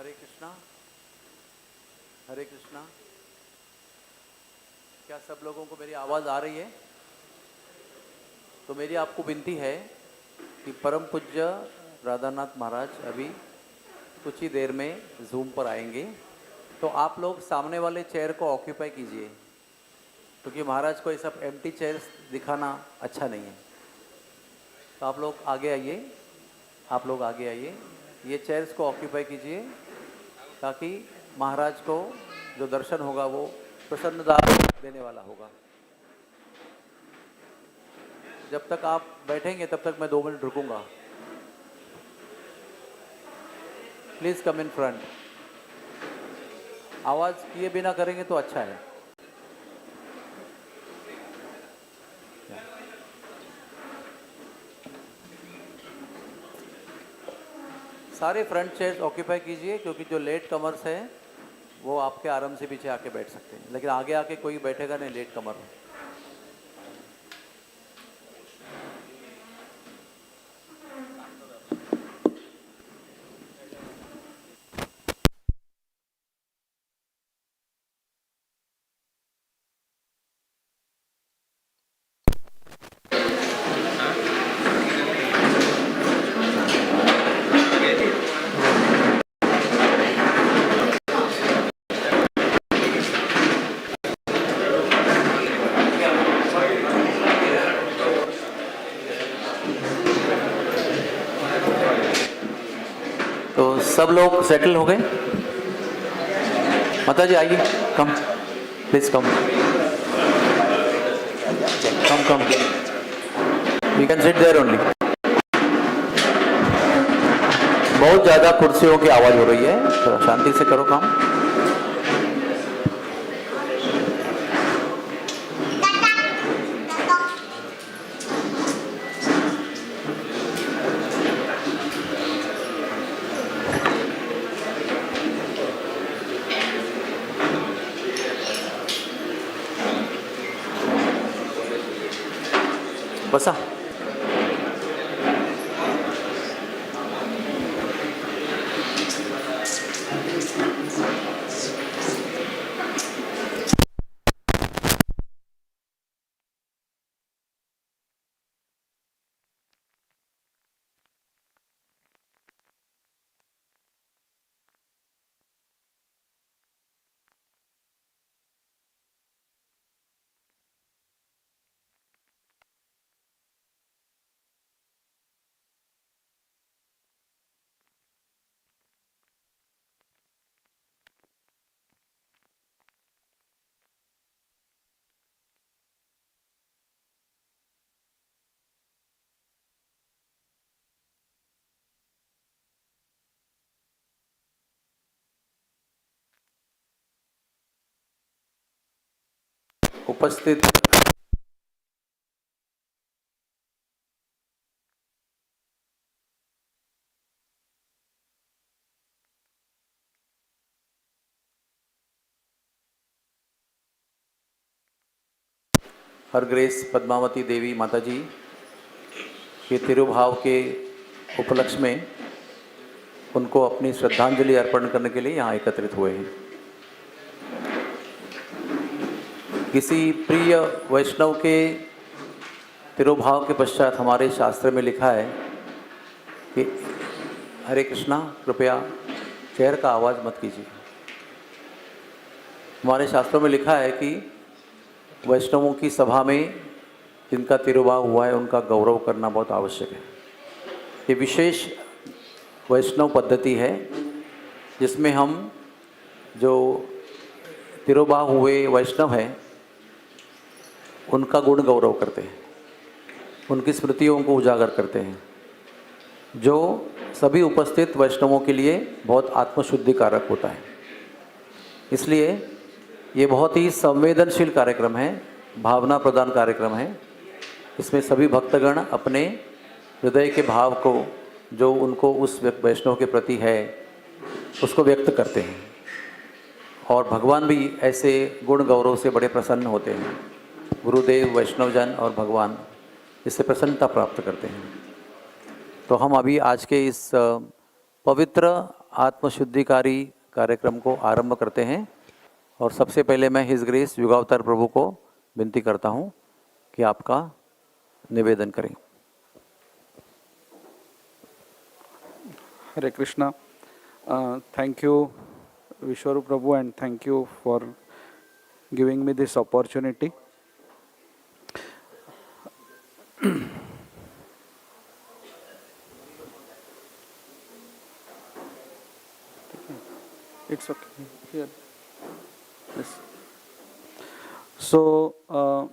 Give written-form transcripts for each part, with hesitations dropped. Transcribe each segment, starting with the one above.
हरे कृष्णा, हरे कृष्णा। क्या सब लोगों को मेरी आवाज़ आ रही है? तो मेरी आपको विनती है कि परम पूज्य राधानाथ महाराज अभी कुछ ही देर में जूम पर आएंगे, तो आप लोग सामने वाले चेयर को ऑक्यूपाई कीजिए, क्योंकि महाराज को ये सब एम्प्टी चेयर्स दिखाना अच्छा नहीं है। तो आप लोग आगे आइए, आप लोग आगे आइए, ये चेयर्स को ऑक्यूपाई कीजिए, ताकि महाराज को जो दर्शन होगा वो प्रसन्नता देने वाला होगा। जब तक आप बैठेंगे तब तक मैं 2 मिनट रुकूंगा। Please come in front. आवाज़ किए बिना करेंगे तो अच्छा है। सारे फ्रंट चेयर्स ऑक्यूपाई कीजिए, क्योंकि जो लेट कमर्स हैं वो आपके आराम से पीछे आके बैठ सकते हैं, लेकिन आगे आके कोई बैठेगा नहीं लेट कमर। सब लोग सेटल हो गए? माताजी आइए, come please, come come come, we can sit there only. बहुत ज़्यादा कुर्सियों की आवाज़ हो रही है, थोड़ा शांति से करो काम। बसा उपस्थित हर ग्रेस पद्मावती देवी माताजी के तिरुभाव के उपलक्ष्य में उनको अपनी श्रद्धांजलि अर्पण करने के लिए यहाँ एकत्रित हुए हैं। किसी प्रिय वैष्णव के तिरुभाव के पश्चात हमारे शास्त्र में लिखा है कि हरे कृष्णा, कृपया चेयर का आवाज़ मत कीजिए। हमारे शास्त्रों में लिखा है कि वैष्णवों की सभा में जिनका तिरुभाव हुआ है उनका गौरव करना बहुत आवश्यक है। ये विशेष वैष्णव पद्धति है जिसमें हम जो तिरुभाव हुए वैष्णव हैं उनका गुण गौरव करते हैं, उनकी स्मृतियों को उजागर करते हैं, जो सभी उपस्थित वैष्णवों के लिए बहुत आत्मशुद्धिकारक होता है। इसलिए ये बहुत ही संवेदनशील कार्यक्रम है, भावना प्रदान कार्यक्रम है। इसमें सभी भक्तगण अपने हृदय के भाव को, जो उनको उस वैष्णव के प्रति है, उसको व्यक्त करते हैं, और भगवान भी ऐसे गुण गौरव से बड़े प्रसन्न होते हैं। गुरुदेव, वैष्णवजन और भगवान इससे प्रसन्नता प्राप्त करते हैं। तो हम अभी आज के इस पवित्र आत्मशुद्धिकारी कार्यक्रम को आरंभ करते हैं और सबसे पहले मैं हिज ग्रेस युगावतार प्रभु को विनती करता हूं कि आपका निवेदन करें। Hare Krishna. Thank you, Vishwaru Prabhu, and thank you for giving me this opportunity. It's okay. Here. Yes. So,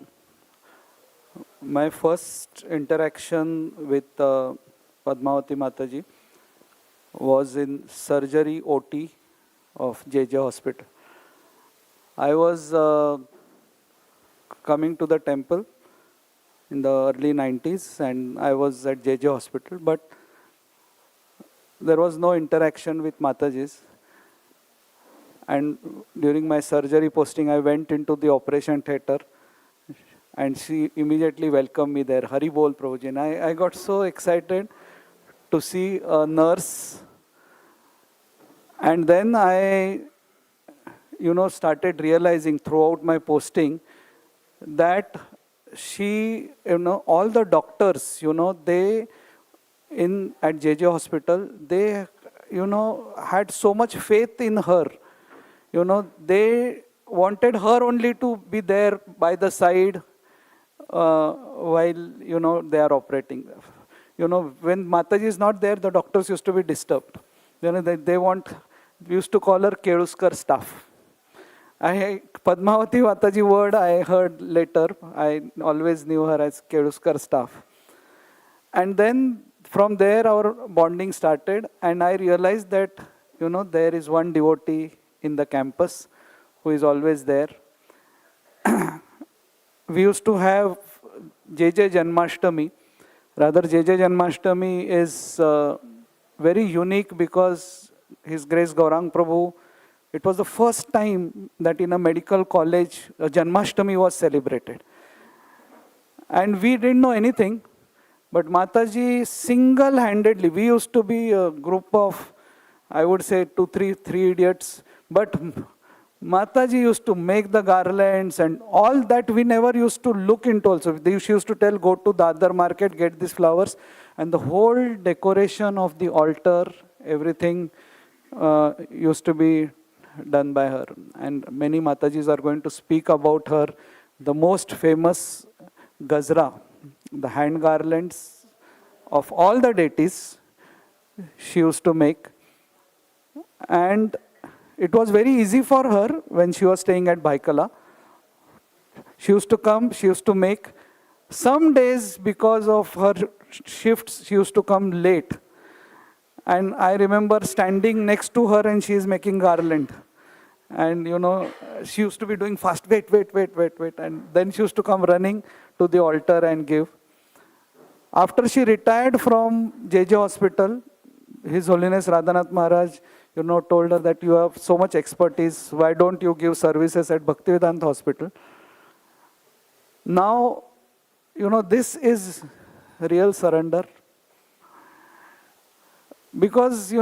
my first interaction with Padmavati Mataji was in surgery OT of JJ Hospital. I was coming to the temple in the early 90s and I was at JJ Hospital, but there was no interaction with Mataji's. And during my surgery posting, I went into the operation theatre and she immediately welcomed me there. Hari Bol Prabhuji. And I got so excited to see a nurse. And then I, started realizing throughout my posting that she, all the doctors, they at JJ Hospital, they, had so much faith in her. They wanted her only to be there by the side while, they are operating. When Mataji is not there, the doctors used to be disturbed. We used to call her Keduskar staff. Padmavati Mataji word I heard later. I always knew her as Keduskar staff. And then from there our bonding started and I realized that, there is one devotee in the campus who is always there. We used to have JJ Janmashtami. Rather, JJ Janmashtami is very unique because His Grace Gaurang Prabhu, it was the first time that in a medical college, a Janmashtami was celebrated. And we didn't know anything, but Mataji single-handedly, we used to be a group of, I would say, three idiots, but Mataji used to make the garlands and all that we never used to look into also. She used to tell, go to the other market, get these flowers. And the whole decoration of the altar, everything used to be done by her. And many Matajis are going to speak about her. The most famous Gazra, the hand garlands of all the deities, she used to make. And it was very easy for her when she was staying at Baikala. She used to come, she used to make. Some days, because of her shifts, she used to come late. And I remember standing next to her and she is making garland. And she used to be doing fast, wait. And then she used to come running to the altar and give. After she retired from JJ Hospital, His Holiness Radhanath Maharaj, told her that you have so much expertise, why don't you give services at Bhaktivedanta Hospital? Now, this is real surrender. Because,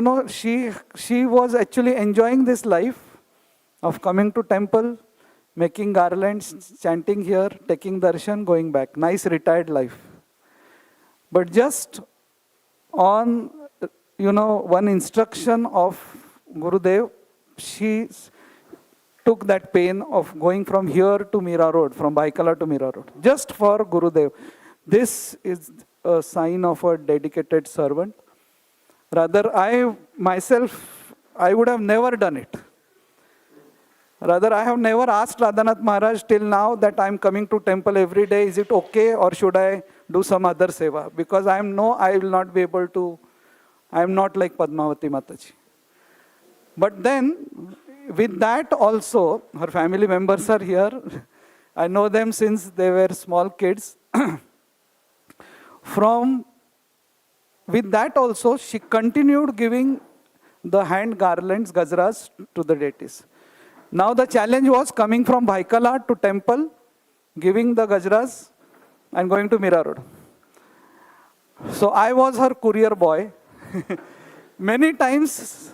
she was actually enjoying this life of coming to temple, making garlands, chanting here, taking darshan, going back. Nice retired life. But just on, one instruction of Gurudev, she took that pain of going from here to Mira Road, from Baikala to Mira Road, just for Gurudev. This is a sign of a dedicated servant. Rather, I myself, I would have never done it. Rather, I have never asked Radhanath Maharaj till now that I am coming to temple every day, is it okay or should I do some other seva? Because I will not be able to, I am not like Padmavati Mataji. But then, with that also, her family members are here. I know them since they were small kids. With that also, she continued giving the hand garlands, gazras, to the deities. Now the challenge was coming from Baikala to temple, giving the gajras and going to Mira Road. So I was her courier boy. Many times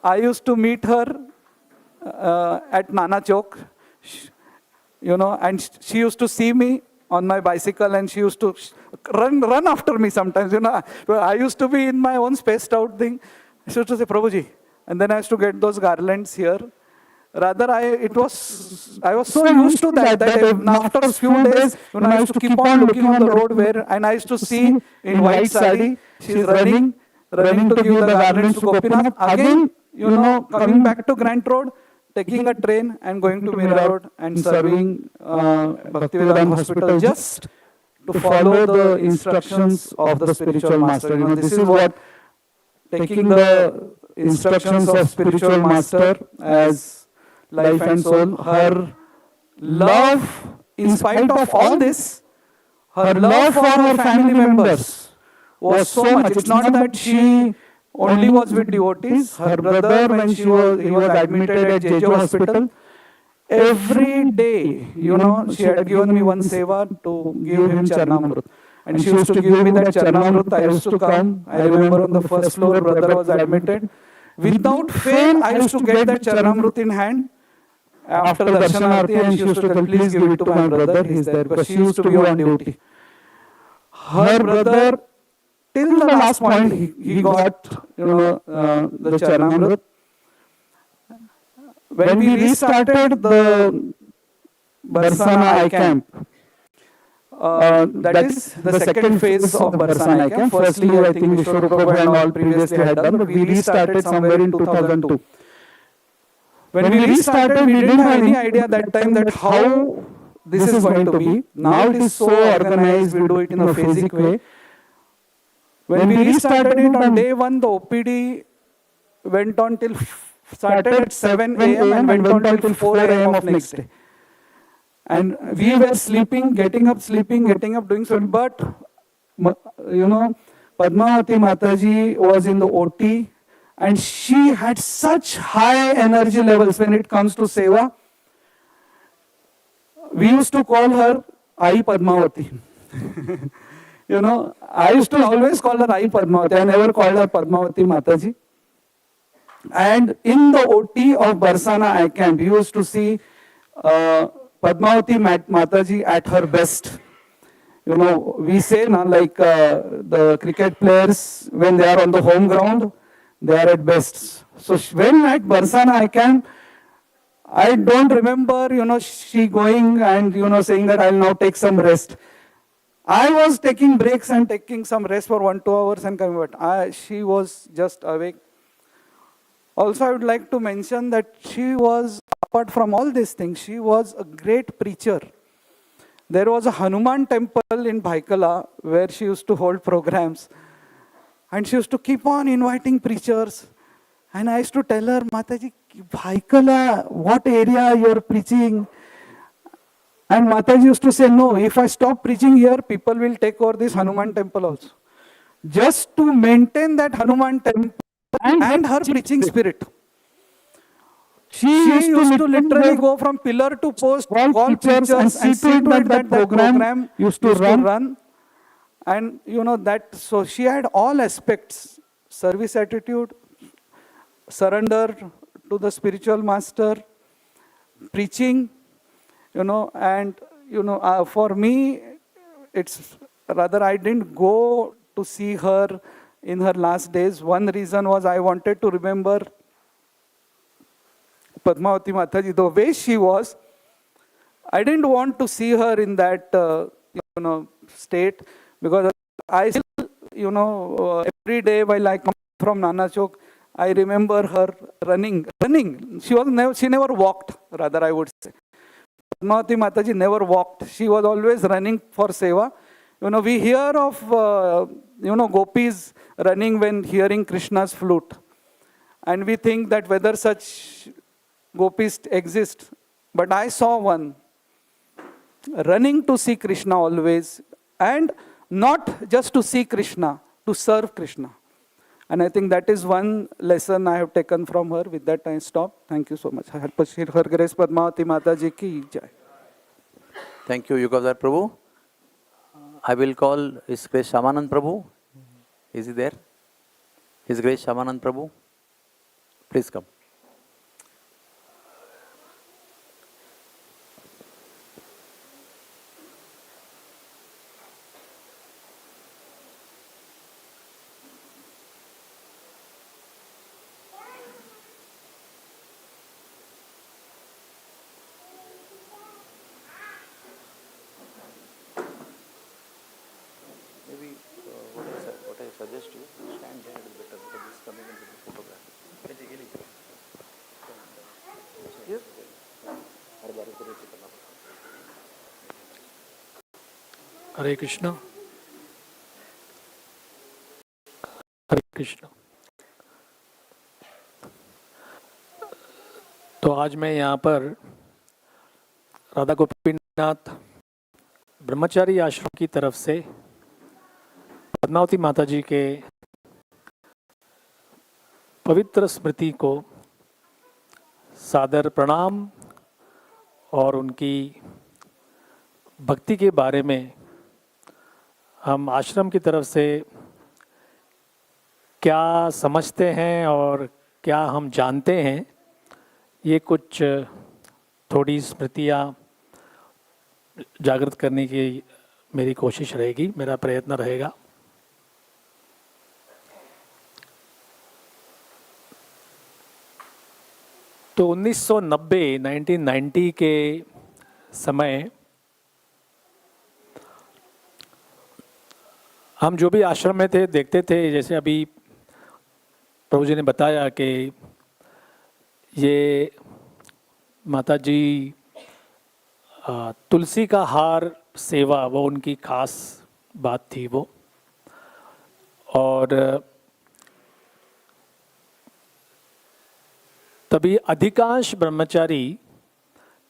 I used to meet her at Nana Chowk, and she used to see me on my bicycle, and she used to run after me sometimes. I used to be in my own spaced out thing. She used to say, Prabhuji, and then I used to get those garlands here. Rather, I was so used to that after a few days, I used to keep on looking on the road and I used to see in white sari, she's running to give the garlands to Gopinath. Again, coming back to Grant Road, taking a train and going to Mira Road and serving Bhaktivedanta Hospital just to follow the instructions of the spiritual master. This is what taking the instructions of spiritual master as life and soul. Her love, in spite of all this, her love for her family members was so much. It's not that she only was with devotees. Her brother, when he was admitted at JJ Hospital, every day, she had given me one seva to give him Charnamrut. And she used to give me that Charnamrut. I used to come. I remember on the first floor, brother was admitted. Without fail, I used to get that Charnamrut in hand after the Darshanarti, and she used to tell, please give it to my brother, he's there, because she used to be on duty. Her brother, till the last point, he got, the Charnamrut. When we restarted the Basana I camp, that is the second phase of Basana I camp. Firstly, I think Vishwarupa Prabhu and all previously had done, but we restarted somewhere in 2002. When we restarted, we didn't have any idea that time that how this is going to be. Now it is so organized, we do it in a phasic way. When we restarted it on day 1, the OPD went on started at 7 a.m. and went on till 4 a.m. of next day. And we were sleeping, getting up, doing so. But, Padmavati Mataji was in the OT, and she had such high energy levels when it comes to seva. We used to call her Ai Padmavati. I used to always call her Ai Padmavati. I never called her Padmavati Mataji. And in the OT of Barsana I camp, you used to see Padmavati Mataji at her best. We say now, like the cricket players, when they are on the home ground, they are at best. So when at Barsana I camp, I don't remember, she going and, saying that I'll now take some rest. I was taking breaks and taking some rest for 1-2 hours and coming back. She was just awake. Also, I would like to mention that she was, apart from all these things, she was a great preacher. There was a Hanuman temple in Bhaikala where she used to hold programs. And she used to keep on inviting preachers. And I used to tell her, Mataji, Bhaikala, what area you are preaching? And Mataji used to say, no, if I stop preaching here, people will take over this Hanuman temple also. Just to maintain that Hanuman temple and her preaching spirit. She used to literally go from pillar to post, call preachers and see to it that program used to run. And so she had all aspects, service attitude, surrender to the spiritual master, preaching, for me, it's rather I didn't go to see her in her last days. One reason was I wanted to remember Padmavati Mataji, the way she was. I didn't want to see her in that, state, because I still, every day while I come from Nana Chowk, I remember her running. She never walked, rather I would say. Padmavati Mataji never walked. She was always running for seva. We hear of, gopis running when hearing Krishna's flute. And we think that whether such gopis exist. But I saw one running to see Krishna always. And not just to see Krishna, to serve Krishna. And I think that is one lesson I have taken from her. With that, I stop. Thank you so much. Her Grace Padmavati Mataji ki jai. Thank you, Yugadhar Prabhu. I will call His Grace Shamanand Prabhu. Is he there? His Grace Shamanand Prabhu. Please come. Maybe what I suggest you stand there, it is better because this is coming into the photograph. Yes. हर बार को rate करना पड़ता है। हरे कृष्णा, हरे कृष्णा। तो आज मैं यहाँ पर राधा गोपीनाथ ब्रह्मचारी आश्रम की तरफ से पद्मावती माताजी के पवित्र स्मृति को सादर प्रणाम और उनकी भक्ति के बारे में हम आश्रम की तरफ से क्या समझते हैं और क्या हम जानते हैं, ये कुछ थोड़ी स्मृतियाँ जागृत करने की मेरी कोशिश रहेगी, मेरा प्रयत्न रहेगा। तो 1990 के समय हम जो भी आश्रम में थे देखते थे, जैसे अभी प्रभु जी ने बताया कि ये माताजी तुलसी का हार सेवा वो उनकी खास बात थी वो। और तभी अधिकांश ब्रह्मचारी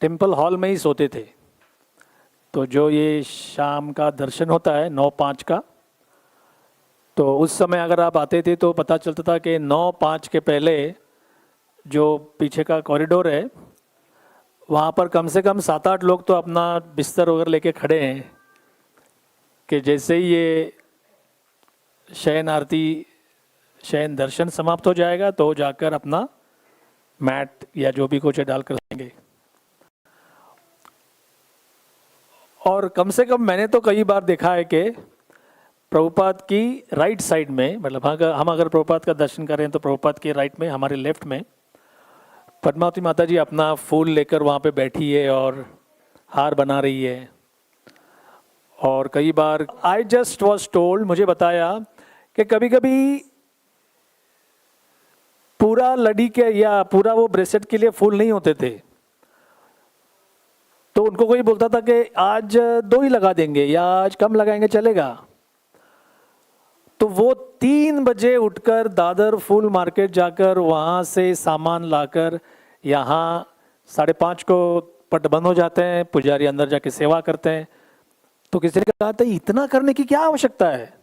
टेम्पल हॉल में ही सोते थे। तो जो ये शाम का दर्शन होता है 9-5 का, तो उस समय अगर आप आते थे तो पता चलता था कि 9-5 के पहले जो पीछे का कॉरिडोर है वहाँ पर कम से कम 7-8 लोग तो अपना बिस्तर वगैरह लेके खड़े हैं कि जैसे ही ये शयन आरती शयन दर्शन समाप्त हो जाएगा तो जाकर अपना मैट या जो भी कुछ है डाल कर देंगे। और कम से कम मैंने तो कई बार देखा है कि प्रभुपाद की राइट साइड में, मतलब हम अगर प्रभुपाद का दर्शन करें तो प्रभुपाद की राइट में, हमारे लेफ्ट में पद्मावती माता जी अपना फूल लेकर वहाँ पे बैठी है और हार बना रही है। और कई बार आई जस्ट वॉज टोल्ड, मुझे बताया कि कभी कभी पूरा लड़ी के या पूरा वो ब्रेसलेट के लिए फूल नहीं होते थे, तो उनको कोई बोलता था कि आज 2 ही लगा देंगे या आज कम लगाएंगे चलेगा। तो वो 3 बजे उठकर दादर फूल मार्केट जाकर वहाँ से सामान लाकर यहाँ 5:30 को पट बंद हो जाते हैं, पुजारी अंदर जाके सेवा करते हैं। तो किसी ने कहा था इतना करने की क्या आवश्यकता है?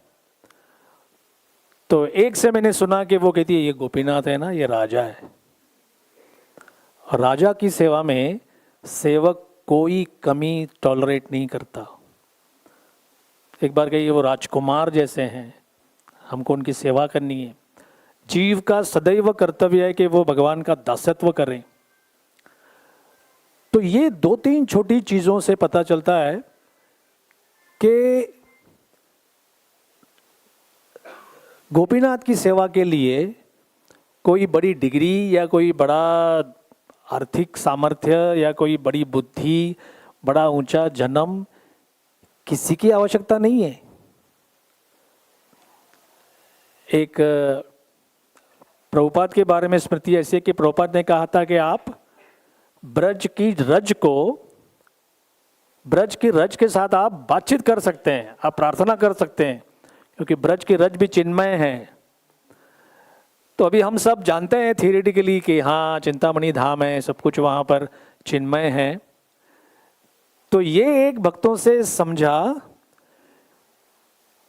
तो एक से मैंने सुना कि वो कहती है ये गोपीनाथ है ना, ये राजा है, और राजा की सेवा में सेवक कोई कमी टॉलरेट नहीं करता। एक बार कही वो राजकुमार जैसे हैं, हमको उनकी सेवा करनी है। जीव का सदैव कर्तव्य है कि वो भगवान का दासत्व करें। तो ये 2-3 छोटी चीजों से पता चलता है कि गोपीनाथ की सेवा के लिए कोई बड़ी डिग्री या कोई बड़ा आर्थिक सामर्थ्य या कोई बड़ी बुद्धि, बड़ा ऊंचा जन्म किसी की आवश्यकता नहीं है। एक प्रभुपाद के बारे में स्मृति ऐसी है कि प्रभुपाद ने कहा था कि आप ब्रज की रज के साथ आप बातचीत कर सकते हैं, आप प्रार्थना कर सकते हैं, क्योंकि ब्रज की रज भी चिन्मय है। तो अभी हम सब जानते हैं थियोरेटिकली कि हाँ चिंतामणि धाम है, सब कुछ वहाँ पर चिन्मय है। तो ये एक भक्तों से समझा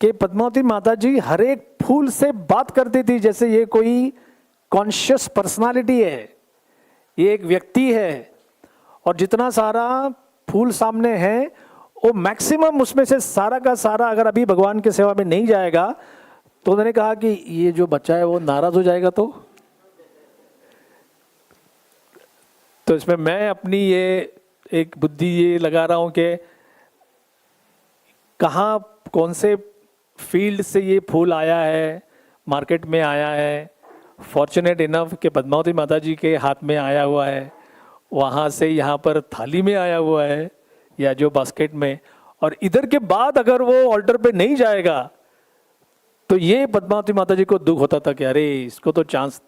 कि पद्मावती माता जी हर एक फूल से बात करती थी जैसे ये कोई कॉन्शियस पर्सनालिटी है, ये एक व्यक्ति है, और जितना सारा फूल सामने है वो मैक्सिमम उसमें से सारा का सारा अगर अभी भगवान की सेवा में नहीं जाएगा तो उन्होंने कहा कि ये जो बच्चा है वो नाराज हो जाएगा। तो इसमें मैं अपनी ये एक बुद्धि ये लगा रहा हूँ कि कहाँ कौन से फील्ड से ये फूल आया है, मार्केट में आया है, फॉर्चुनेट इनफ कि पद्मावती माता जी के हाथ में आया हुआ है, वहाँ से यहाँ पर थाली में आया हुआ है या जो बास्केट में, और इधर के बाद अगर वो ऑल्टर पे नहीं जाएगा तो ये पद्मावती माता जी को दुख होता था कि अरे इसको तो चांस,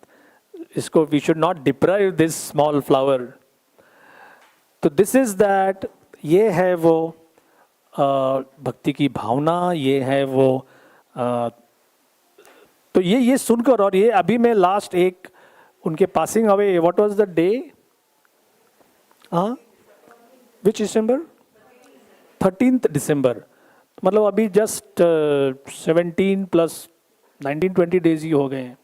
इसको we should not deprive this small flower. तो दिस इज दैट, ये है वो भक्ति की भावना, ये है वो तो ये सुनकर, और ये अभी मैं लास्ट एक उनके passing away, what was the day, which December, 13 दिसंबर, मतलब अभी जस्ट 17 प्लस 19-20 डेज ही हो गए हैं।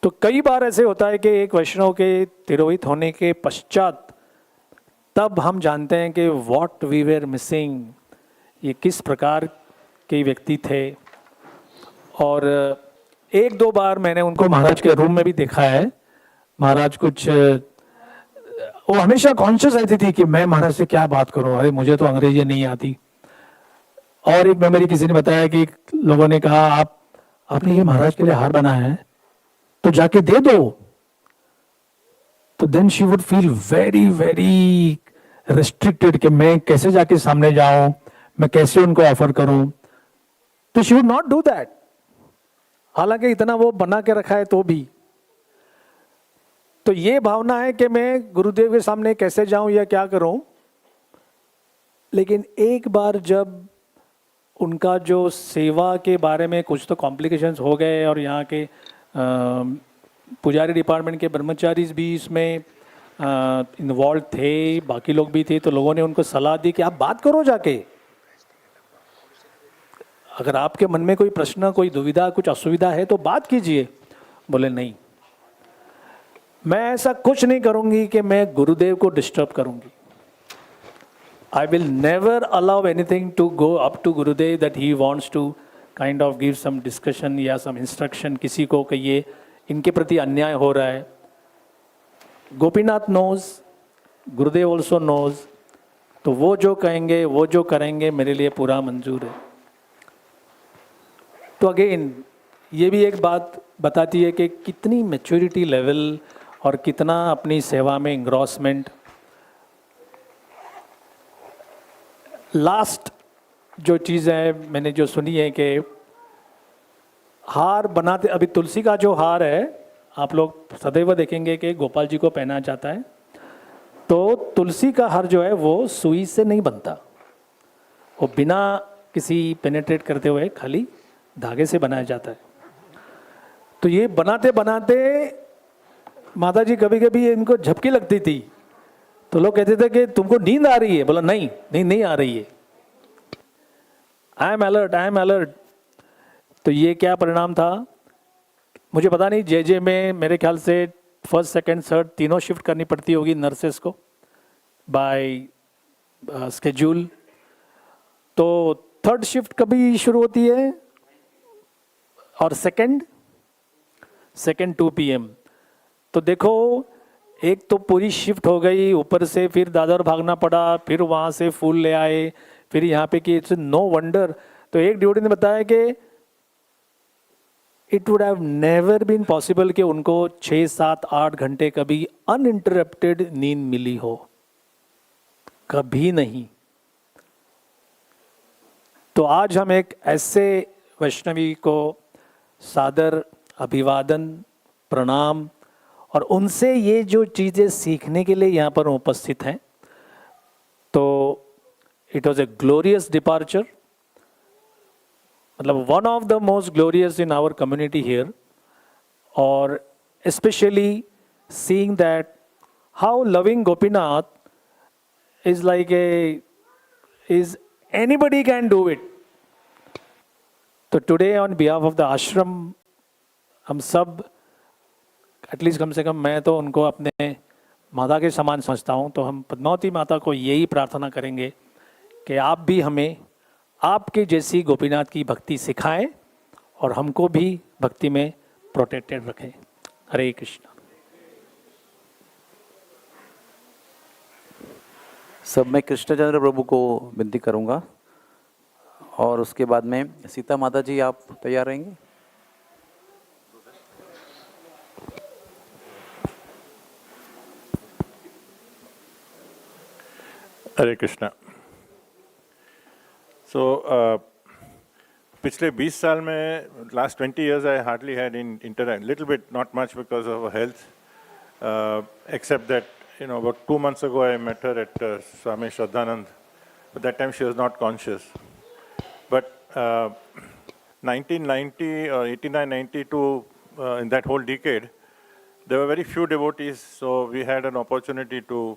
तो कई बार ऐसे होता है कि एक वैष्णव के तिरोहित होने के पश्चात तब हम जानते हैं कि व्हाट वी वेर मिसिंग, ये किस प्रकार के व्यक्ति थे। और एक दो बार मैंने उनको महाराज के रूम में भी देखा है। महाराज कुछ, वो हमेशा कॉन्शियस रहती थी कि मैं महाराज से क्या बात करूं, अरे मुझे तो अंग्रेजी नहीं आती। और एक मेमोरी किसी ने बताया कि लोगों ने कहा आपने ये महाराज के लिए हार बनाया है तो जाके दे दो। तो then she would feel very very restricted कि मैं कैसे जाके सामने जाऊं, मैं कैसे उनको ऑफर करूं। तो she would not do that, हालांकि इतना वो बना के रखा है तो भी। तो ये भावना है कि मैं गुरुदेव के सामने कैसे जाऊं या क्या करूं। लेकिन एक बार जब उनका जो सेवा के बारे में कुछ तो कॉम्प्लिकेशंस हो गए और यहाँ के पुजारी डिपार्टमेंट के ब्रह्मचारी भी इसमें इन्वॉल्व थे, बाकी लोग भी थे, तो लोगों ने उनको सलाह दी कि आप बात करो जाके, अगर आपके मन में कोई प्रश्न, कोई दुविधा, कुछ असुविधा है तो बात कीजिए। बोले नहीं, मैं ऐसा कुछ नहीं करूंगी कि मैं गुरुदेव को डिस्टर्ब करूंगी। I will never allow anything to go up to Gurudev that he wants to kind of give some discussion या some instruction किसी को कि ये इनके प्रति अन्याय हो रहा है। गोपीनाथ knows, गुरुदेव also knows, तो वो जो कहेंगे, वो जो करेंगे, मेरे लिए पूरा मंजूर है। तो अगेन ये भी एक बात बताती है कि कितनी मैच्योरिटी लेवल और कितना अपनी सेवा में इंग्रॉसमेंट। लास्ट जो चीज़ है मैंने जो सुनी है कि हार बनाते, अभी तुलसी का जो हार है आप लोग सदैव देखेंगे कि गोपाल जी को पहना जाता है। तो तुलसी का हार जो है वो सुई से नहीं बनता, वो बिना किसी पेनेट्रेट करते हुए खाली धागे से बनाया जाता है। तो ये बनाते बनाते माता जी कभी कभी इनको झपकी लगती थी, तो लोग कहते थे कि तुमको नींद आ रही है। बोला नहीं आ रही है, आई एम अलर्ट। तो ये क्या परिणाम था मुझे पता नहीं। जे में मेरे ख्याल से फर्स्ट सेकंड थर्ड तीनों शिफ्ट करनी पड़ती होगी नर्सेस को बाय स्केड्यूल। तो थर्ड शिफ्ट कभी शुरू होती है और सेकंड 2 PM। तो देखो एक तो पूरी शिफ्ट हो गई, ऊपर से फिर दादर भागना पड़ा, फिर वहाँ से फूल ले आए, फिर यहाँ पे कि इट्स नो वंडर। तो एक ड्यूटी ने बताया कि it would have never been possible कि उनको 6, 7, 8 घंटे कभी अनइंटरप्टेड नींद मिली हो, कभी नहीं। तो आज हम एक ऐसे वैष्णवी को सादर अभिवादन, प्रणाम, और उनसे ये जो चीज़ें सीखने के लिए यहाँ पर उपस्थित हैं। तो it was a glorious departure, मतलब one of the most glorious in our community here. और specially seeing that how loving Gopinath is like is anybody can do it. तो today on behalf of the ashram हम सब, at least कम से कम मैं तो उनको अपने माता के समान समझता हूँ। तो हम पद्मावती माता को यही प्रार्थना करेंगे कि आप भी हमें आपके जैसी गोपीनाथ की भक्ति सिखाएं और हमको भी भक्ति में प्रोटेक्टेड रखें। हरे कृष्णा। सब मैं कृष्णचंद्र प्रभु को विनती करूंगा और उसके बाद में सीता माता जी आप तैयार रहेंगे। हरे कृष्णा। सो पिछले 20 साल में, last 20 years I hardly had interact, little bit, not much because of her health, except that, you know, about 2 months ago I met her at Swami Shraddhanand. At that time she was not conscious. But 1990 or 89, 92, in that whole decade, there were very few devotees, so we had an opportunity to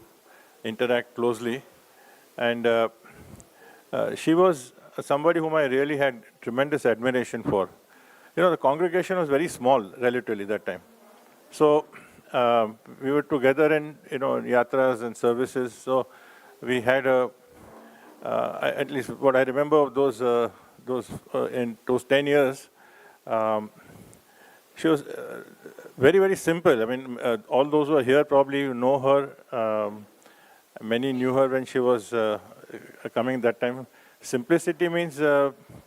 interact closely. And she was somebody whom I really had tremendous admiration for. You know, the congregation was very small relatively that time. So we were together in, you know, yatras and services. So we had at least what I remember of those in those 10 years, she was very, very simple. I mean, all those who are here probably know her. Many knew her when she was coming that time. Simplicity means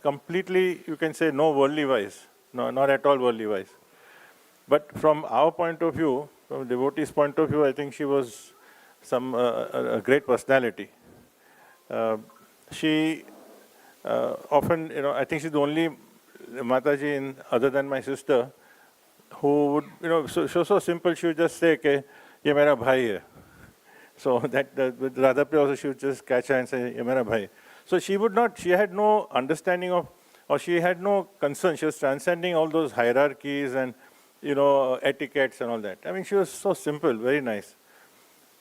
completely, you can say, no worldly wise. No, not at all worldly wise. But from our point of view, from devotee's point of view, I think she was a great personality. She often, you know, I think she's the only Mataji other than my sister who would, you know, so simple, she would just say, "Ke, ye mera bhai hai." So that with Radhapriya also she would just catch her and say, "Ye mera bhai." So she had no understanding of, or she had no concern. She was transcending all those hierarchies and, you know, etiquettes and all that. I mean, she was so simple, very nice.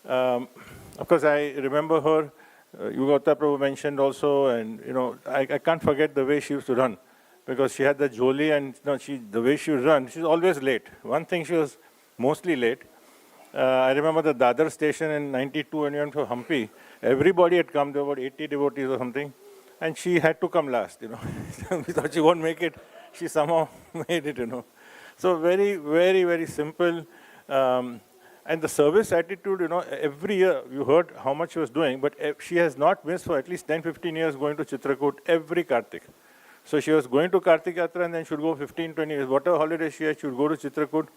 Of course, I remember her. Yugata Prabhu mentioned also, and, you know, I can't forget the way she used to run, because she had the joli, and, you know, the way she would run, she's always late. One thing, she was mostly late. I remember the Dadar station in 92 when we went for Hampi. Everybody had come, there were about 80 devotees or something, and she had to come last, you know. We thought she won't make it. She somehow made it, you know. So very, very, very simple. And the service attitude, you know, every year, you heard how much she was doing, but she has not missed for at least 10, 15 years going to Chitrakoot every Kartik. So she was going to Kartik Yatra and then she would go 15, 20 years. Whatever holiday she had, she would go to Chitrakoot.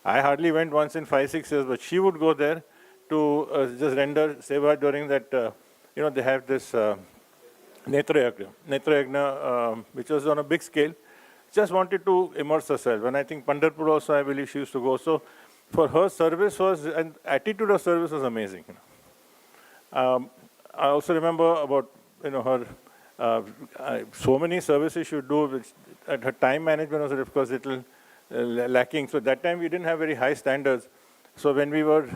I hardly went once in 5, 6 years, but she would go there to just render seva during that, you know, they have this Netra Yagna, which was on a big scale. Just wanted to immerse herself. And I think Pandharpur also, I believe she used to go. So for her, service was, and attitude of service was amazing. You know. I also remember about, you know, her, so many services she would do, which her time management was, of course, little lacking. So that time we didn't have very high standards. So when we were,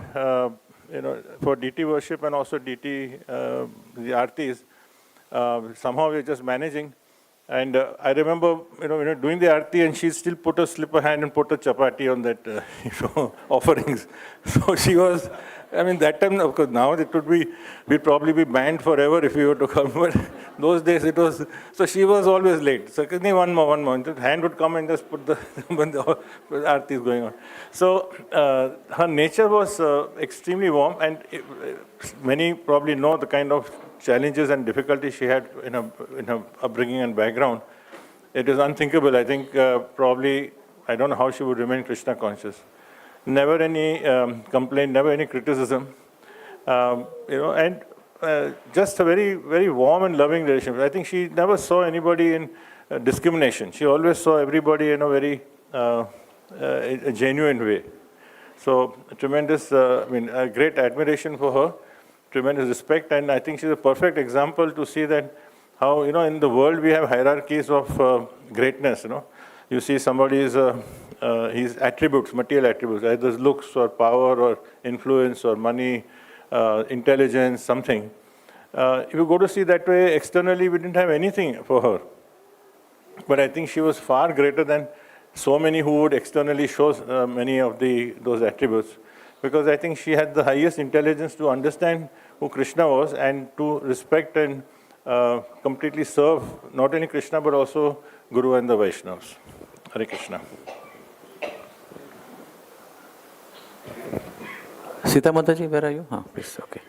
you know, for DT worship and also DT, the Aartis, somehow we were just managing. And I remember, you know, doing the Aarti, and she still slip her hand and put a chapati on that, you know, offerings. So she was, I mean, that time, of course, now it would be, we'd probably be banned forever if we were to come. But those days it was, so she was always late. So one more. The hand would come and just put the Aarti is going on. So her nature was extremely warm, and many probably know the kind of challenges and difficulties she had in her upbringing and background. It is unthinkable. I think probably, I don't know how she would remain Krishna conscious. Never any complaint, never any criticism, you know, and just a very, very warm and loving relationship. I think she never saw anybody in discrimination. She always saw everybody in a very a genuine way. So tremendous, I mean, a great admiration for her. Tremendous respect, and I think she's a perfect example to see that how, you know, in the world we have hierarchies of greatness, you know. You see somebody's his attributes, material attributes, either looks or power or influence or money, intelligence, something. If you go to see that way, externally we didn't have anything for her. But I think she was far greater than so many who would externally show many of those attributes. Because I think she had the highest intelligence to understand who Krishna was and to respect and completely serve not only Krishna but also Guru and the Vaishnavas. Hare Krishna. Sita Mataji, where are you? Please, okay.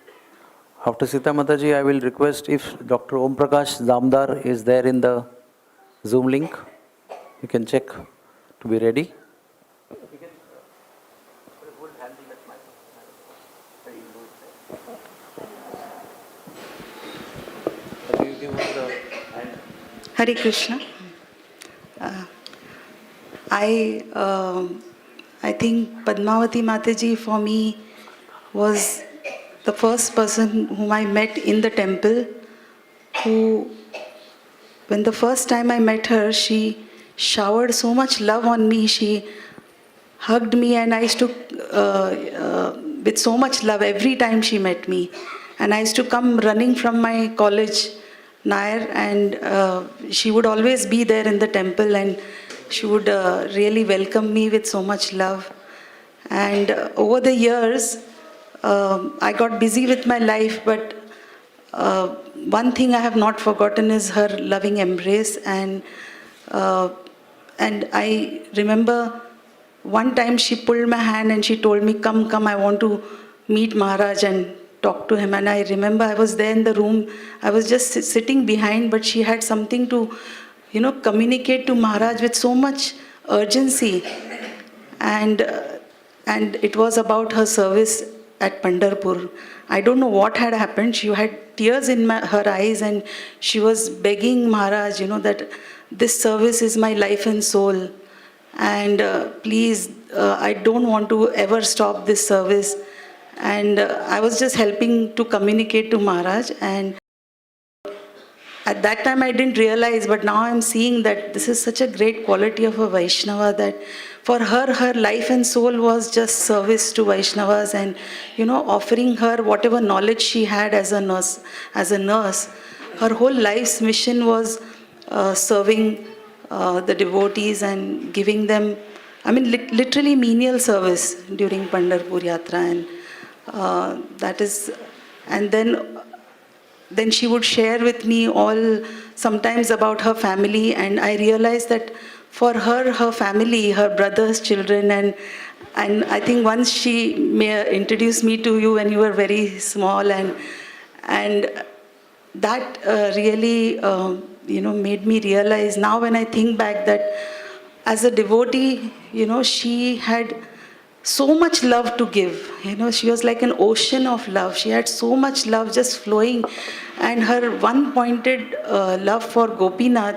After Sita Mataji, I will request if Dr. Om Prakash Damdar is there in the Zoom link. You can check to be ready. Hare Krishna. I think Padmavati Mataji for me was the first person whom I met in the temple, who, when the first time I met her, she showered so much love on me. She hugged me, and I used to, with so much love every time she met me. And I used to come running from my college, Nair, and she would always be there in the temple, and she would really welcome me with so much love. And over the years, I got busy with my life, but one thing I have not forgotten is her loving embrace. And I remember one time she pulled my hand and she told me, come, I want to meet Maharaj and talk to him. And I remember I was there in the room. I was just sitting behind, but she had something to, communicate to Maharaj with so much urgency. And it was about her service at Pandharpur. I don't know what had happened. She had tears in her eyes, and she was begging Maharaj, that this service is my life and soul. And please, I don't want to ever stop this service. And I was just helping to communicate to Maharaj. And at that time I didn't realize, but now I'm seeing that this is such a great quality of a Vaishnava, that for her, her life and soul was just service to Vaishnavas, and offering her whatever knowledge she had as a nurse. Her whole life's mission was serving the devotees and giving them, literally menial service during Pandharpur Yatra. And that is, and then she would share with me all sometimes about her family, and I realized that for her, her family, her brothers, children, and I think once she introduced me to you when you were very small, and that really made me realize now when I think back that as a devotee, she had so much love to give. She was like an ocean of love. She had so much love just flowing, and her one-pointed love for Gopinath,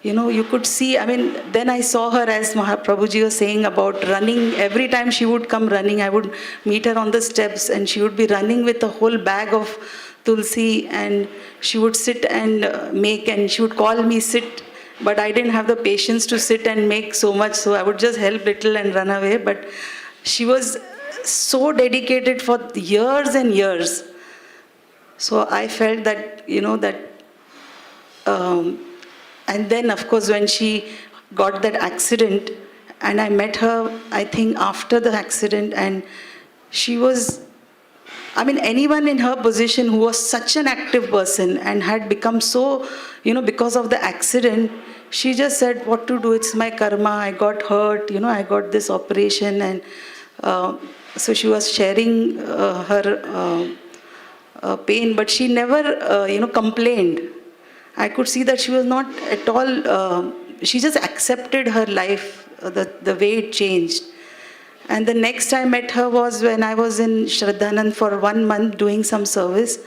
you could see. Then I saw her, as Mahaprabhuji was saying, about running. Every time she would come running, I would meet her on the steps, and she would be running with a whole bag of tulsi, and she would sit and make, and she would call me, sit. But I didn't have the patience to sit and make so much, so I would just help little and run away. But she was so dedicated for years and years. So I felt that, and then of course when she got that accident, and I met her, I think after the accident, and she was, anyone in her position who was such an active person and had become so, because of the accident, she just said, what to do, it's my karma, I got hurt, I got this operation. And so she was sharing her pain, but she never, complained. I could see that she was not at all, she just accepted her life, the way it changed. And the next I met her was when I was in Shraddhanand for 1 month doing some service.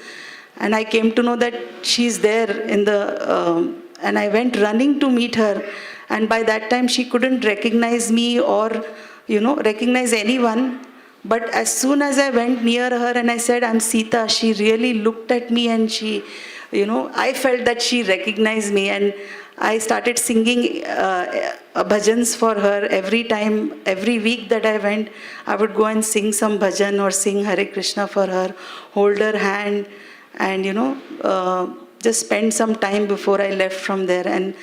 And I came to know that she's there in the, and I went running to meet her. And by that time she couldn't recognize me or, recognize anyone. But as soon as I went near her and I said, I'm Sita, she really looked at me, and she, I felt that she recognized me. And I started singing bhajans for her every time, every week that I went. I would go and sing some bhajan or sing Hare Krishna for her, hold her hand, and just spend some time before I left from there. And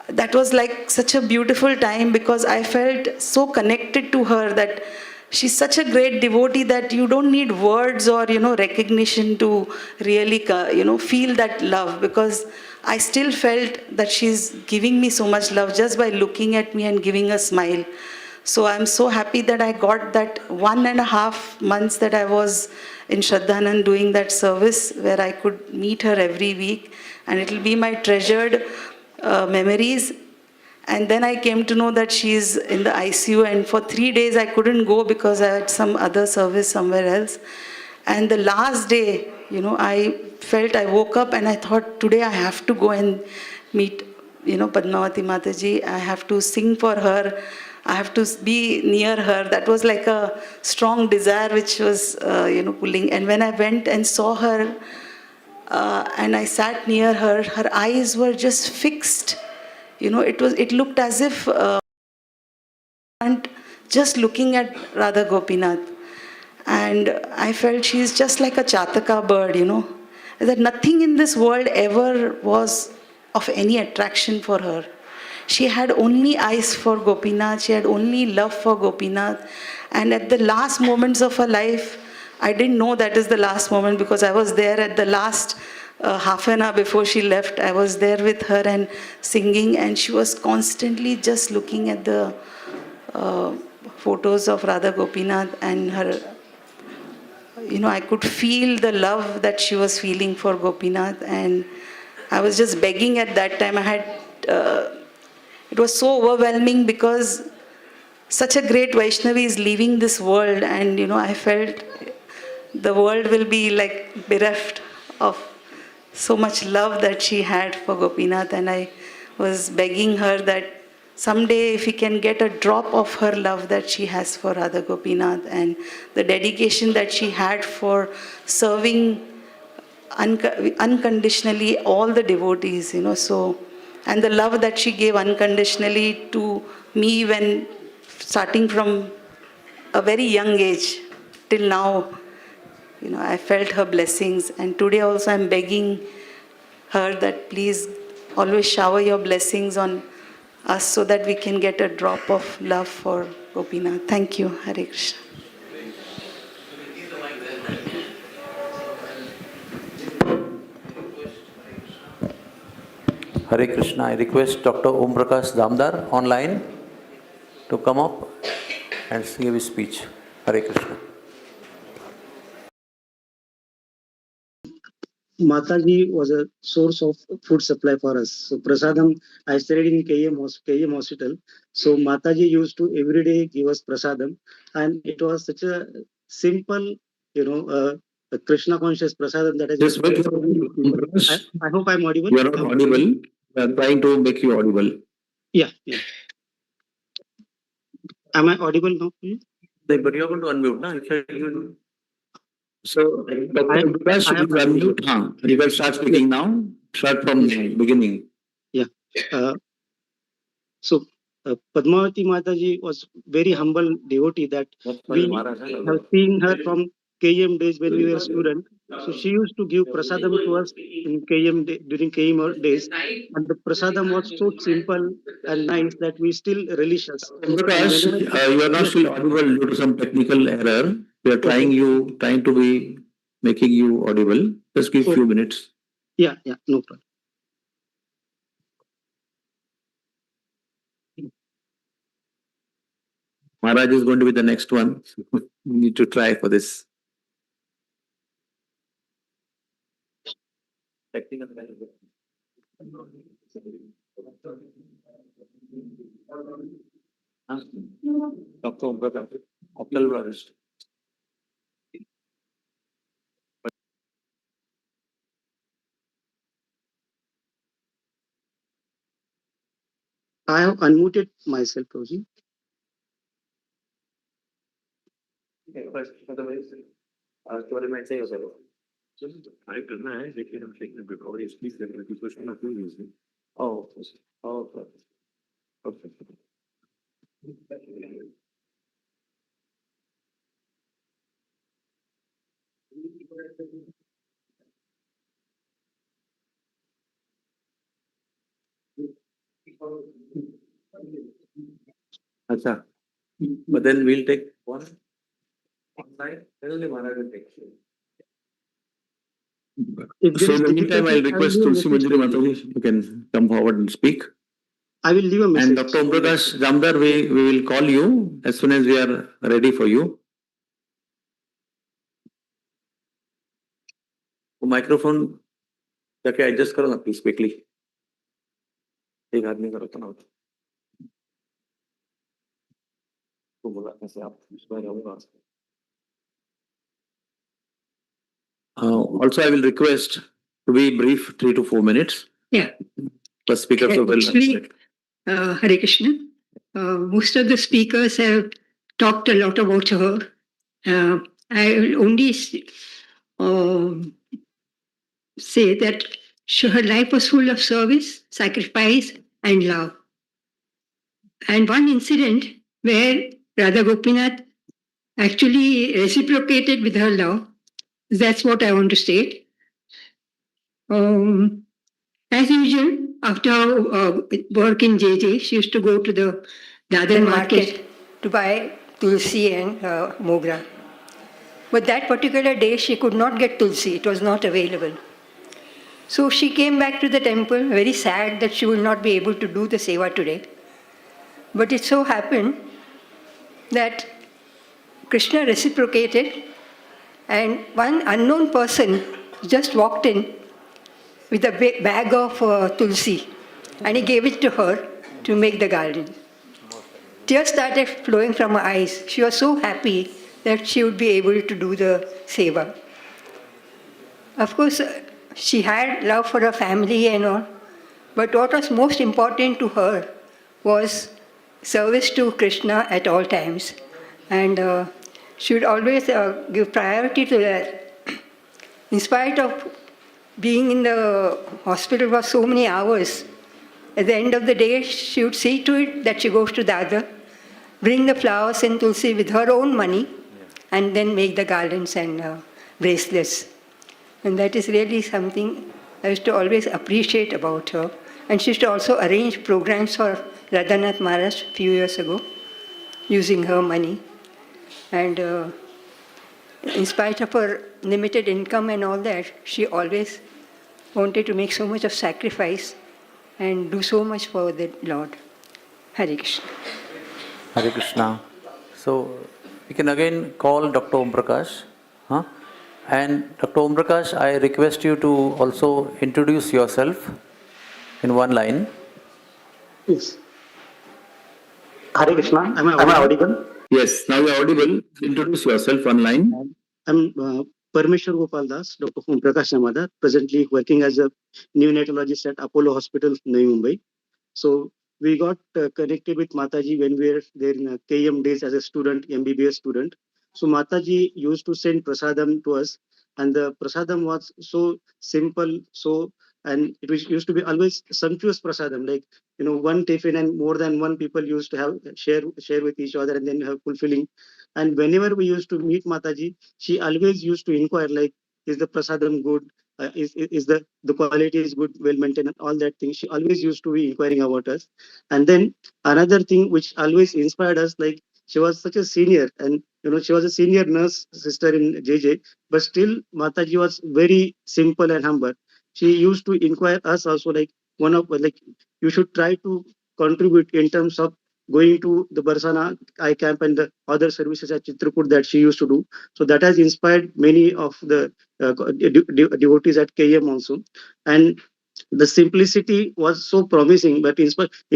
that was like such a beautiful time, because I felt so connected to her, that she's such a great devotee that you don't need words or, recognition to really, feel that love, because I still felt that she's giving me so much love just by looking at me and giving a smile. So I'm so happy that I got that 1.5 months that I was in Shraddhanand doing that service where I could meet her every week, and it will be my treasured memories. And then I came to know that she's in the ICU, and for 3 days I couldn't go because I had some other service somewhere else. And the last day, I woke up and I thought, today I have to go and meet, Padmavati Mataji. I have to sing for her. I have to be near her. That was like a strong desire which was, pulling. And when I went and saw her, and I sat near her, her eyes were just fixed. It looked as if and just looking at Radha Gopinath. And I felt she's just like a Chataka bird, that nothing in this world ever was of any attraction for her. She had only eyes for Gopinath, she had only love for Gopinath. And at the last moments of her life, I didn't know that is the last moment because I was there at the last half an hour before she left. I was there with her and singing, and she was constantly just looking at the photos of Radha Gopinath and her. I could feel the love that she was feeling for Gopinath, and I was just begging at that time. It was so overwhelming because such a great Vaishnavi is leaving this world, and I felt the world will be like bereft of so much love that she had for Gopinath, and I was begging her that someday if we can get a drop of her love that she has for Radha Gopinath and the dedication that she had for serving unconditionally all the devotees, and the love that she gave unconditionally to me when starting from a very young age till now, I felt her blessings. And today also I'm begging her that please always shower your blessings on us so that we can get a drop of love for Gopinath. Thank you. Hare Krishna. Hare Krishna. I request Dr. Om Prakash Damdar online to come up and give his speech. Hare Krishna. Mataji was a source of food supply for us. So Prasadam, I studied in KM hospital. So Mataji used to every day give us Prasadam, and it was such a simple, a Krishna conscious Prasadam that has. Just wait for I hope I'm audible. You are not audible. We are trying to make you audible. Yeah. Am I audible now? But you are going to unmute, na? So, Dr. Prakash, please unmute. You can start speaking now. Start from the beginning. Yeah. So Padmavati Mataji was very humble devotee that we have seen her from KM days when we were students. So she used to give prasadam to us in during KM days, and the prasadam was so simple and nice that we still relish us. Prakash, you are not still audible due to some technical error. We are trying to be making you audible. Just give few minutes. Yeah, no problem. Maharaj is going to be the next one. We need to try for this. Technical error. Dr. Om Prakash, Optal Brothers. I have unmuted myself, Prabhuji. Oh, okay. Acha. But then we'll take one side, then only Maharaj will take. If there So is in the meantime, difficulty, I'll request I will Tulsi do a message Manjari to you. Mataji, you can come forward and speak. I will leave a message. And Dr. Om Prakash Jamdar, we will call you as soon as we are ready for you. Microphone जाके adjust करो ना please quickly एक आदमी करो तो ना तो बोला कैसे आप इसमें रहूंगा also I will request to be brief 3 to 4 minutes. Yeah. The speakers will Actually, Hare Krishna. Most of the speakers have talked a lot about her. I will only say that her life was full of service, sacrifice, and love. And one incident where Radha Gopinath actually reciprocated with her love, that's what I want to state. As usual, after work in JJ, she used to go to the Dadar market to buy tulsi and mogra. But that particular day, she could not get tulsi. It was not available. So she came back to the temple, very sad that she will not be able to do the seva today. But it so happened that Krishna reciprocated, and one unknown person just walked in with a bag of tulsi, and he gave it to her to make the garland. Tears started flowing from her eyes. She was so happy that she would be able to do the seva. Of course, she had love for her family and all, but what was most important to her was service to Krishna at all times. And she would always give priority to that. In spite of being in the hospital for so many hours, at the end of the day, she would see to it that she goes to Dadar, bring the flowers and tulsi with her own money, and then make the garlands and bracelets. And that is really something I used to always appreciate about her. And she used to also arrange programs for Radhanath Maharaj a few years ago, using her money. And in spite of her limited income and all that, she always wanted to make so much of sacrifice and do so much for the Lord. Hare Krishna. Hare Krishna. So we can again call Dr. Om Prakash. Huh? And Dr. Om Prakash, I request you to also introduce yourself in one line. Yes. Hare Krishna. Am I audible? Yes, now you are audible. Introduce yourself online. I'm Parmeshwar Gopal Das, Dr. Om Prakash Namadar, presently working as a neonatologist at Apollo Hospital, Navi Mumbai. So we got connected with Mataji when we were there in KM days as a student, MBBS student. So Mataji used to send prasadam to us, and the prasadam was so simple, and it was used to be always sumptuous prasadam, like one tiffin and more than one people used to have share with each other and then have fulfilling. And whenever we used to meet Mataji, she always used to inquire like, is the prasadam good? Is the quality is good, well maintained, and all that thing. She always used to be inquiring about us. And then another thing which always inspired us, like she was such a senior, and she was a senior nurse sister in JJ, but still Mataji was very simple and humble. She used to inquire us also, like you should try to contribute in terms of going to the Basana eye camp and the other services at Chitrakoot that she used to do. So that has inspired many of the devotees at KM also. And the simplicity was so promising, but in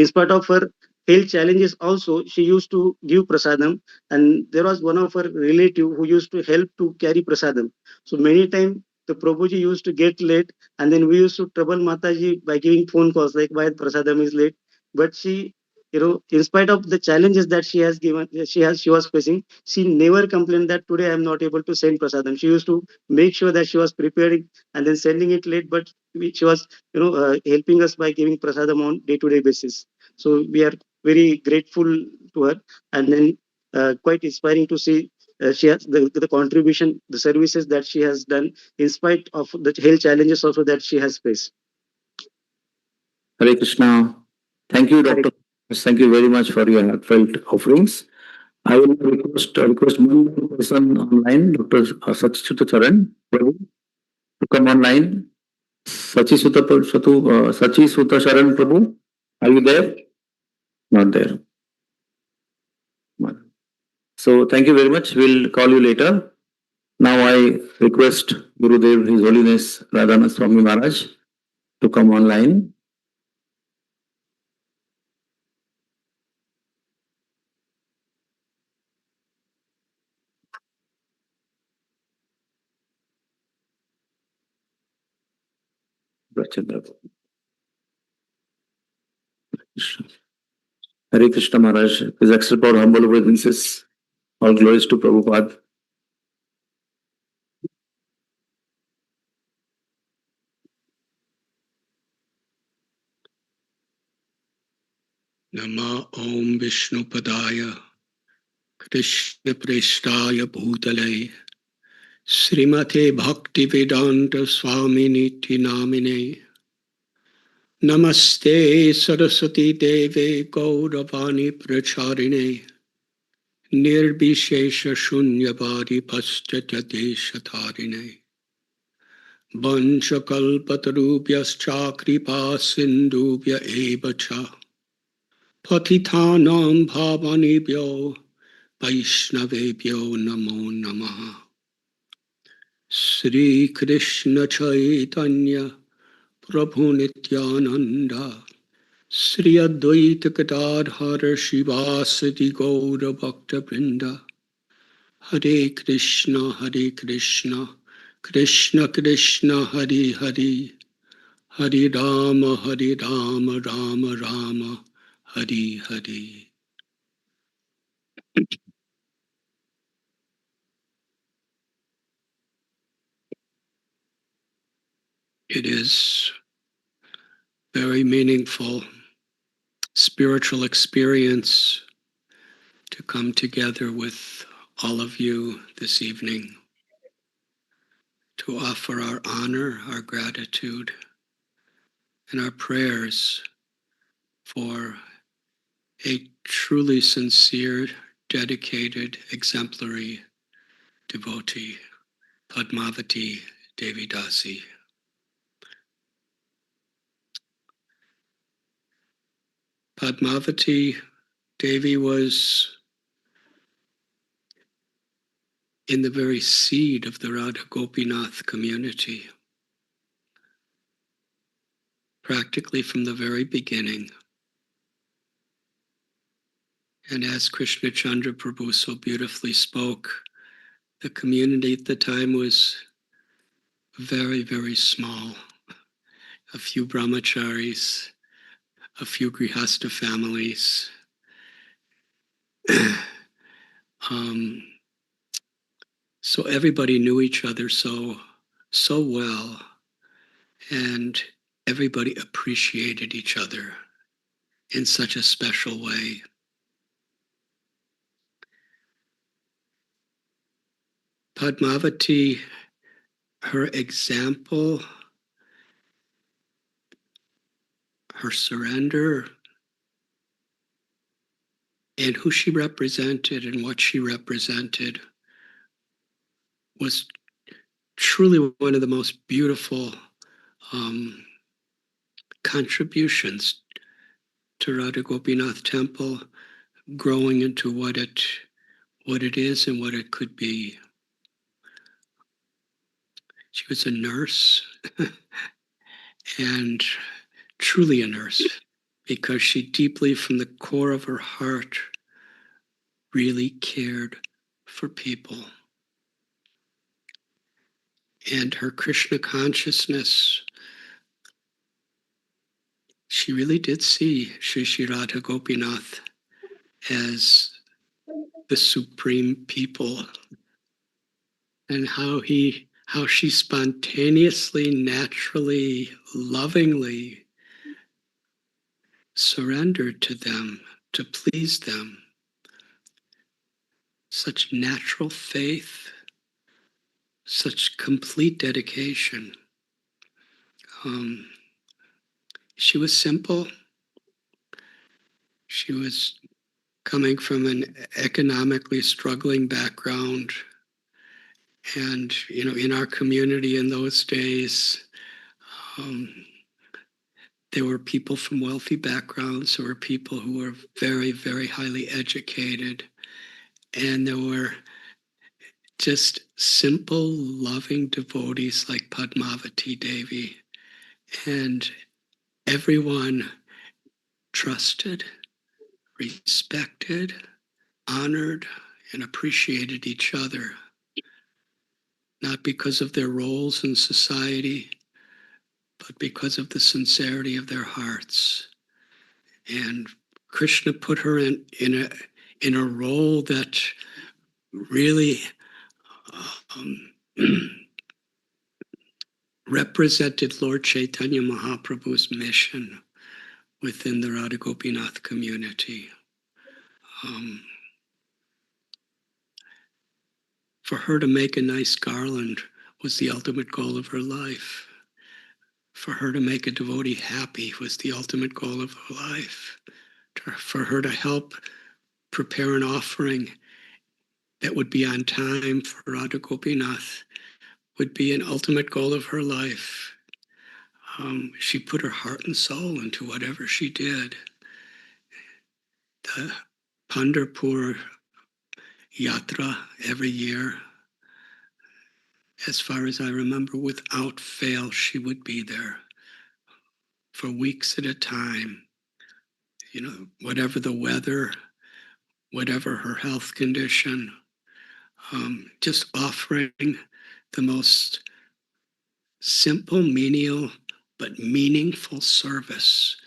spite of her health challenges also, she used to give prasadam. And there was one of her relative who used to help to carry prasadam. So many times the Prabhuji used to get late, and then we used to trouble Mataji by giving phone calls like why prasadam is late. But she, in spite of the challenges that she was facing, she never complained that today I am not able to send prasadam. She used to make sure that she was preparing and then sending it late, but she was, helping us by giving prasadam on day-to-day basis. So we are very grateful to her, and then quite inspiring to see she has the contribution, the services that she has done in spite of the health challenges also that she has faced. Hare Krishna. Thank you, Dr. Thank you very much for your heartfelt offerings. I will request one more person online, Dr. Sachisuta Charan Prabhu, to come online. Sachisuta Charan Prabhu, are you there? Not there. So thank you very much. We'll call you later. Now I request Gurudev, His Holiness Radhana Swami Maharaj to come online. Hare Krishna Maharaj, please accept our humble obeisances. All glories to Prabhupada. Nama Om Vishnu Padaya Krishna Prestaya Bhutale Srimate Bhakti Vedanta Swami Niti Namine Namaste Saraswati Deve Gauravani Pracharine Nirbishesha Shunyavadi Paschatya Deshatarine Vanchakalpatarubhyascha Kripa Sindhubhya Evacha Patithanam Bhavanebhyo Vaishnavebhyo Namo Namaha Sri Krishna Chaitanya Prabhu Nityananda Sri Advaita Gadadhara Shivasati Gaura Bhakta Vrinda Hare Krishna Krishna Krishna Hare Hare Hare Rama Rama Rama Hare Hare. It is very meaningful spiritual experience to come together with all of you this evening to offer our honor, our gratitude, and our prayers for a truly sincere, dedicated, exemplary devotee, Padmavati Devi Dasi. Padmavati Devi was in the very seed of the Radha Gopinath community, practically from the very beginning. And as Krishna Chandra Prabhu so beautifully spoke, the community at the time was very, very small. A few brahmacharis, a few grihastha families. So everybody knew each other so well, and everybody appreciated each other in such a special way. Padmavati, her example, her surrender, and who she represented and what she represented was truly one of the most beautiful contributions to Radha Gopinath Temple, growing into what it is and what it could be. She was a nurse and truly a nurse, because she deeply, from the core of her heart, really cared for people. And her Krishna consciousness, she really did see Shri Shri Radha Gopinath as the supreme people, and how she spontaneously, naturally, lovingly surrendered to them, to please them. Such natural faith, such complete dedication. She was simple. She was coming from an economically struggling background. And, in our community in those days, There were people from wealthy backgrounds. There were people who were very, very highly educated. And there were just simple, loving devotees like Padmavati Devi. And everyone trusted, respected, honored, and appreciated each other, not because of their roles in society, but because of the sincerity of their hearts. And Krishna put her in a role that really represented Lord Chaitanya Mahaprabhu's mission within the Radha Gopinath community. For her to make a nice garland was the ultimate goal of her life. For her to make a devotee happy was the ultimate goal of her life. For her to help prepare an offering that would be on time for Radha Gopinath would be an ultimate goal of her life. She put her heart and soul into whatever she did. The Pandharpur Yatra every year, as far as I remember, without fail, she would be there for weeks at a time. You know, whatever the weather, whatever her health condition, just offering the most simple, menial, but meaningful service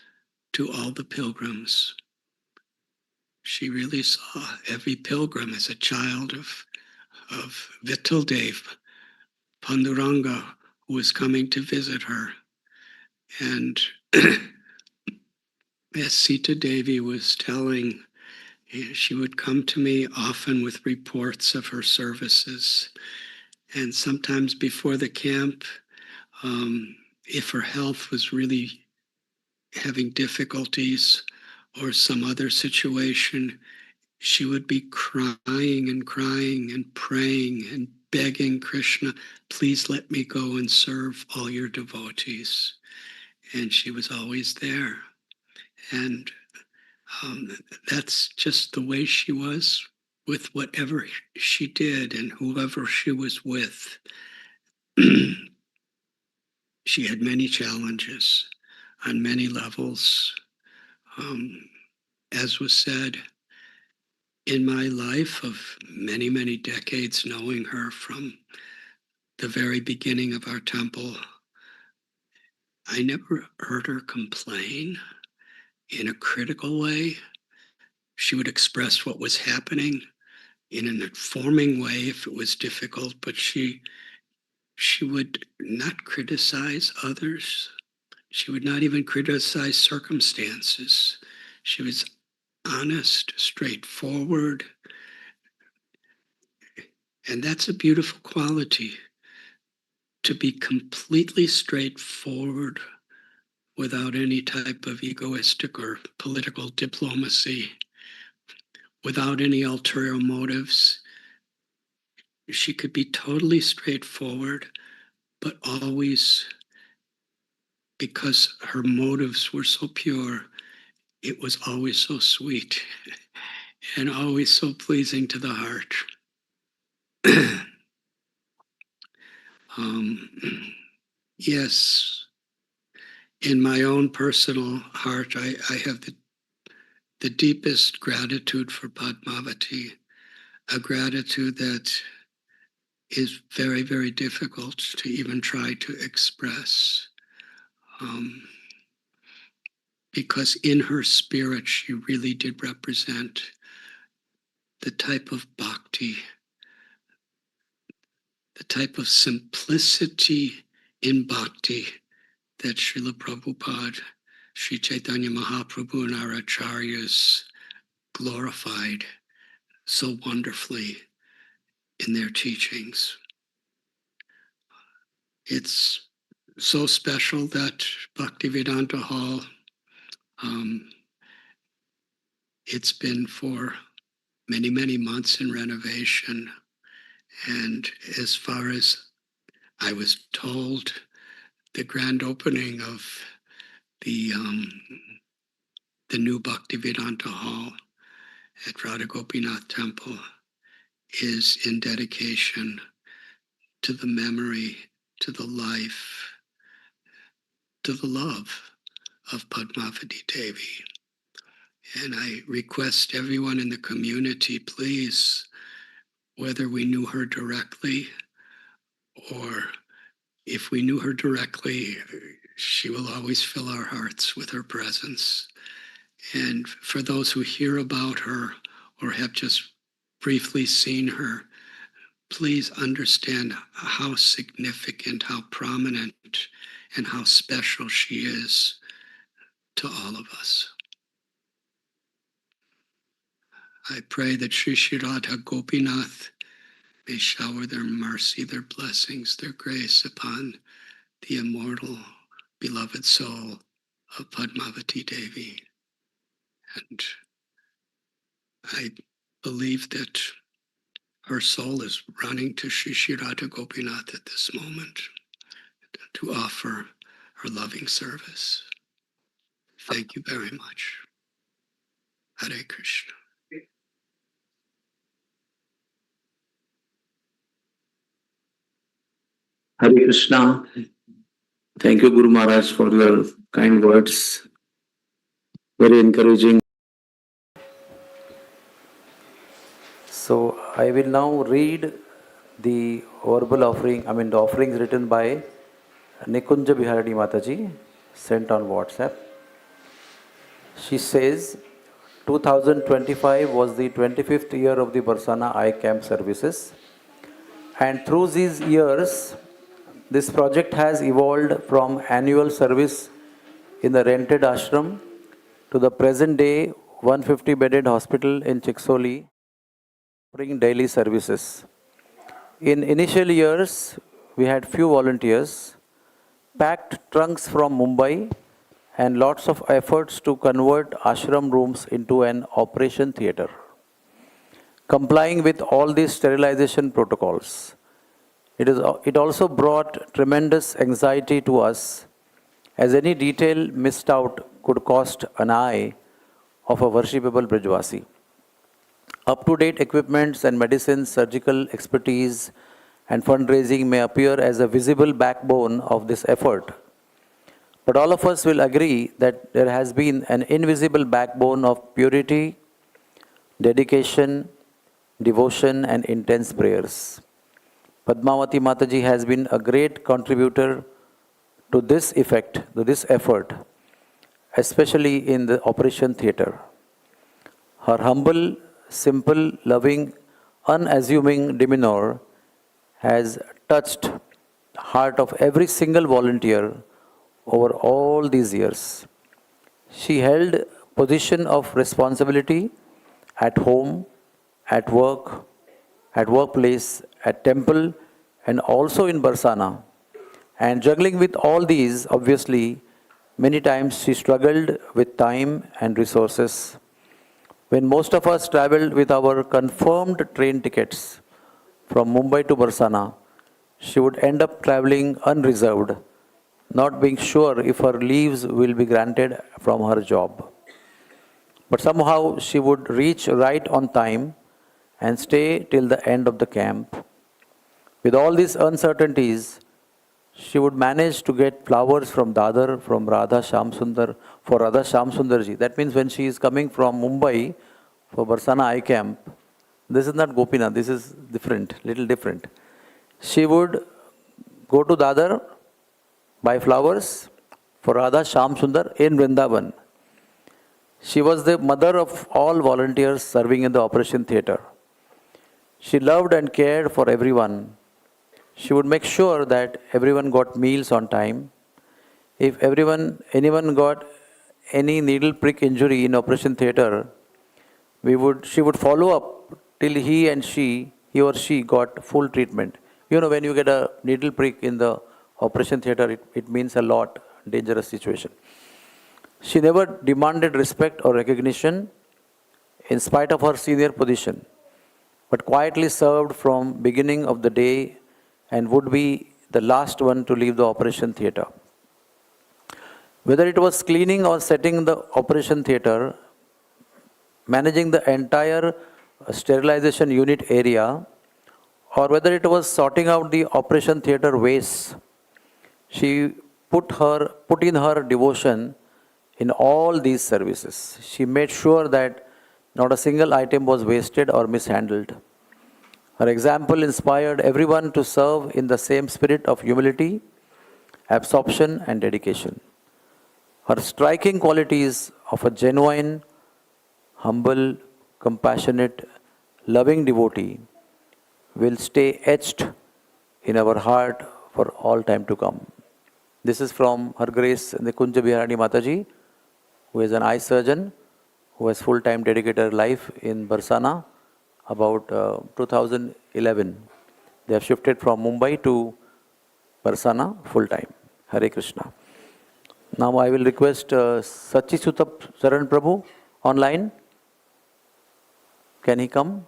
to all the pilgrims. She really saw every pilgrim as a child of Vittal Dev, Panduranga, who was coming to visit her. And as Sita Devi was telling, she would come to me often with reports of her services. And sometimes before the camp, if her health was really having difficulties or some other situation, she would be crying and crying and praying and begging Krishna, please let me go and serve all your devotees. And she was always there. And that's just the way she was with whatever she did and whoever she was with. She had many challenges on many levels. As was said, in my life of many, many decades, knowing her from the very beginning of our temple, I never heard her complain in a critical way. She would express what was happening in an informing way if it was difficult, but she would not criticize others. She would not even criticize circumstances. She was honest, straightforward. And that's a beautiful quality, to be completely straightforward without any type of egoistic or political diplomacy, without any ulterior motives. She could be totally straightforward, but always, because her motives were so pure, it was always so sweet and always so pleasing to the heart. Yes, in my own personal heart, I have the deepest gratitude for Padmavati, a gratitude that is very, very difficult to even try to express. Because in her spirit, she really did represent the type of bhakti, the type of simplicity in bhakti that Srila Prabhupada, Sri Chaitanya Mahaprabhu, and our acharyas glorified so wonderfully in their teachings. It's so special that Bhaktivedanta Hall, it's been for many, many months in renovation. And as far as I was told, the grand opening of the new Bhaktivedanta Hall at Radha Gopinath Temple is in dedication to the memory, to the life, to the love of Padmavati Devi. And I request everyone in the community, please, whether we knew her directly or if we knew her directly, she will always fill our hearts with her presence. And for those who hear about her or have just briefly seen her, please understand how significant, how prominent, and how special she is to all of us. I pray that Sri Sri Radha Gopinath may shower their mercy, their blessings, their grace upon the immortal, beloved soul of Padmavati Devi. And I believe that her soul is running to Sri Sri Radha Gopinath at this moment to offer her loving service. Thank you very much. Hare Krishna. Hare Krishna. Thank you, Guru Maharaj, for your kind words. Very encouraging. So I will now read the verbal offering, the offerings written by Nikunja Biharani Mataji, sent on WhatsApp. She says, 2025 was the 25th year of the Basana Eye Camp services. And through these years, this project has evolved from annual service in the rented ashram to the present day 150-bedded hospital in Chiksoli, offering daily services. In initial years, we had few volunteers, packed trunks from Mumbai, and lots of efforts to convert ashram rooms into an operation theatre, complying with all these sterilization protocols. It also brought tremendous anxiety to us, as any detail missed out could cost an eye of a worshipable Brijvasi. Up-to-date equipments and medicines, surgical expertise, and fundraising may appear as a visible backbone of this effort. But all of us will agree that there has been an invisible backbone of purity, dedication, devotion, and intense prayers. Padmavati Mataji has been a great contributor to this effort, especially in the operation theatre. Her humble, simple, loving, unassuming demeanor has touched the heart of every single volunteer over all these years. She held position of responsibility at home, at work, at workplace, at temple, and also in Basana. And juggling with all these, obviously, many times she struggled with time and resources. When most of us traveled with our confirmed train tickets from Mumbai to Basana, she would end up traveling unreserved, not being sure if her leaves will be granted from her job. But somehow she would reach right on time and stay till the end of the camp. With all these uncertainties, she would manage to get flowers from Dadar, from Radha Shamsundar, for Radha Shamsundarji. That means when she is coming from Mumbai for Basana Eye Camp, this is not Gopinath, this is different, little different. She would go to Dadar, buy flowers for Radha Shamsundar in Vrindavan. She was the mother of all volunteers serving in the operation theatre. She loved and cared for everyone. She would make sure that everyone got meals on time. If anyone got any needle prick injury in operation theatre, she would follow up till he or she got full treatment. You know, when you get a needle prick in the operation theatre, it means a lot, dangerous situation. She never demanded respect or recognition in spite of her senior position, but quietly served from beginning of the day and would be the last one to leave the operation theatre. Whether it was cleaning or setting the operation theatre, managing the entire sterilization unit area, or whether it was sorting out the operation theatre waste, she put in her devotion in all these services. She made sure that not a single item was wasted or mishandled. Her example inspired everyone to serve in the same spirit of humility, absorption, and dedication. Her striking qualities of a genuine, humble, compassionate, loving devotee will stay etched in our heart for all time to come. This is from Her Grace Nikunja Biharani Mataji, who is an eye surgeon, who has full-time dedicated her life in Basana about 2011. They have shifted from Mumbai to Basana full-time. Hare Krishna. Now I will request Sachisuta Saran Prabhu online. Can he come?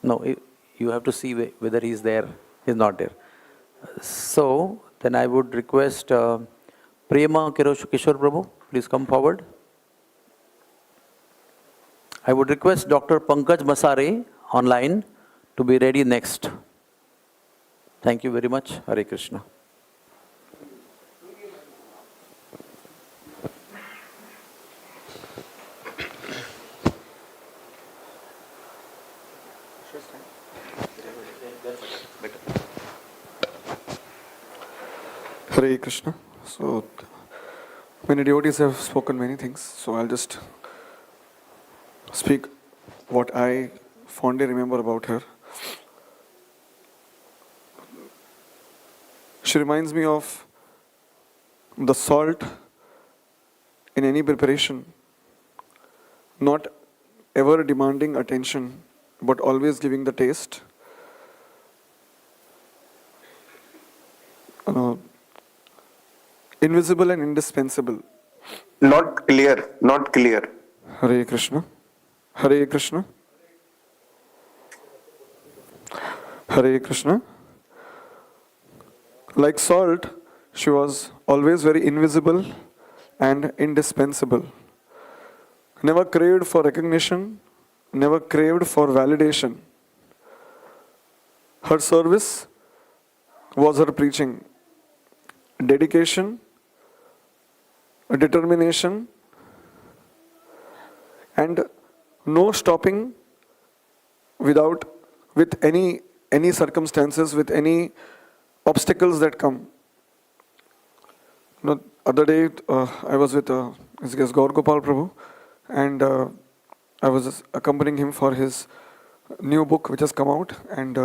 No, you have to see whether he is there. He is not there. So then I would request Prema Kishore Prabhu, please come forward. I would request Dr. Pankaj Masare online to be ready next. Thank you very much. Hare Krishna. Hare Krishna. So, many devotees have spoken many things, so I'll just speak what I fondly remember about her. She reminds me of the salt in any preparation, not ever demanding attention, but always giving the taste. Invisible and indispensable. Not clear, not clear. Hare Krishna. Hare Krishna. Hare Krishna. Like salt, she was always very invisible and indispensable. Never craved for recognition, never craved for validation. Her service was her preaching. Dedication, determination, and no stopping with any circumstances, with any obstacles that come. Other day, I was with his guest Gaur Gopal Prabhu, and I was accompanying him for his new book which has come out, and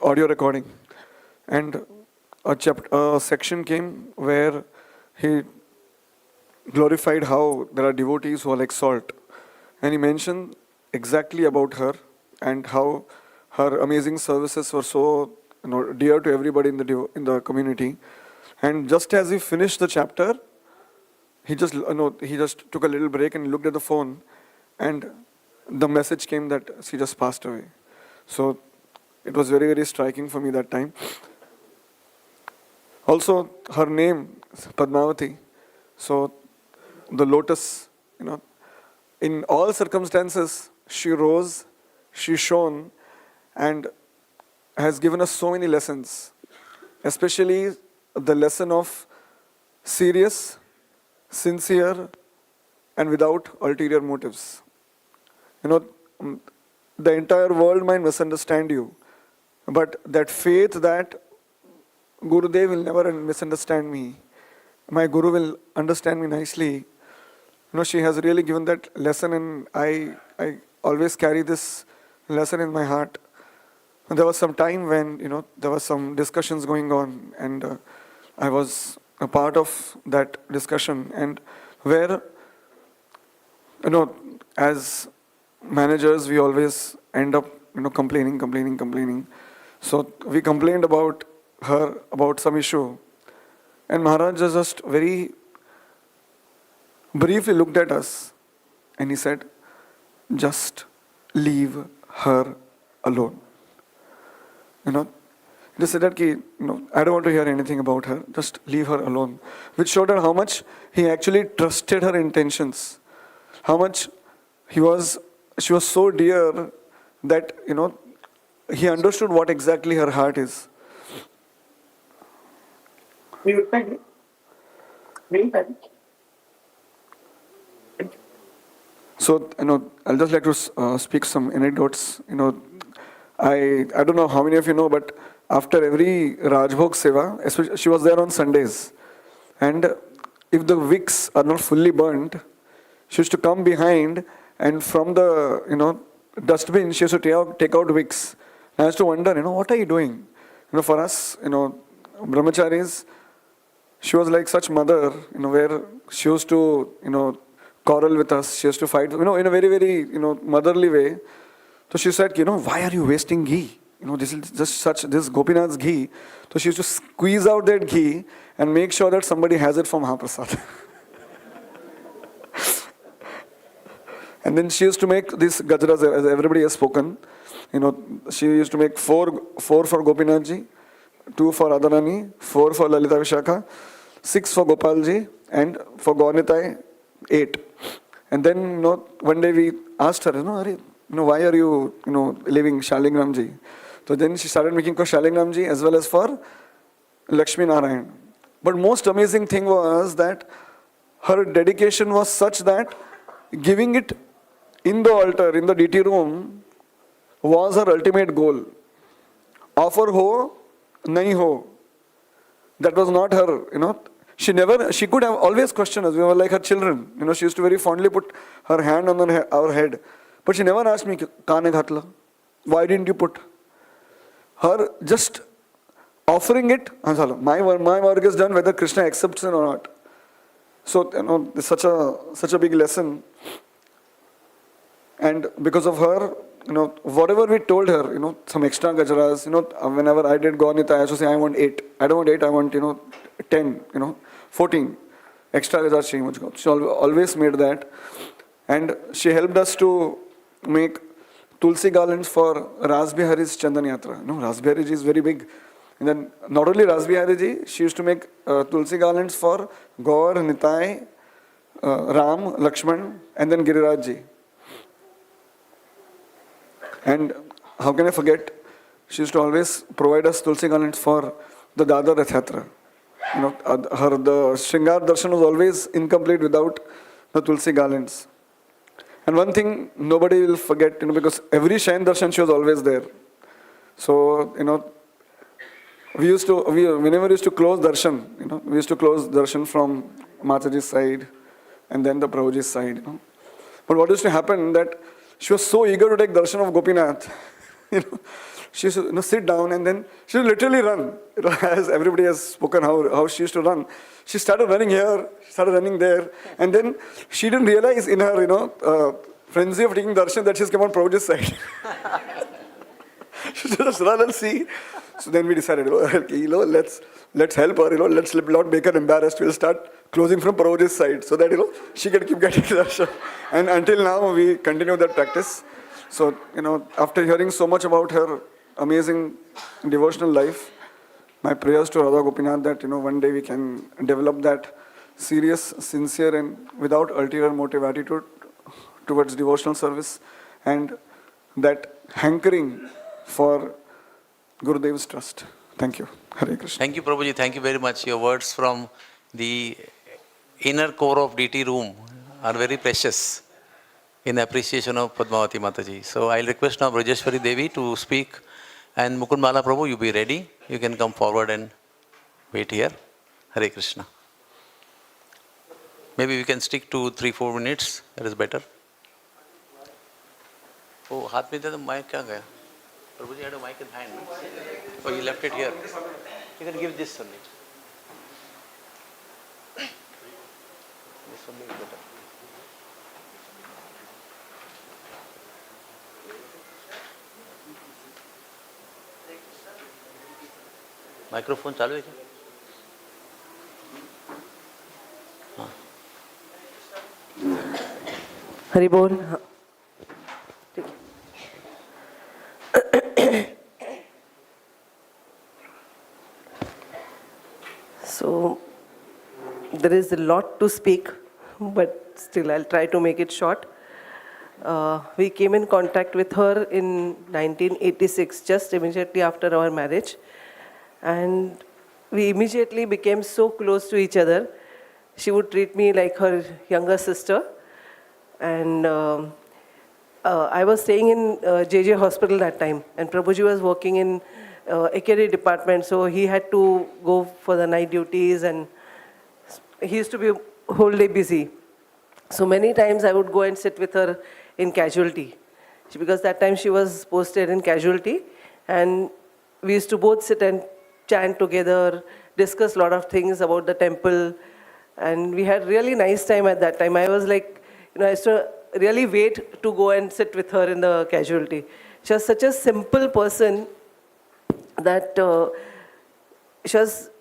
audio recording. And a section came where he glorified how there are devotees who are like salt. And he mentioned exactly about her and how her amazing services were so dear to everybody in the community. And just as he finished the chapter, he just took a little break and looked at the phone, and the message came that she just passed away. So it was very, very striking for me that time. Also, her name, Padmavati, so the lotus, in all circumstances, she rose, she shone, and has given us so many lessons, especially the lesson of serious, sincere, and without ulterior motives. The entire world might misunderstand you, but that faith that Gurudev will never misunderstand me, my Guru will understand me nicely. She has really given that lesson, and I always carry this lesson in my heart. And there was some time when, there was some discussions going on, and I was a part of that discussion, and where, as managers, we always end up, complaining. So we complained about her, about some issue, and Maharaj just very briefly looked at us, and he said, just leave her alone. He just said that, I don't want to hear anything about her, just leave her alone. Which showed her how much he actually trusted her intentions. How much she was so dear that, he understood what exactly her heart is. So, I'll just like to speak some anecdotes. I don't know how many of you know, but after every Rajbhog Seva, especially she was there on Sundays. And if the wicks are not fully burnt, she used to come behind and from the, dustbin, she used to take out wicks. I used to wonder, what are you doing? For us, brahmacharis, she was like such mother, where she used to, quarrel with us. She used to fight, in a very, very, motherly way. So she said, why are you wasting ghee? This is just this Gopinath's ghee. So she used to squeeze out that ghee and make sure that somebody has it from Mahaprasad. And then she used to make these gajras, as everybody has spoken. She used to make four for Gopinathji, 2 for Radharani, 4 for Lalita Vishakha, 6 for Gopalji, and for Gaunitai, 8. And then, one day we asked her, why are you, leaving Shalingramji? So then she started making for Shalingramji as well as for Lakshmi Narayan. But most amazing thing was that her dedication was such that giving it in the altar, in the DT room, was her ultimate goal. Offer ho, nahi ho. That was not her, She could have always questioned us. We were like her children. She used to very fondly put her hand on our head. But she never asked me, Kaane ghatla? Why didn't you put? Her just offering it, my work is done whether Krishna accepts it or not. So, it's such a big lesson. And because of her, whatever we told her, some extra gajaras, whenever I did Gaunita, I used to say, I want 8. I don't want 8, I want, 10, 14. Extra gajaras. She always made that. And she helped us to make Tulsi garlands for Rasbihari's Chandan Yatra. Rasbihari ji is very big. And then not only Rasbihari ji, she used to make Tulsi garlands for Gaur, Nitai, Ram, Lakshman, and then Giriraj ji. And how can I forget, she used to always provide us Tulsi garlands for the Dadar Rath Yatra. The Shringar Darshan was always incomplete without the Tulsi garlands. And one thing nobody will forget, because every Shayan Darshan she was always there. So, whenever we used to close Darshan, we used to close Darshan from Mataji's side and then the Prabhuji's side, But what used to happen that she was so eager to take Darshan of Gopinath, she used to sit down and then she would literally run. As everybody has spoken how she used to run. She started running here, started running there, and then she didn't realize in her, frenzy of taking darshan that she's come on Prabhuji's side. She just run and see. So then we decided, let's help her, let's not make her embarrassed. We'll start closing from Prabhuji's side so that, she can keep getting darshan. And until now, we continue that practice. So, after hearing so much about her amazing devotional life, my prayers to Radha Gopinath that, one day we can develop that serious, sincere and without ulterior motive attitude towards devotional service and that hankering for Gurudev's trust. Thank you. Hare Krishna. Thank you, Prabhuji. Thank you very much. Your words from the inner core of DT room are very precious in appreciation of Padmavati Mataji. So I'll request now Brajeshwari Devi to speak. And Mukundmala Prabhu, you be ready. You can come forward and wait here. Hare Krishna. Maybe we can stick to 3-4 minutes. That is better. Oh, हाथ में the mic क्या गया? Prabhuji had a mic in hand. Oh, you left it here. You can give this only. This only is better. Microphone चालू है क्या? हाँ. हरि बोल. So there is a lot to speak, but still I'll try to make it short. We came in contact with her in 1986, just immediately after our marriage. And we immediately became so close to each other. She would treat me like her younger sister. And I was staying in JJ hospital that time, and Prabhuji was working in AKD department, so he had to go for the night duties, and he used to be whole day busy. So many times I would go and sit with her in casualty, because that time she was posted in casualty, and we used to both sit and chant together, discuss a lot of things about the temple, and we had really nice time at that time. I was like, I used to really wait to go and sit with her in the casualty. She was such a simple person that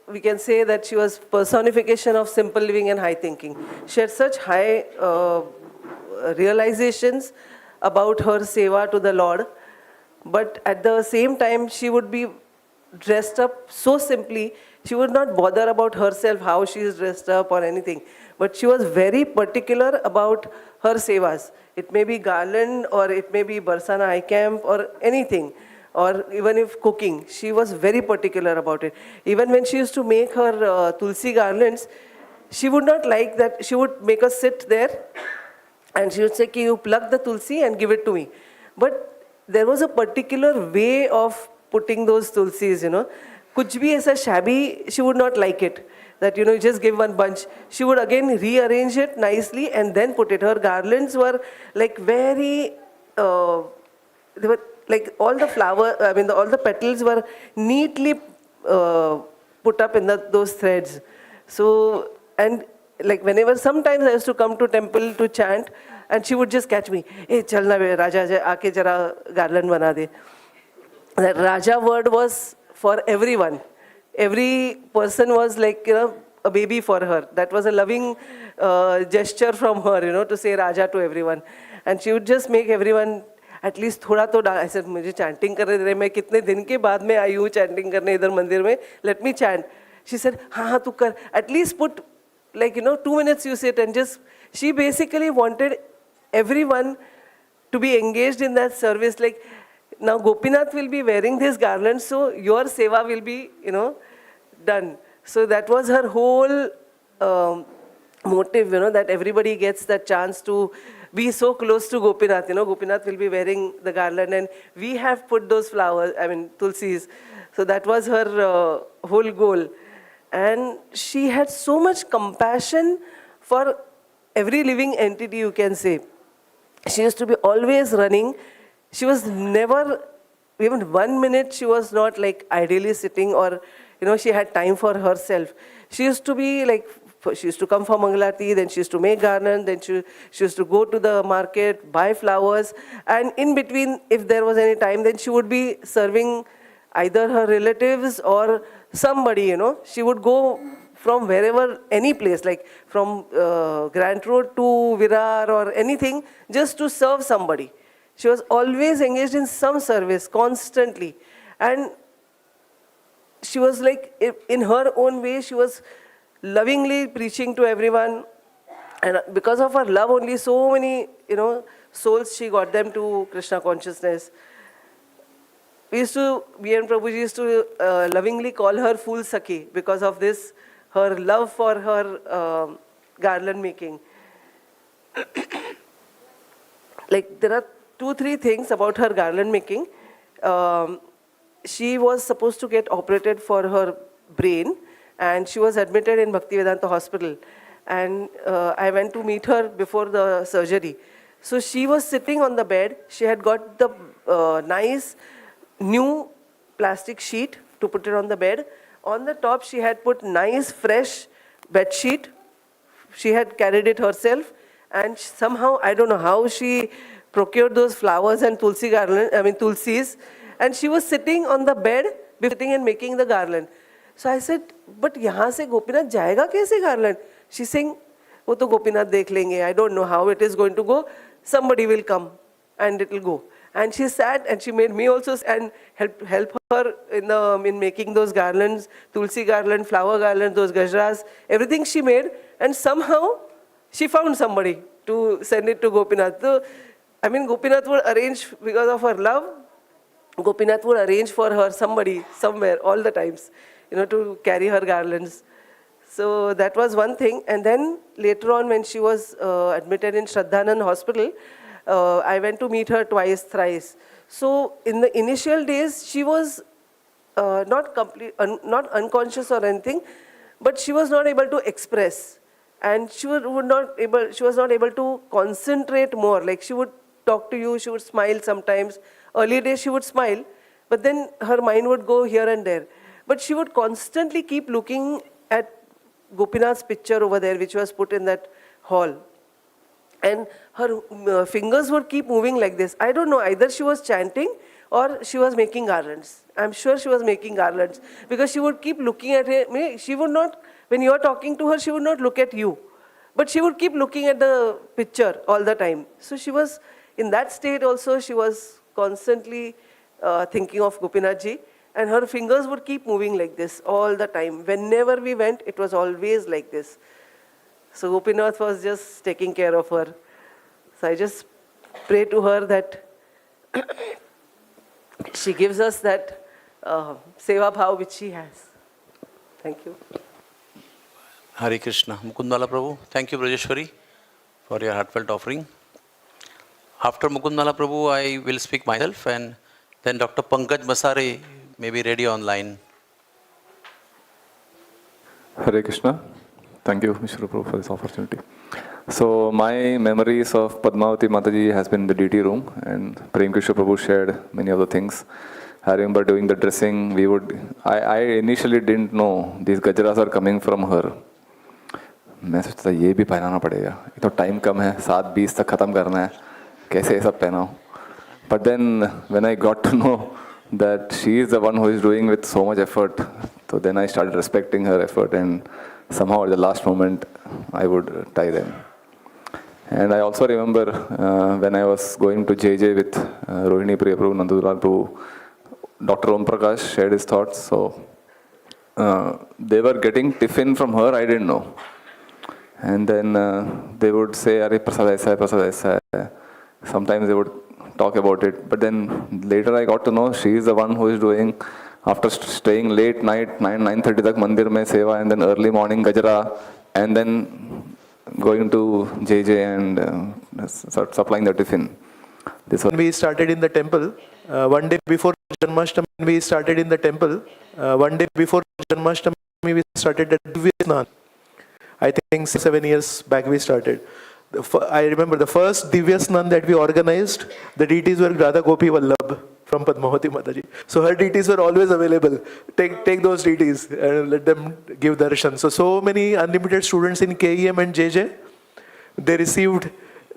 we can say that she was personification of simple living and high thinking. She had such high realizations about her seva to the Lord, but at the same time she would be dressed up so simply. She would not bother about herself, how she is dressed up or anything, but she was very particular about her sevas. It may be garland, or it may be Basana eye camp, or anything, or even if cooking, she was very particular about it. Even when she used to make her tulsi garlands, she would not like that. She would make us sit there, and she would say, you pluck the tulsi and give it to me. But there was a particular way of putting those tulsis, Kuch bhi aisa shabby, she would not like it. That, you just give one bunch. She would again rearrange it nicely and then put it. Her garlands were like very, they were like all the all the petals were neatly put up in those threads. So, and like whenever, sometimes I used to come to temple to chant, and she would just catch me, hey, chal na be, Raja, aake jara garland bana de. That Raja word was for everyone. Every person was like, a baby for her. That was a loving gesture from her, to say Raja to everyone. And she would just make everyone at least thoda to dance. I said, मुझे chanting करने दे रहे, मैं कितने दिन के बाद में आई हूँ chanting करने इधर मंदिर में, let me chant. She said, हाँ तू कर, at least put like 2 minutes you sit and just. She basically wanted everyone to be engaged in that service. Like, now Gopinath will be wearing this garland, so your seva will be, done. So that was her whole motive, that everybody gets that chance to be so close to Gopinath. Gopinath will be wearing the garland, and we have put those flowers, tulsis. So that was her whole goal. And she had so much compassion for every living entity, you can say. She used to be always running. She was never, even 1 minute, she was not like ideally sitting, or, she had time for herself. She used to be like, she used to come for Mangalarti, then she used to make garland, then she used to go to the market, buy flowers, and in between, if there was any time, then she would be serving either her relatives or somebody, She would go from wherever, any place, like from Grant Road to Virar or anything, just to serve somebody. She was always engaged in some service, constantly. And she was like, in her own way, she was lovingly preaching to everyone. And because of her love only, so many, souls, she got them to Krishna consciousness. We and Prabhuji used to lovingly call her Fool Sakhi because of this, her love for her garland making. Like, there are 2-3 things about her garland making. She was supposed to get operated for her brain, and she was admitted in Bhaktivedanta hospital. And I went to meet her before the surgery. So she was sitting on the bed. She had got the nice new plastic sheet to put it on the bed. On the top, she had put nice fresh bed sheet. She had carried it herself, and somehow, I don't know how she procured those flowers and tulsi garland, tulsis, and she was sitting on the bed, sitting and making the garland. So I said, but यहाँ से गोपीनाथ जाएगा कैसे garland? She's saying, वो तो गोपीनाथ देख लेंगे. I don't know how it is going to go. Somebody will come and it will go. And she sat and she made me also and help her in making those garlands, tulsi garland, flower garland, those gajras, everything she made. And somehow she found somebody to send it to Gopinath. So, I mean, Gopinath would arrange, because of her love, Gopinath would arrange for her somebody somewhere all the times, to carry her garlands. So that was one thing. And then later on, when she was admitted in Shraddhanand Hospital, I went to meet her twice, thrice. So in the initial days, she was not unconscious or anything, but she was not able to express. And she was not able to concentrate more. Like, she would talk to you, she would smile sometimes. Early days she would smile, but then her mind would go here and there. But she would constantly keep looking at Gopinath's picture over there, which was put in that hall. And her fingers would keep moving like this. I don't know, either she was chanting or she was making garlands. I'm sure she was making garlands, because she would keep looking at it. She would not, when you are talking to her, she would not look at you, but she would keep looking at the picture all the time. So she was in that state also. She was constantly thinking of Gopinathji, and her fingers would keep moving like this all the time. Whenever we went, it was always like this. So Gopinath was just taking care of her. So I just pray to her that she gives us that seva bhav which she has. Thank you. Hare Krishna. Mukundala Prabhu. Thank you, Brajeshwari, for your heartfelt offering. After Mukundala Prabhu, I will speak myself, and then Dr. Pankaj Masare may be ready online. Hare Krishna. Thank you, Mr. Prabhu, for this opportunity. So my memories of Padmavati Mataji has been in the DT room, and Prem Krishna Prabhu shared many of the things. I remember doing the dressing. I initially didn't know these gajras are coming from her. मैं सोचता ये भी पहनाना पड़ेगा, ये तो time कम है, 7:20 तक ख़त्म करना है, कैसे ये सब पहनाऊँ. But then when I got to know that she is the one who is doing with so much effort, so then I started respecting her effort, and somehow at the last moment I would tie them. And I also remember when I was going to JJ with Rohini Priya Prabhu, Nandulal Prabhu, Dr. Om Prakash shared his thoughts. So they were getting tiffin from her, I didn't know. And then they would say, Are Prasad aisa hai, Prasad aisa hai. Sometimes they would talk about it. But then later I got to know she is the one who is doing, after staying late night, 9:30 tak mandir mein seva, and then early morning gajra, and then going to JJ and supplying the tiffin. We started in the temple. One day before Janmashtami, we started in the temple. One day before Janmashtami, we started the Divya Snan. I think 6-7 years back we started. I remember the first Divya Snan that we organized, the deities were Radha Gopi Vallabh from Padmavati Mataji. So her deities were always available. Take those deities and let them give darshan. So many unlimited students in KEM and JJ, they received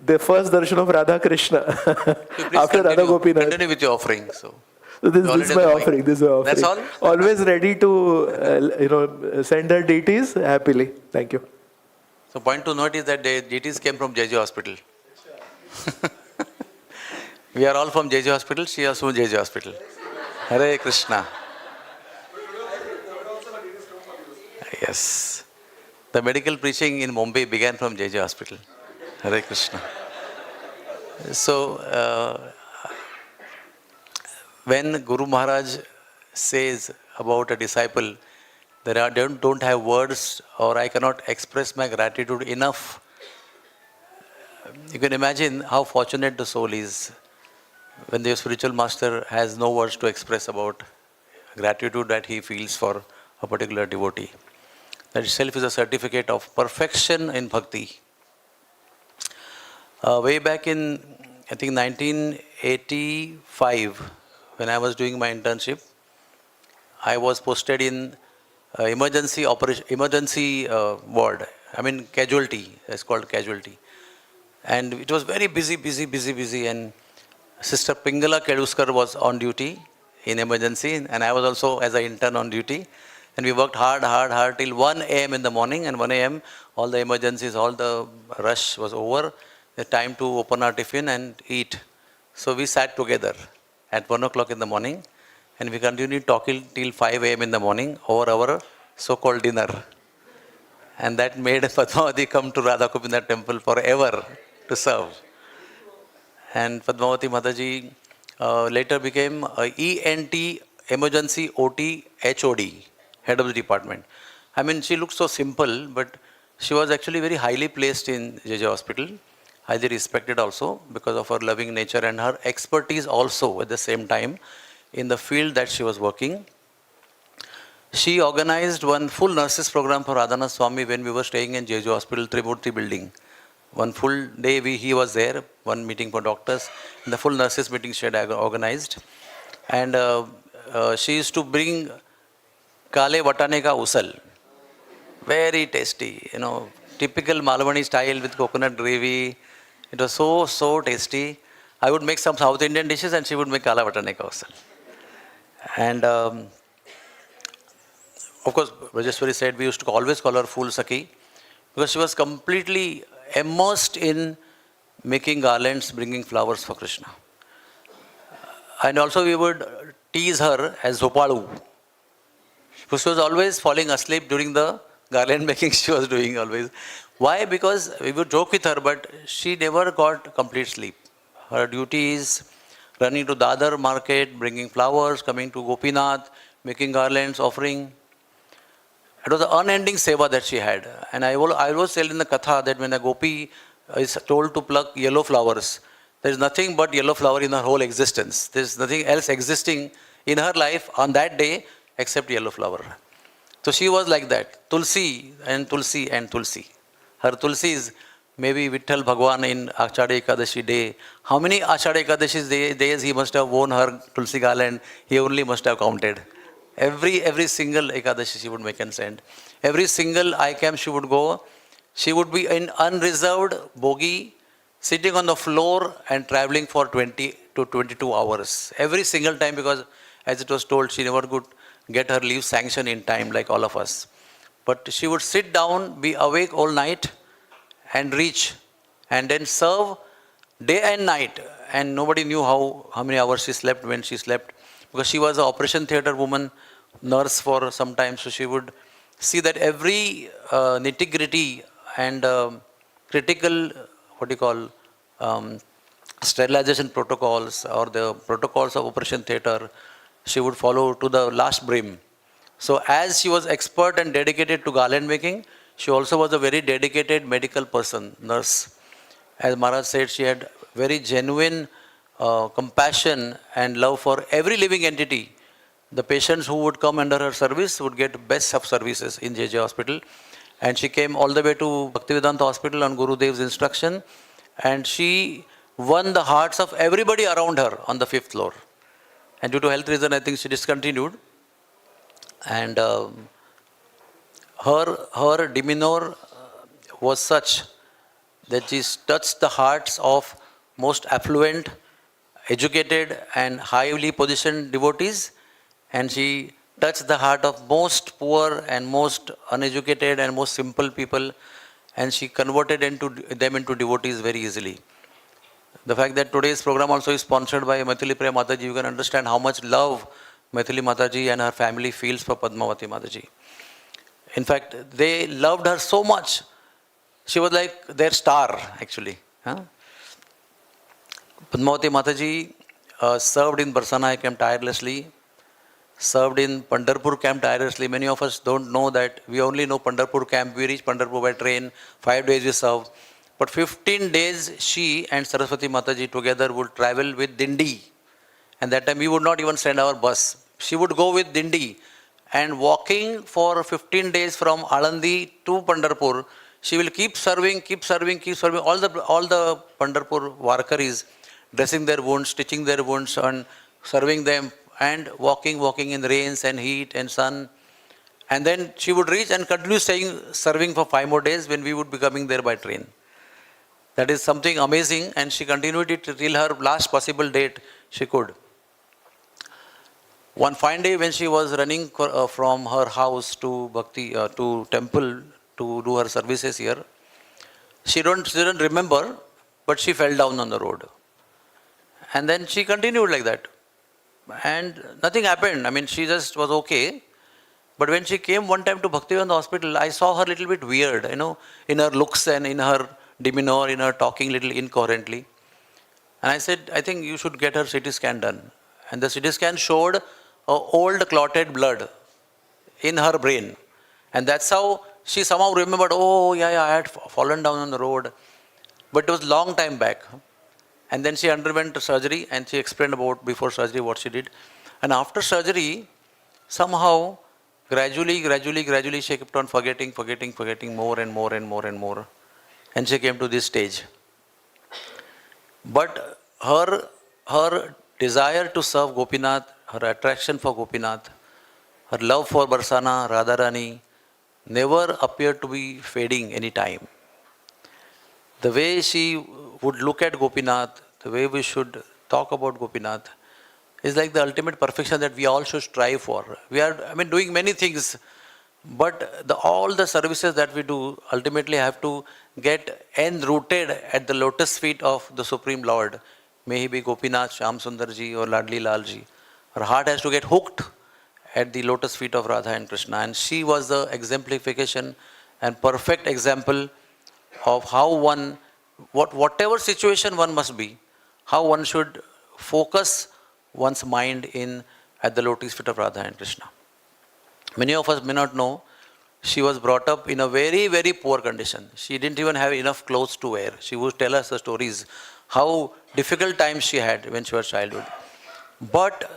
the first darshan of Radha Krishna after Radha Gopinath. Continue with your offering. So this is my offering. This is my offering. That's all? Always ready to send her deities happily. Thank you. So point to note is that the deities came from JJ Hospital. We are all from JJ Hospital. She is from JJ Hospital. Hare Krishna. Yes. The medical preaching in Mumbai began from JJ Hospital. Hare Krishna. So, when Guru Maharaj says about a disciple, don't have words, or I cannot express my gratitude enough, you can imagine how fortunate the soul is when the spiritual master has no words to express about gratitude that he feels for a particular devotee. That itself is a certificate of perfection in bhakti. Way back in, I think 1985, when I was doing my internship, I was posted in emergency ward. I mean casualty. It's called casualty, and it was very busy. And Sister Pingala Keduskar was on duty in emergency, and I was also as an intern on duty. And we worked hard till 1 a.m. in the morning, and 1 a.m. all the emergencies, all the rush was over. The time to open our tiffin and eat. So we sat together at 1 o'clock in the morning, and we continued talking till 5 a.m. in the morning over our so-called dinner. And that made Padmavati come to Radha Gopinath temple forever to serve. And Padmavati Mataji later became ENT Emergency OT HOD, head of the department. I mean, she looked so simple, but she was actually very highly placed in JJ Hospital, highly respected also because of her loving nature and her expertise also at the same time in the field that she was working. She organized one full nurses program for Radhanath Swami when we were staying in JJ Hospital, Tribhuti building. One full day he was there, one meeting for doctors, and the full nurses meeting she had organized. And she used to bring Kale Vatane ka usal. Very tasty, typical Malwani style with coconut gravy. It was so tasty. I would make some South Indian dishes and she would make Kala Vatane ka usal. And of course, Rajeshwari said we used to always call her Fool Saki because she was completely immersed in making garlands, bringing flowers for Krishna. And also we would tease her as Zopalu. Because she was always falling asleep during the garland making she was doing always. Why? Because we would joke with her, but she never got complete sleep. Her duty is running to Dadar market, bringing flowers, coming to Gopinath, making garlands, offering. It was an unending seva that she had. And I was telling the katha that when a gopi is told to pluck yellow flowers, there is nothing but yellow flower in her whole existence. There is nothing else existing in her life on that day except yellow flower. So she was like that. Tulsi and Tulsi and Tulsi. Her Tulsi is maybe Vitthal Bhagwan in Ashadha Ekadashi day. How many Ashadha Ekadashi days he must have worn her Tulsi garland? He only must have counted. Every single Ekadashi she would make and send. Every single ICAM she would go. She would be in unreserved bogie, sitting on the floor and traveling for 20 to 22 hours. Every single time, because as it was told, she never could get her leave sanction in time like all of us. But she would sit down, be awake all night and reach and then serve day and night. And nobody knew how many hours she slept, when she slept. Because she was an operation theatre woman, nurse for some time, so she would see that every nitty-gritty and critical, sterilization protocols or the protocols of operation theatre, she would follow to the last brim. So as she was expert and dedicated to garland making, she also was a very dedicated medical person, nurse. As Maharaj said, she had very genuine compassion and love for every living entity. The patients who would come under her service would get best of services in JJ Hospital. And she came all the way to Bhaktivedanta Hospital on Gurudev's instruction. And she won the hearts of everybody around her on the 5th floor. And due to health reason, I think she discontinued. And her demeanor was such that she touched the hearts of most affluent, educated and highly positioned devotees, and she touched the heart of most poor and most uneducated and most simple people, and she converted them into devotees very easily. The fact that today's program also is sponsored by Maithili Priya Mataji, you can understand how much love Maithili Mataji and her family feels for Padmavati Mataji. In fact, they loved her so much. She was like their star, actually. Padmavati Mataji served in Basana camp tirelessly, served in Pandharpur camp tirelessly. Many of us don't know that. We only know Pandharpur camp. We reach Pandharpur by train. 5 days we serve. But 15 days she and Saraswati Mataji together would travel with Dindi. And that time we would not even send our bus. She would go with Dindi. And walking for 15 days from Alandi to Pandharpur, she will keep serving. All the Pandharpur Varkaris, dressing their wounds, stitching their wounds, and serving them, and walking in rains and heat and sun. And then she would reach and continue serving for 5 more days when we would be coming there by train. That is something amazing, and she continued it till her last possible date she could. One fine day when she was running from her house to to temple to do her services here, she didn't remember, but she fell down on the road. And then she continued like that. And nothing happened. I mean, she just was okay. But when she came one time to Bhaktivedanta hospital, I saw her a little bit weird, in her looks and in her demeanor, in her talking little incoherently. And I said, I think you should get her CT scan done. And the CT scan showed old clotted blood in her brain. And that's how she somehow remembered, oh, yeah, I had fallen down on the road. But it was long time back. And then she underwent surgery, and she explained about before surgery what she did. And after surgery, somehow, gradually, she kept on forgetting more and more. And she came to this stage. But her desire to serve Gopinath, her attraction for Gopinath, her love for Basana, Radharani, never appeared to be fading any time. The way she would look at Gopinath, the way we should talk about Gopinath, is like the ultimate perfection that we all should strive for. We are, doing many things, but all the services that we do ultimately have to get enrooted at the lotus feet of the Supreme Lord. May he be Gopinath, Shyam Sundarji or Ladli Lalji. Our heart has to get hooked at the lotus feet of Radha and Krishna. And she was the exemplification and perfect example of how one, whatever situation one must be, how one should focus one's mind in at the lotus feet of Radha and Krishna. Many of us may not know, she was brought up in a very, very poor condition. She didn't even have enough clothes to wear. She would tell us the stories, how difficult times she had when she was childhood. But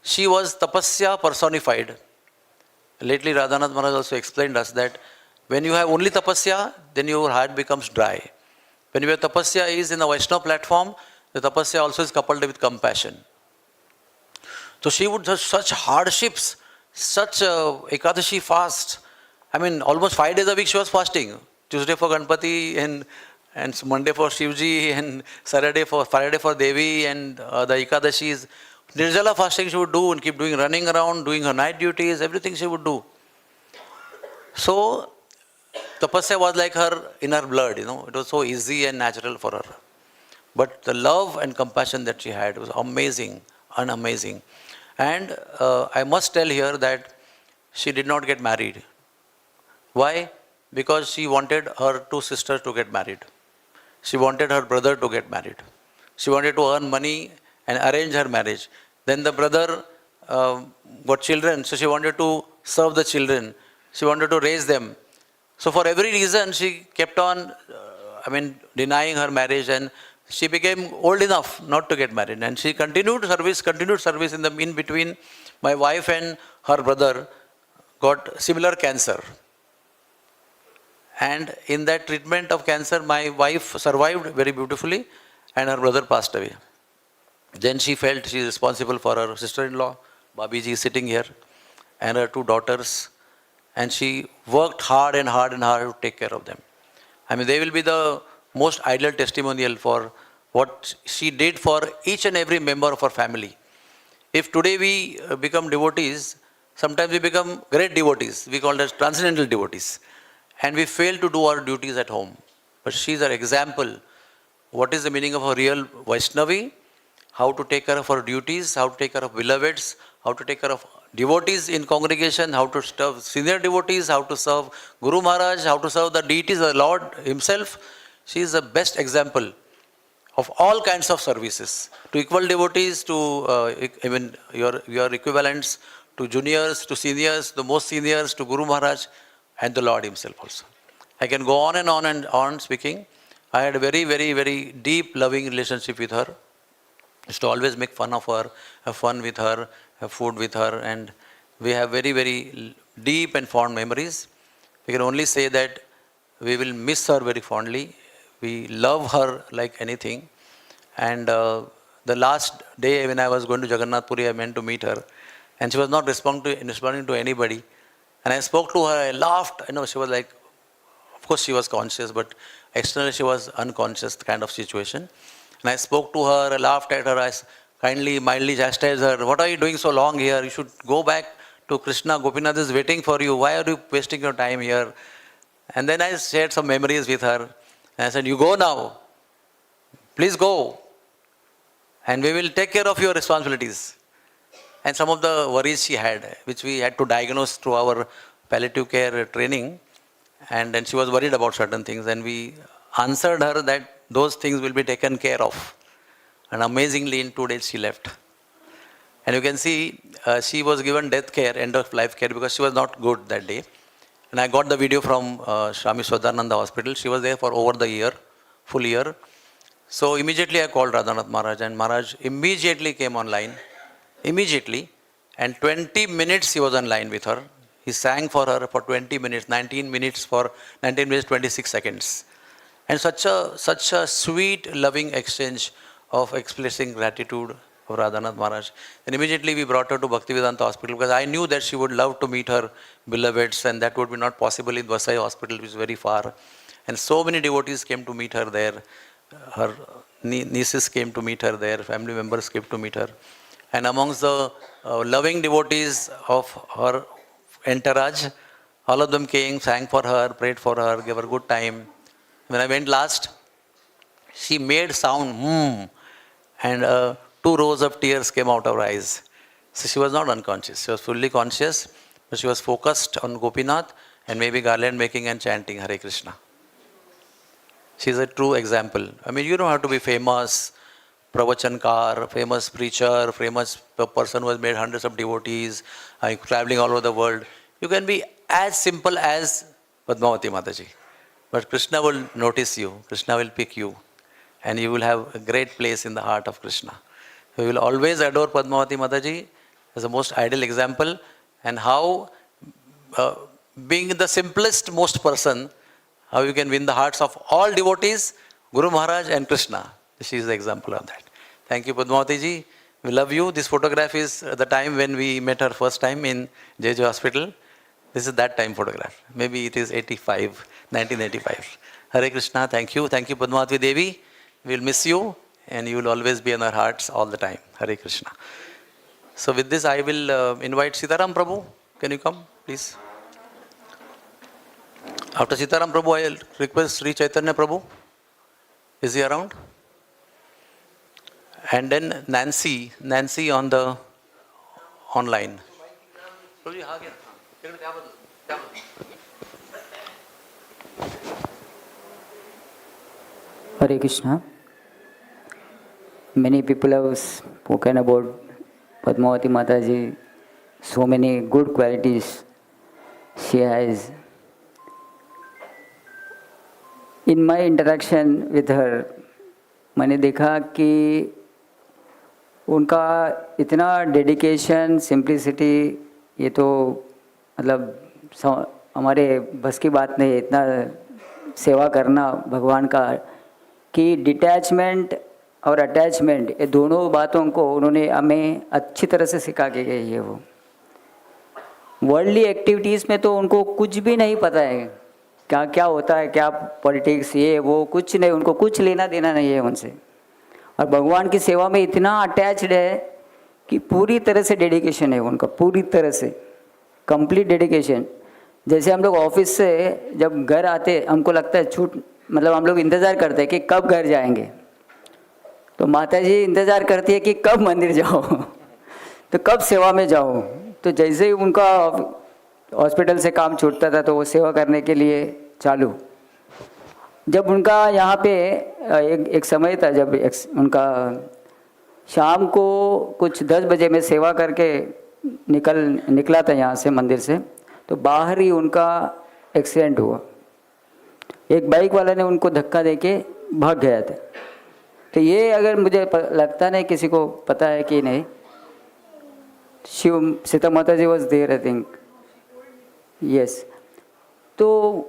she was tapasya personified. Lately, Radhanath Maharaj also explained us that when you have only tapasya, then your heart becomes dry. When your tapasya is in the Vaishnava platform, the tapasya also is coupled with compassion. So she would have such hardships, such Ekadashi fast. Almost 5 days a week she was fasting. Tuesday for Ganpati and Monday for Shivji and Friday for Devi and the Ekadashis. Nirjala fasting she would do and keep doing, running around, doing her night duties, everything she would do. So tapasya was like her in her blood, it was so easy and natural for her. But the love and compassion that she had was amazing, unamazing. And I must tell here that she did not get married. Why? Because she wanted her 2 sisters to get married. She wanted her brother to get married. She wanted to earn money and arrange her marriage. Then the brother got children, so she wanted to serve the children. She wanted to raise them. So for every reason, she kept on, denying her marriage, and she became old enough not to get married. And she continued service in between. My wife and her brother got similar cancer. And in that treatment of cancer, my wife survived very beautifully and her brother passed away. Then she felt she is responsible for her sister-in-law, Babiji is sitting here, and her 2 daughters. And she worked hard to take care of them. They will be the most ideal testimonial for what she did for each and every member of her family. If today we become devotees, sometimes we become great devotees. We call them transcendental devotees. And we fail to do our duties at home. But she is an example. What is the meaning of a real Vaishnavi? How to take care of her duties, how to take care of beloveds, how to take care of devotees in congregation, how to serve senior devotees, how to serve Guru Maharaj, how to serve the deities, the Lord himself. She is the best example of all kinds of services. To equal devotees, to your equivalents, to juniors, to seniors, the most seniors, to Guru Maharaj, and the Lord himself also. I can go on and on speaking. I had a very, very, very deep, loving relationship with her. I used to always make fun of her, have fun with her, have food with her, and we have very, very deep and fond memories. We can only say that we will miss her very fondly. We love her like anything. And the last day when I was going to Jagannath Puri, I meant to meet her, and she was not responding to anybody. And I spoke to her, I laughed. She was like, of course she was conscious, but externally she was unconscious kind of situation. And I spoke to her, I laughed at her, I kindly, mildly chastised her. What are you doing so long here? You should go back to Krishna. Gopinath is waiting for you. Why are you wasting your time here? And then I shared some memories with her. And I said, you go now. Please go. and we will take care of your responsibilities. And some of the worries she had, which we had to diagnose through our palliative care training, and then she was worried about certain things, and we answered her that those things will be taken care of. And amazingly, in 2 days she left. And you can see she was given death care, end of life care, because she was not good that day. And I got the video from Swami Swadananda Hospital. She was there for over the year, full year. So immediately I called Radhanath Maharaj, and Maharaj immediately came online. Immediately. And 20 minutes he was online with her. He sang for her for 20 minutes, 19 minutes 26 seconds. And such a sweet, loving exchange of expressing gratitude of Radhanath Maharaj. And immediately we brought her to Bhaktivedanta Hospital, because I knew that she would love to meet her beloveds, and that would be not possible in Vasai Hospital, which is very far. And so many devotees came to meet her there. Her nieces came to meet her there, family members came to meet her. And amongst the loving devotees of her entourage, all of them came, sang for her, prayed for her, gave her good time. When I went last, she made sound, and 2 rows of tears came out of her eyes. So she was not unconscious. She was fully conscious, but she was focused on Gopinath and maybe garland making and chanting Hare Krishna. She is a true example. I mean, you don't have to be famous, pravachankar, famous preacher, famous person who has made hundreds of devotees, traveling all over the world. You can be as simple as Padmavati Mataji. But Krishna will notice you, Krishna will pick you, and you will have a great place in the heart of Krishna. We will always adore Padmavati Mataji as the most ideal example, and how being the simplest most person, how you can win the hearts of all devotees, Guru Maharaj and Krishna. She is the example of that. Thank you, Padmavati ji. We love you. This photograph is the time when we met her first time in JJ Hospital. This is that time photograph. Maybe it is 1985. Hare Krishna, thank you. Thank you, Padmavati Devi. We will miss you, and you will always be in our hearts all the time. Hare Krishna. So with this, I will invite Sitaram Prabhu. Can you come, please? After Sitaram Prabhu, I will request Sri Chaitanya Prabhu. Is he around? And then Nancy on the online. Hare Krishna. Many people have spoken about Padmavati Mataji, so many good qualities she has. In my interaction with her, मैंने देखा कि उनका इतना dedication, simplicity, ये तो मतलब हमारे बस की बात नहीं है, इतना सेवा करना भगवान का, कि डिटैचमेंट और अटैचमेंट, ये दोनों बातों को उन्होंने हमें अच्छी तरह से सिखा के गई है। वो वर्ल्डली एक्टिविटीज़ में तो उनको कुछ भी नहीं पता है, क्या क्या होता है, क्या पॉलिटिक्स, ये वो कुछ नहीं, उनको कुछ लेना देना नहीं है उनसे। और भगवान की सेवा में इतना अटैच्ड है कि पूरी तरह से डेडिकेशन है उनका, पूरी तरह से कंप्लीट डेडिकेशन। जैसे हम लोग ऑफिस से जब घर आते, हमको लगता है छूट, मतलब हम लोग इंतज़ार करते हैं कि कब घर जाएंगे, तो माता जी इंतज़ार करती है कि कब मंदिर जाओ तो कब सेवा में जाओ। तो जैसे ही उनका हॉस्पिटल से काम छूटता था तो वो सेवा करने के लिए चालू। जब उनका यहाँ पे एक समय था, जब उनका शाम को कुछ 10 बजे में सेवा करके निकला था यहाँ से मंदिर से, तो बाहर ही उनका एक्सीडेंट हुआ। एक बाइक वाला ने उनको धक्का देके भाग गया था। तो ये अगर मुझे लगता नहीं किसी को पता है कि नहीं, Sita Mata ji was there I think, yes. तो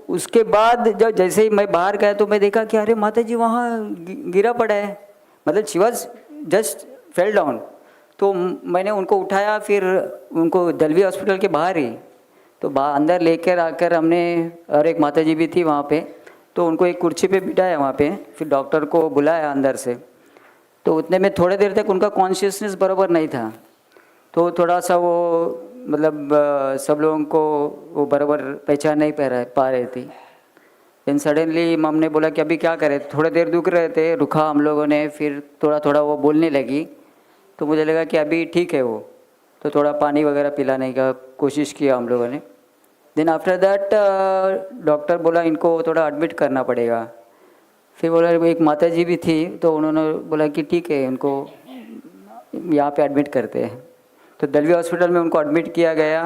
उसके बाद जब जैसे ही मैं बाहर गया तो मैं देखा कि अरे माता जी वहाँ गिरा पड़ा है, मतलब she was just fell down. तो मैंने उनको उठाया, फिर उनको दलवी हॉस्पिटल के बाहर ही तो अंदर लेकर आकर हमने, और एक माता जी भी थी वहाँ पे, तो उनको एक कुर्सी पे बिठाया वहाँ पे, फिर डॉक्टर को बुलाया अंदर से। तो उतने में थोड़ी देर तक उनका कॉन्शियसनेस बराबर नहीं था, तो थोड़ा सा वो मतलब सब लोगों को वो बराबर पहचान नहीं पा रहे थी। देन सडनली मम ने बोला कि अभी क्या करें, थोड़ा देर रुक रहे थे, रुका हम लोगों ने, फिर थोड़ा थोड़ा वो बोलने लगी, तो मुझे लगा कि अभी ठीक है वो, तो थोड़ा पानी वगैरह पिलाने का कोशिश किया हम लोगों ने। देन आफ्टर दैट डॉक्टर बोला इनको थोड़ा एडमिट करना पड़ेगा। फिर बोला एक माताजी भी थी, तो उन्होंने बोला कि ठीक है इनको यहाँ पे एडमिट करते हैं। तो दलवी हॉस्पिटल में उनको एडमिट किया गया,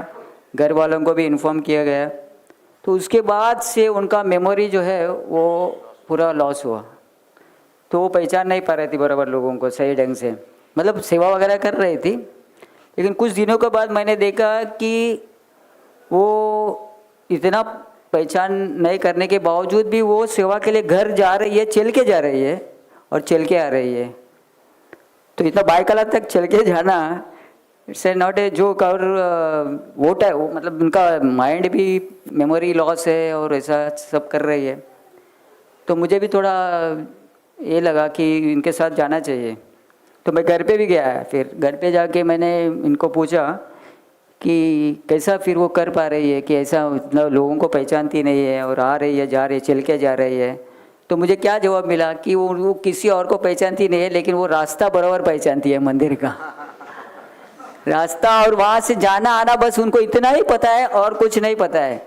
घर वालों को भी इन्फॉर्म किया गया। तो उसके बाद से उनका मेमोरी जो है वो पूरा लॉस हुआ, तो वो पहचान नहीं पा रही थी बराबर लोगों को सही ढंग से, मतलब सेवा वगैरह कर रही थी। लेकिन कुछ दिनों के बाद मैंने देखा कि वो इतना पहचान नहीं करने के बावजूद भी वो सेवा के लिए घर जा रही है, चल के जा रही है और चल के आ रही है। तो इतना 22 कला तक चल के जाना, it's a not a joke. और वो मतलब उनका माइंड भी मेमोरी लॉस है और ऐसा सब कर रही है। तो मुझे भी थोड़ा ये लगा कि इनके साथ जाना चाहिए। तो मैं घर पे भी गया। फिर घर पे जाके मैंने इनको पूछा कि कैसा फिर वो कर पा रही है, कि ऐसा मतलब लोगों को पहचानती नहीं है और आ रही है, जा रही है, चल के जा रही है। तो मुझे क्या जवाब मिला कि वो किसी और को पहचानती नहीं है, लेकिन वो रास्ता बराबर पहचानती है मंदिर का रास्ता, और वहाँ से जाना आना बस उनको इतना ही पता है और कुछ नहीं पता है।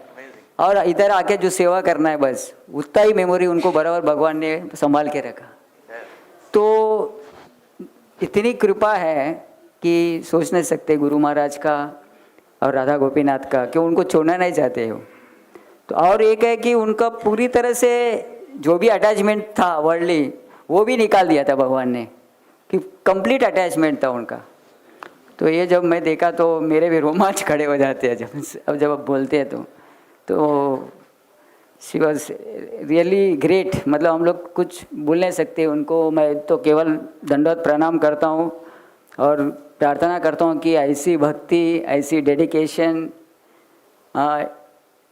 और इधर आके जो सेवा करना है बस उतना ही मेमोरी उनको बराबर भगवान ने संभाल के रखा। तो इतनी कृपा है कि सोच नहीं सकते गुरु महाराज का और राधा गोपीनाथ का, कि उनको छोड़ना नहीं चाहते हो। तो और एक है कि उनका पूरी तरह से जो भी अटैचमेंट था वर्ल्डली वो भी निकाल दिया था भगवान ने, कि कंप्लीट अटैचमेंट था उनका। तो ये जब मैं देखा तो मेरे भी रोमांच खड़े हो जाते हैं जब आप बोलते हैं तो शी वॉज रियली ग्रेट। मतलब हम लोग कुछ बोल नहीं सकते उनको। मैं तो केवल दंडवत प्रणाम करता हूँ और प्रार्थना करता हूँ कि ऐसी भक्ति, ऐसी डेडिकेशन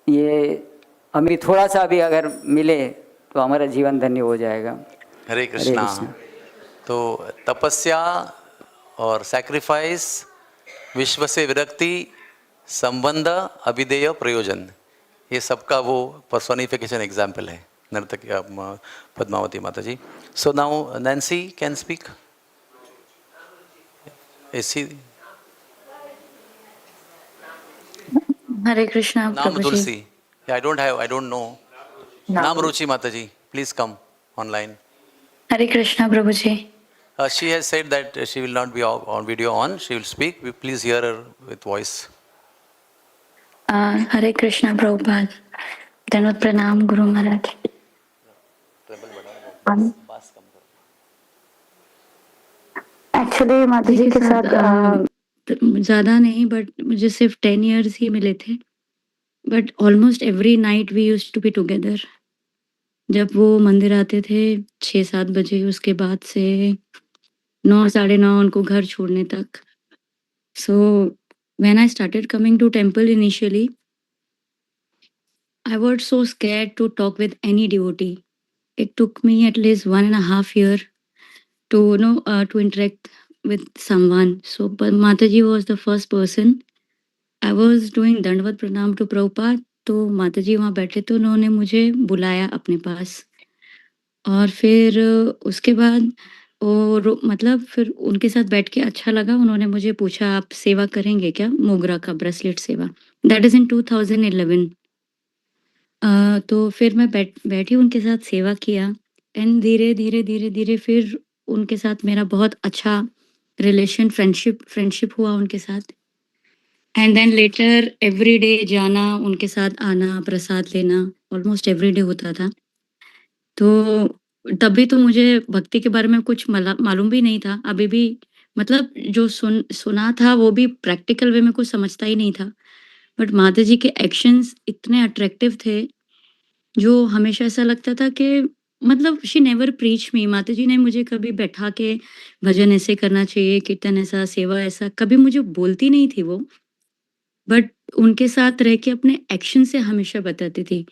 ये हमें थोड़ा सा भी अगर मिले तो हमारा जीवन धन्य हो जाएगा। हरे कृष्णा। तो तपस्या और सैक्रिफाइस, विश्व से विरक्ति, संबंध, अभिधेय, प्रयोजन, ये सबका वो पर्सोनिफिकेशन एग्जाम्पल है Nartaki Padmavati Mata ji. So now Nancy can speak. Hare Krishna नाम तुलसी, आई डोंट नो। नाम Ruchi Mata ji, please come online. Hare Krishna Prabhu ji. She has said that she will not be on video on. She will speak. Please hear her with voice. हरे कृष्णा प्रभुपाद, धन्यवाद प्रणाम Guru Maharaj. Actually माता जी के साथ ज़्यादा नहीं, but मुझे सिर्फ 10 years ही मिले थे। But almost every night we used to be together. जब वो मंदिर आते थे 6-7 बजे, उसके बाद से 9-9:30 उनको घर छोड़ने तक। So when I started coming to temple initially, I was so scared to talk with any devotee. It took me at least 1.5 years to to interact with someone. So but Mataji was the first person. I was doing Dandavad Pranam to Prabhupada, तो माताजी वहाँ बैठे तो उन्होंने मुझे बुलाया अपने पास। और फिर उसके बाद और मतलब फिर उनके साथ बैठ के अच्छा लगा। उन्होंने मुझे पूछा आप सेवा करेंगे क्या, मोगरा का ब्रेसलेट सेवा। That is in 2011। तो फिर मैं बैठी उनके साथ सेवा किया। एंड धीरे धीरे धीरे धीरे फिर उनके साथ मेरा बहुत अच्छा रिलेशन, फ्रेंडशिप हुआ उनके साथ। And then later every day जाना, उनके साथ आना, प्रसाद लेना ऑलमोस्ट एवरी डे होता था। तो तभी तो मुझे भक्ति के बारे में कुछ मालूम भी नहीं था। अभी भी मतलब जो सुना था वो भी प्रैक्टिकल वे में कुछ समझता ही नहीं था। बट माता जी के एक्शंस इतने अट्रैक्टिव थे, जो हमेशा ऐसा लगता था कि मतलब शी नेवर प्रीच मी। माता जी ने मुझे कभी बैठा के भजन ऐसे करना चाहिए, कीर्तन ऐसा, सेवा ऐसा, कभी मुझे बोलती नहीं थी वो। बट उनके साथ रह के अपने एक्शन से हमेशा बताती थी।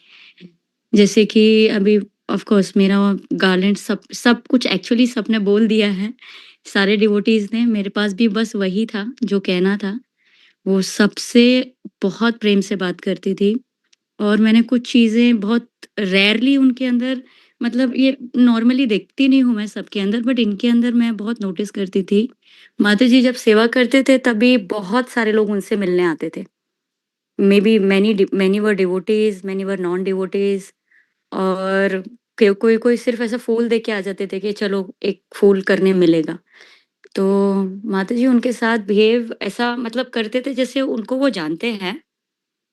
जैसे कि अभी ऑफ कोर्स मेरा गार्लैंड सब कुछ एक्चुअली सबने बोल दिया है, सारे डिवोटीज ने। मेरे पास भी बस वही था जो कहना था। वो सबसे बहुत प्रेम से बात करती थी और मैंने कुछ चीज़ें बहुत रेयरली उनके अंदर, मतलब ये नॉर्मली देखती नहीं हूँ मैं सबके अंदर, बट इनके अंदर मैं बहुत नोटिस करती थी। माता जी जब सेवा करते थे तभी बहुत सारे लोग उनसे मिलने आते थे। May be many were devotees, many were non devotees, और कोई कोई सिर्फ ऐसा फूल दे के आ जाते थे कि चलो एक फूल करने मिलेगा। तो माता जी उनके साथ बिहेव ऐसा मतलब करते थे जैसे उनको वो जानते हैं,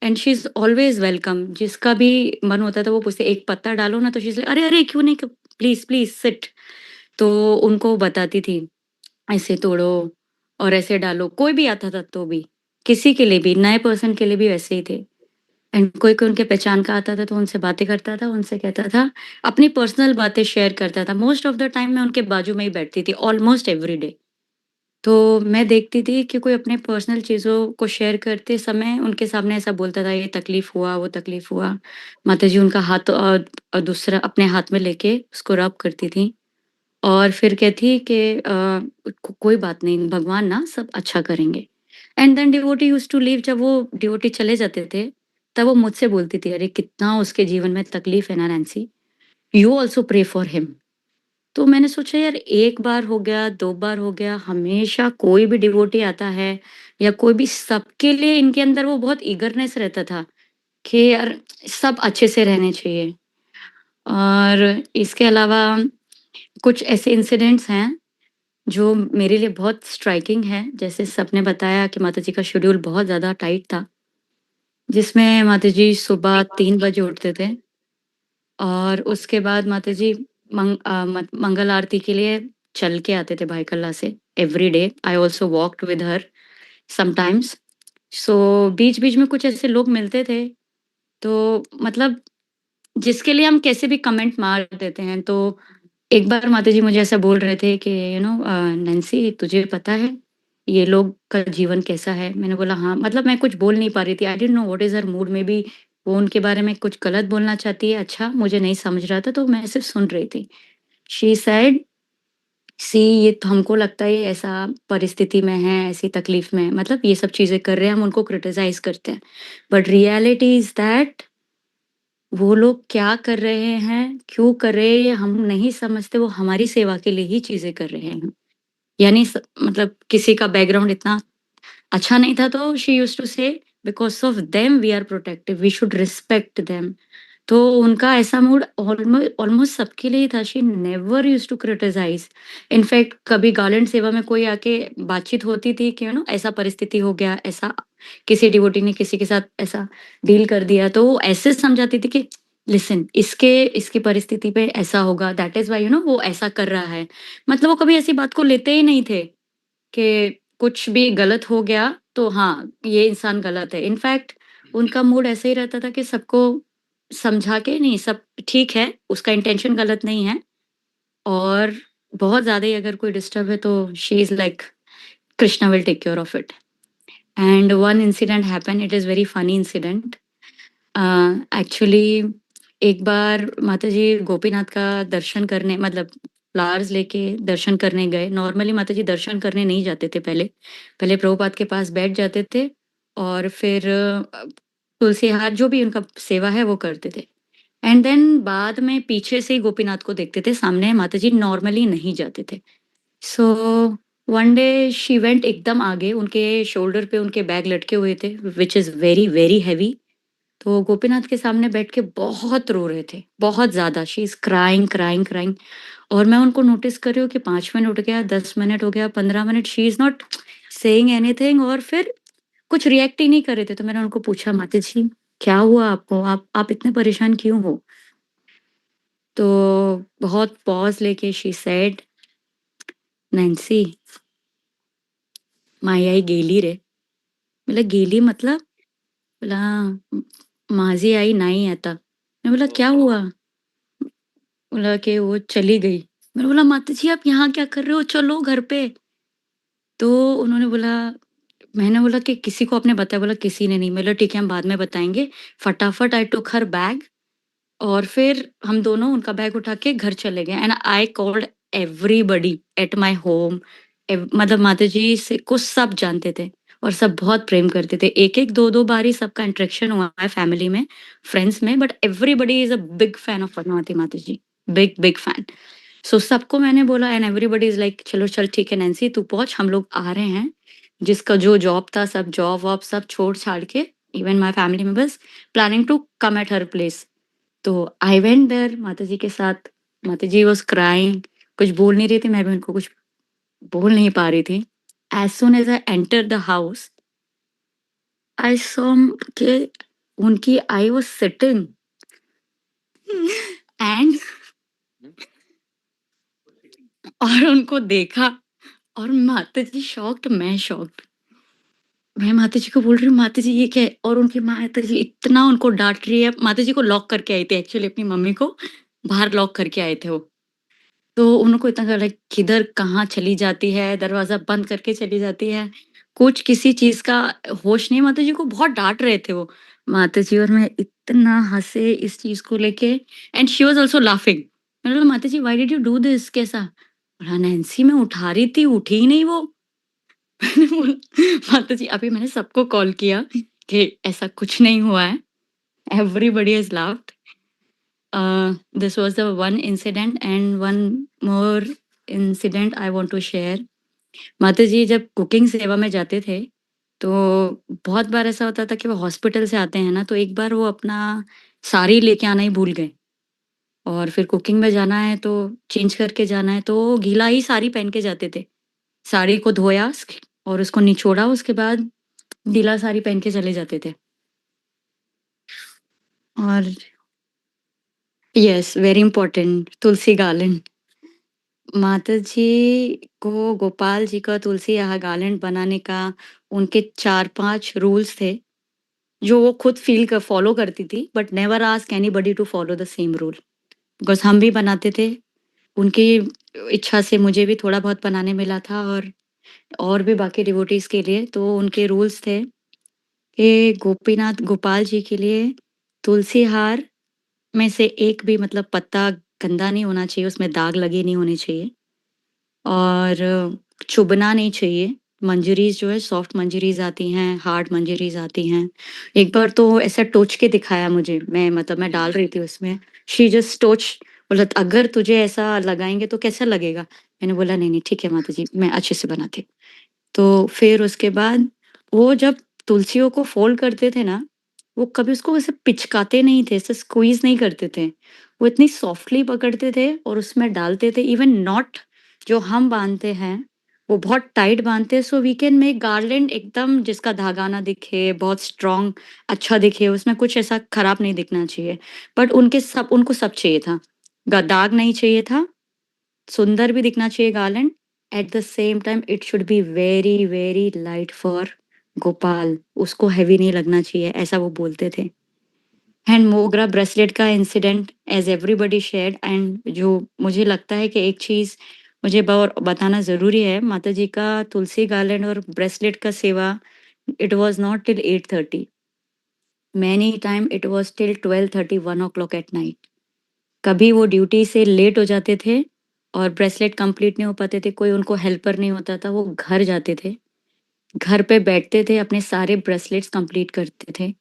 and she is always welcome. जिसका भी मन होता था वो पूछते एक पत्ता डालो ना, तो शी इज अरे अरे क्यों नहीं, प्लीज प्लीज सिट। तो उनको बताती थी ऐसे तोड़ो और ऐसे डालो, कोई भी आता था तो भी, किसी के लिए भी, नए पर्सन के लिए भी वैसे ही थे। एंड कोई कोई उनके पहचान का आता था तो उनसे बातें करता था, उनसे कहता था, अपनी पर्सनल बातें शेयर करता था। मोस्ट ऑफ द टाइम मैं उनके बाजू में ही बैठती थी, ऑलमोस्ट एवरी डे। तो मैं देखती थी कि कोई अपने पर्सनल चीज़ों को शेयर करते समय उनके सामने ऐसा बोलता था, ये तकलीफ हुआ, वो तकलीफ हुआ। माताजी उनका हाथ दूसरा अपने हाथ में लेके उसको रब करती थी और फिर कहती कि कोई बात नहीं, भगवान ना सब अच्छा करेंगे। And then devotee used to leave. जब वो डिवोटी चले जाते थे, तब वो मुझसे बोलती थी, अरे कितना उसके जीवन में तकलीफ है ना Nancy, you also pray for him. तो मैंने सोचा यार, एक बार हो गया, 2 बार हो गया, हमेशा कोई भी डिवोटी आता है या कोई भी, सबके लिए इनके अंदर वो बहुत ईगरनेस रहता था कि यार सब अच्छे से रहने चाहिए। और इसके अलावा कुछ ऐसे इंसिडेंट्स हैं जो मेरे लिए बहुत स्ट्राइकिंग है। जैसे सबने बताया कि माताजी का शेड्यूल बहुत ज़्यादा टाइट था, जिसमें माताजी सुबह 3 बजे उठते थे और उसके बाद माताजी मंगल आरती के लिए चल के आते थे भाईकल्ला से every day. I also walked with her sometimes. So बीच-बीच में कुछ ऐसे लोग मिलते थे, तो मतलब जिसके लिए हम कैसे भी कमेंट मार देते हैं। तो एक बार माताजी मुझे ऐसा बोल रहे थे कि नैन्सी तुझे पता है ये लोग का जीवन कैसा है? मैंने बोला हाँ, मतलब मैं कुछ बोल नहीं पा रही थी। I didn't know what is her mood, may be वो उनके बारे में कुछ गलत बोलना चाहती है, अच्छा मुझे नहीं समझ रहा था, तो मैं सिर्फ सुन रही थी। शी सेड, सी ये तो हमको लगता है ये ऐसा परिस्थिति में है, ऐसी तकलीफ में है, मतलब ये सब चीज़ें कर रहे हैं, हम उनको क्रिटिसाइज़ करते हैं। बट रियलिटी इज़ दैट वो लोग क्या कर रहे हैं, क्यों कर रहे हैं, ये हम नहीं समझते, वो हमारी सेवा के लिए ही चीज़ें कर रहे हैं। यानी मतलब किसी का बैकग्राउंड इतना अच्छा नहीं था, तो she used to say because of them we are protective, we should respect them. तो उनका ऐसा मूड ऑलमोस्ट सबके लिए ही था। She never used to criticise. In fact कभी गार्लैंड सेवा में कोई आके बातचीत होती थी कि ऐसा परिस्थिति हो गया, ऐसा किसी डिवोटी ने किसी के साथ ऐसा डील कर दिया, तो वो ऐसे समझाती थी कि लिसन, इसकी परिस्थिति पे ऐसा होगा, दैट इज़ व्हाई वो ऐसा कर रहा है। मतलब वो कभी ऐसी बात को लेते ही नहीं थे कि कुछ भी गलत हो गया तो हाँ, ये इंसान गलत है। इनफैक्ट उनका मूड ऐसे ही रहता था कि सबको समझा के, नहीं सब ठीक है, उसका इंटेंशन गलत नहीं है, और बहुत ज़्यादा ही अगर कोई डिस्टर्ब है तो she is like Krishna will take care of it. And one incident happened, it is very funny incident. Actually एक बार माताजी गोपीनाथ का दर्शन करने, मतलब फ्लावर्स लेके दर्शन करने गए। नॉर्मली माताजी दर्शन करने नहीं जाते थे पहले। पहले प्रभुपाद के पास बैठ जाते थे और फिर तुलसी हार जो भी उनका सेवा है वो करते थे। एंड देन बाद में पीछे से ही गोपीनाथ को देखते थे, सामने माताजी नॉर्मली नहीं जाते थे। So one day she went एकदम आगे, उनके शोल्डर पे उनके बैग लटके हुए थे which is very, very heavy. तो गोपीनाथ के सामने बैठ के बहुत रो रहे थे, बहुत ज़्यादा। She is crying, crying, crying. और मैं उनको नोटिस कर रही हूँ कि 5 मिनट हो गया, 10 मिनट हो गया, 15 minute, she is not saying anything और फिर कुछ रिएक्ट ही नहीं कर रहे थे। तो मैंने उनको पूछा, माताजी क्या हुआ आपको? आप इतने परेशान क्यों हो? तो बहुत पॉज़ लेके शी सेड, नैन्सी माई आई गेली रे। बोला गेली मतलब? बोला माझी आई नहीं आता। मैं बोला क्या हुआ? बोला कि वो चली गई। मैंने बोला माताजी आप यहाँ क्या कर रहे हो? चलो घर पे। तो उन्होंने बोला, मैंने बोला कि किसी को आपने बताया? बोला किसी ने नहीं। मैं बोला ठीक है हम बाद में बताएँगे। फटाफट आई टूक हर बैग और फिर हम दोनों उनका बैग उठा के घर चले गए। And I called everybody at my home. मतलब माताजी से को सब जानते थे और सब बहुत प्रेम करते थे। एक-एक, 2-2 बार ही सबका इंटरेक्शन हुआ है फैमिली में, फ्रेंड्स में, but everybody is a big fan of Padmavati Mata ji, big, big fan. सो सबको मैंने बोला एंड एवरीबॉडी इज़ लाइक चलो चल ठीक है नैन्सी तू पहुँच, हम लोग आ रहे हैं। जिसका जो जॉब था सब जॉब-वॉब सब छोड़-छाड़ के even my family members planning to come at her place. तो आई वेंट देयर माता जी के साथ। माता जी वाज़ क्राइंग, कुछ बोल नहीं रही थी, मैं भी उनको कुछ बोल नहीं पा रही थी। As soon as I entered the house, I saw कि उनकी आई वाज़ सिटिंग एंड और उनको देखा और माता जी शॉक्ड, मैं शॉक्ड। मैं माता जी को बोल रही हूँ, "माता जी ये क्या है?" और उनकी माता जी इतना उनको डाँट रही है। माता जी को लॉक करके आई थी एक्चुअली अपनी मम्मी को, बाहर लॉक करके आए थे वो। तो उनको इतना लगा किधर कहाँ चली जाती है, दरवाज़ा बंद करके चली जाती है। कुछ किसी चीज़ का होश नहीं, माता जी को बहुत डाँट रहे थे वो। माता जी और मैं इतना हँसे इस चीज़ को लेके and she was also laughing. मैंने बोला, "Mata ji why did you do this?" कैसा? बोला, "नैन्सी मैं उठा रही थी, उठी ही नहीं वो।" मैंने बोला, "माता जी अभी मैंने सबको कॉल किया कि ऐसा कुछ नहीं हुआ है." Everybody has laughed. This was the one incident and one more incident I want to share. माता जी जब कुकिंग सेवा में जाते थे, तो बहुत बार ऐसा होता था कि वो हॉस्पिटल से आते हैं ना, तो एक बार वो अपना साड़ी लेके आना ही भूल गए और फिर कुकिंग में जाना है तो चेंज करके जाना है, तो वो गीला ही साड़ी पहन के जाते थे। साड़ी को धोया और उसको निचोड़ा, उसके बाद गीला साड़ी पहन के चले जाते थे। और यस, वेरी इंपॉर्टेंट तुलसी गार्लैंड। माता जी को गोपाल जी का तुलसी गार्लैंड बनाने का उनके 4-5 रूल्स थे, जो वो खुद फॉलो करती थी, but never ask anybody to follow the same rule. Because हम भी बनाते थे, उनकी इच्छा से मुझे भी थोड़ा बहुत बनाने मिला था और भी बाकी डिवोटीज़ के लिए, तो उनके रूल्स थे कि गोपाल जी के लिए तुलसी हार में से एक भी मतलब पत्ता गंदा नहीं होना चाहिए, उसमें दाग लगे नहीं होने चाहिए। और चुभना नहीं चाहिए। मंजरीज़ जो है सॉफ्ट मंजरीज़ आती हैं, हार्ड मंजरीज़ आती हैं। एक बार तो ऐसा टोच के दिखाया मुझे, मैं डाल रही थी उसमें, शी जस्ट टोच, बोला अगर तुझे ऐसा लगाएँगे तो कैसा लगेगा? मैंने बोला नहीं, नहीं ठीक है माता जी, मैं अच्छे से बनाती हूँ। तो फिर उसके बाद वो जब तुलसियों को फ़ोल्ड करते थे ना, वो कभी उसको ऐसे पिचकाते नहीं थे, ऐसे स्क्वीज़ नहीं करते थे। वो इतनी सॉफ्टली पकड़ते थे और उसमें डालते थे। इवन नॉट जो हम बाँधते हैं, वो बहुत टाइट बाँधते हैं, so we can make garland एकदम जिसका धागा ना दिखे, बहुत स्ट्रॉन्ग अच्छा दिखे, उसमें कुछ ऐसा खराब नहीं दिखना चाहिए। बट उनको सब चाहिए था। ग दाग नहीं चाहिए था, सुंदर भी दिखना चाहिए garland, eight the same time it should be very, very light for Gopal, उसको हेवी नहीं लगना चाहिए, ऐसा वो बोलते थे। एंड मोगरा ब्रेसलेट का incident as everybody shared, and जो मुझे लगता है कि एक चीज़ मुझे बताना ज़रूरी है, माता जी का तुलसी गार्लैंड और ब्रेसलेट का सेवा, it was not till 8:30, many time it was till 12:30, 1 o'clock at night. कभी वो ड्यूटी से लेट हो जाते थे और ब्रेसलेट कंप्लीट नहीं हो पाते थे, कोई उनको हेल्पर नहीं होता था, वो घर जाते थे। घर पे बैठते थे, अपने सारे ब्रेसलेट्स कंप्लीट करते थे,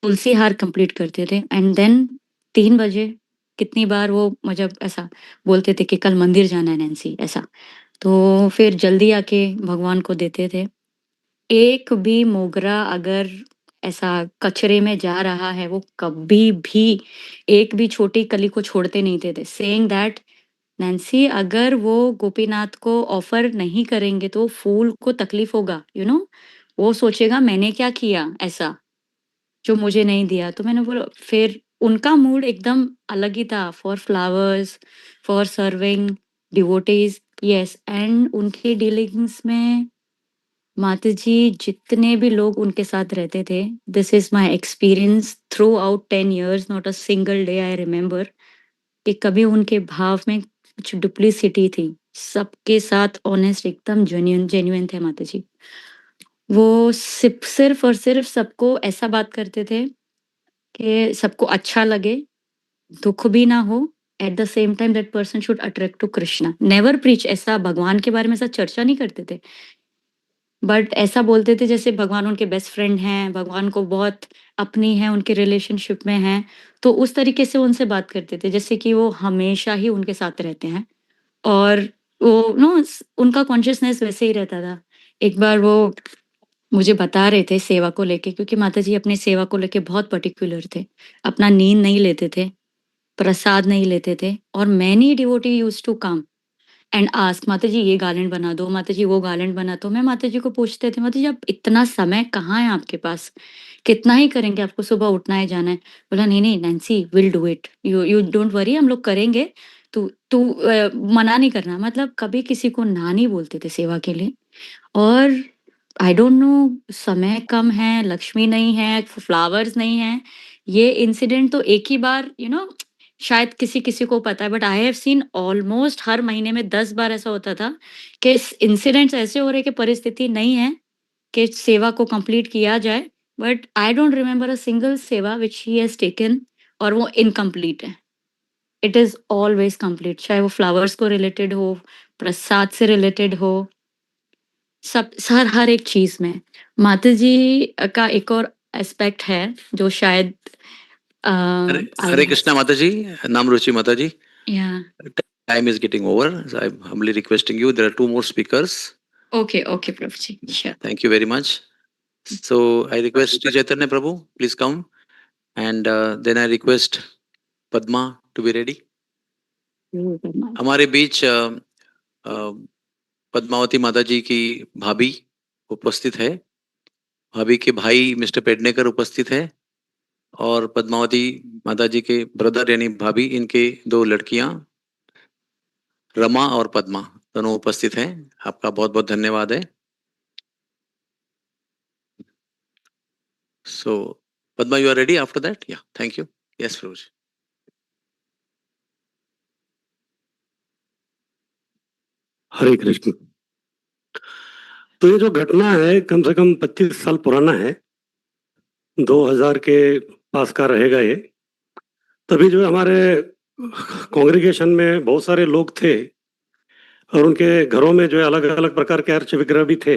तुलसी हार कंप्लीट करते थे एंड देन 3 बजे कितनी बार वो मुझे ऐसा बोलते थे कि कल मंदिर जाना है नैन्सी, ऐसा। तो फिर जल्दी आके भगवान को देते थे। एक भी मोगरा अगर ऐसा कचरे में जा रहा है, वो कभी भी एक भी छोटी कली को छोड़ते नहीं थे, सेइंग दैट नैन्सी अगर वो गोपीनाथ को ऑफर नहीं करेंगे तो फूल को तकलीफ होगा, वो सोचेगा मैंने क्या किया ऐसा, जो मुझे नहीं दिया। तो मैंने बोला फिर उनका मूड एकदम अलग ही था, for flowers, for serving devotees, yes. And उनके डीलिंग्स में माता जी जितने भी लोग उनके साथ रहते थे, this is my experience through out 10 years, not a single day I remember कि कभी उनके भाव में कुछ डुप्लीसिटी थी। सबके साथ ऑनेस्ट एकदम जेन्युइन जेन्युइन थे माता जी। वो सिर्फ और सिर्फ सबको ऐसा बात करते थे कि सबको अच्छा लगे, दुख भी ना हो, at the same time that person should attract to Krishna. Never preach, ऐसा भगवान के बारे में ऐसा चर्चा नहीं करते थे। बट ऐसा बोलते थे जैसे भगवान उनके बेस्ट फ्रेंड हैं, भगवान को बहुत अपनी हैं, उनके रिलेशनशिप में हैं। तो उस तरीके से उनसे बात करते थे जैसे कि वो हमेशा ही उनके साथ रहते हैं और वो उनका कॉन्शियसनेस वैसे ही रहता था। एक बार वो मुझे बता रहे थे सेवा को लेके, क्योंकि माताजी अपनी सेवा को लेके बहुत पर्टिकुलर थे। अपना नींद नहीं लेते थे, प्रसाद नहीं लेते थे और many devotee used to come and ask, माताजी ये गार्लैंड बना दो, माताजी वो गार्लैंड बना दो। मैं माताजी को पूछते थे, माताजी अब इतना समय कहाँ है आपके पास? कितना ही करेंगे? आपको सुबह उठना है, जाना है। बोला नहीं Nancy, will do it, you you don't worry, हम लोग करेंगे। तू तू मना नहीं करना। मतलब कभी किसी को ना नहीं बोलते थे सेवा के लिए। और आई डोंट नो, समय कम है, लक्ष्मी नहीं है, फ्लावर्स नहीं है, ये इंसिडेंट तो एक ही बार शायद किसी को पता है, but I have seen almost हर महीने में 10 बार ऐसा होता था कि इंसिडेंट्स ऐसे हो रहे कि परिस्थिति नहीं है कि सेवा को कंप्लीट किया जाए, but I don't remember a single सेवा विच ही हैज टेकन और वो इनकम्प्लीट है। इट इज ऑलवेज कंप्लीट, चाहे वो फ्लावर्स को रिलेटेड हो, प्रसाद से रिलेटेड हो, सब हर एक चीज में। माताजी का एक और एस्पेक्ट है जो शायद हरे कृष्णा माताजी, नाम रुचि माताजी. या Time is getting over. So I'm humbly requesting you. There are 2 more speakers. Okay Prabhu ji, sure. Thank you very much. So I request Chaitanya Prabhu, please come. And then I request Padma to be ready. हमारे बीच पद्मावती माताजी की भाभी उपस्थित है. भाभी के भाई mister Pednekar उपस्थित है और पद्मावती माताजी के ब्रदर यानी भाभी, इनके 2 लड़कियां रमा और पद्मा दोनों उपस्थित हैं. आपका बहुत बहुत धन्यवाद है. So Padma, you are ready after that? Yeah, thank you. Yes, Feroz. हरे कृष्ण. तो ये जो घटना है कम से कम 25 साल पुराना है, 2000 के पास का रहेगा ये. तभी जो हमारे कांग्रेगेशन में बहुत सारे लोग थे और उनके घरों में जो है अलग अलग प्रकार के अर्च विग्रह भी थे.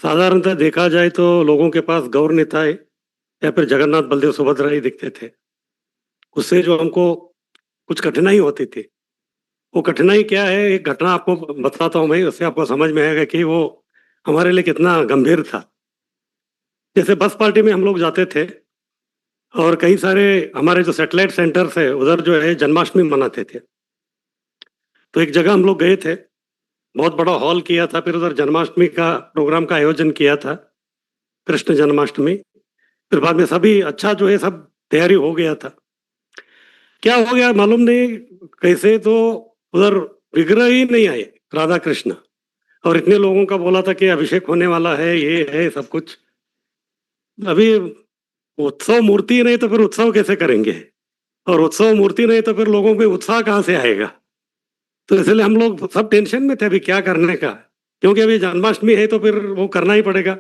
साधारणतः देखा जाए तो लोगों के पास गौर निताय या फिर जगन्नाथ बलदेव सुभद्रा ही दिखते थे. उससे जो हमको कुछ कठिनाई होती थी, वो कठिनाई क्या है, एक घटना आपको बताता हूँ मैं, उससे आपको समझ में आएगा कि वो हमारे लिए कितना गंभीर था. जैसे बस पार्टी में हम लोग जाते थे और कई सारे हमारे जो सैटेलाइट सेंटर्स है उधर जो है जन्माष्टमी मनाते थे. तो एक जगह हम लोग गए थे, बहुत बड़ा हॉल किया था, फिर उधर जन्माष्टमी का प्रोग्राम का आयोजन किया था, कृष्ण जन्माष्टमी. फिर बाद में सभी अच्छा जो है सब तैयारी हो गया था. क्या हो गया मालूम नहीं कैसे, तो उधर विग्रह ही नहीं आए राधा कृष्ण. और इतने लोगों का बोला था कि अभिषेक होने वाला है, ये है सब कुछ. अभी उत्सव मूर्ति नहीं तो फिर उत्सव कैसे करेंगे, और उत्सव मूर्ति नहीं तो फिर लोगों में उत्साह कहाँ से आएगा. तो इसलिए हम लोग सब टेंशन में थे अभी क्या करने का, क्योंकि अभी जन्माष्टमी है तो फिर वो करना ही पड़ेगा.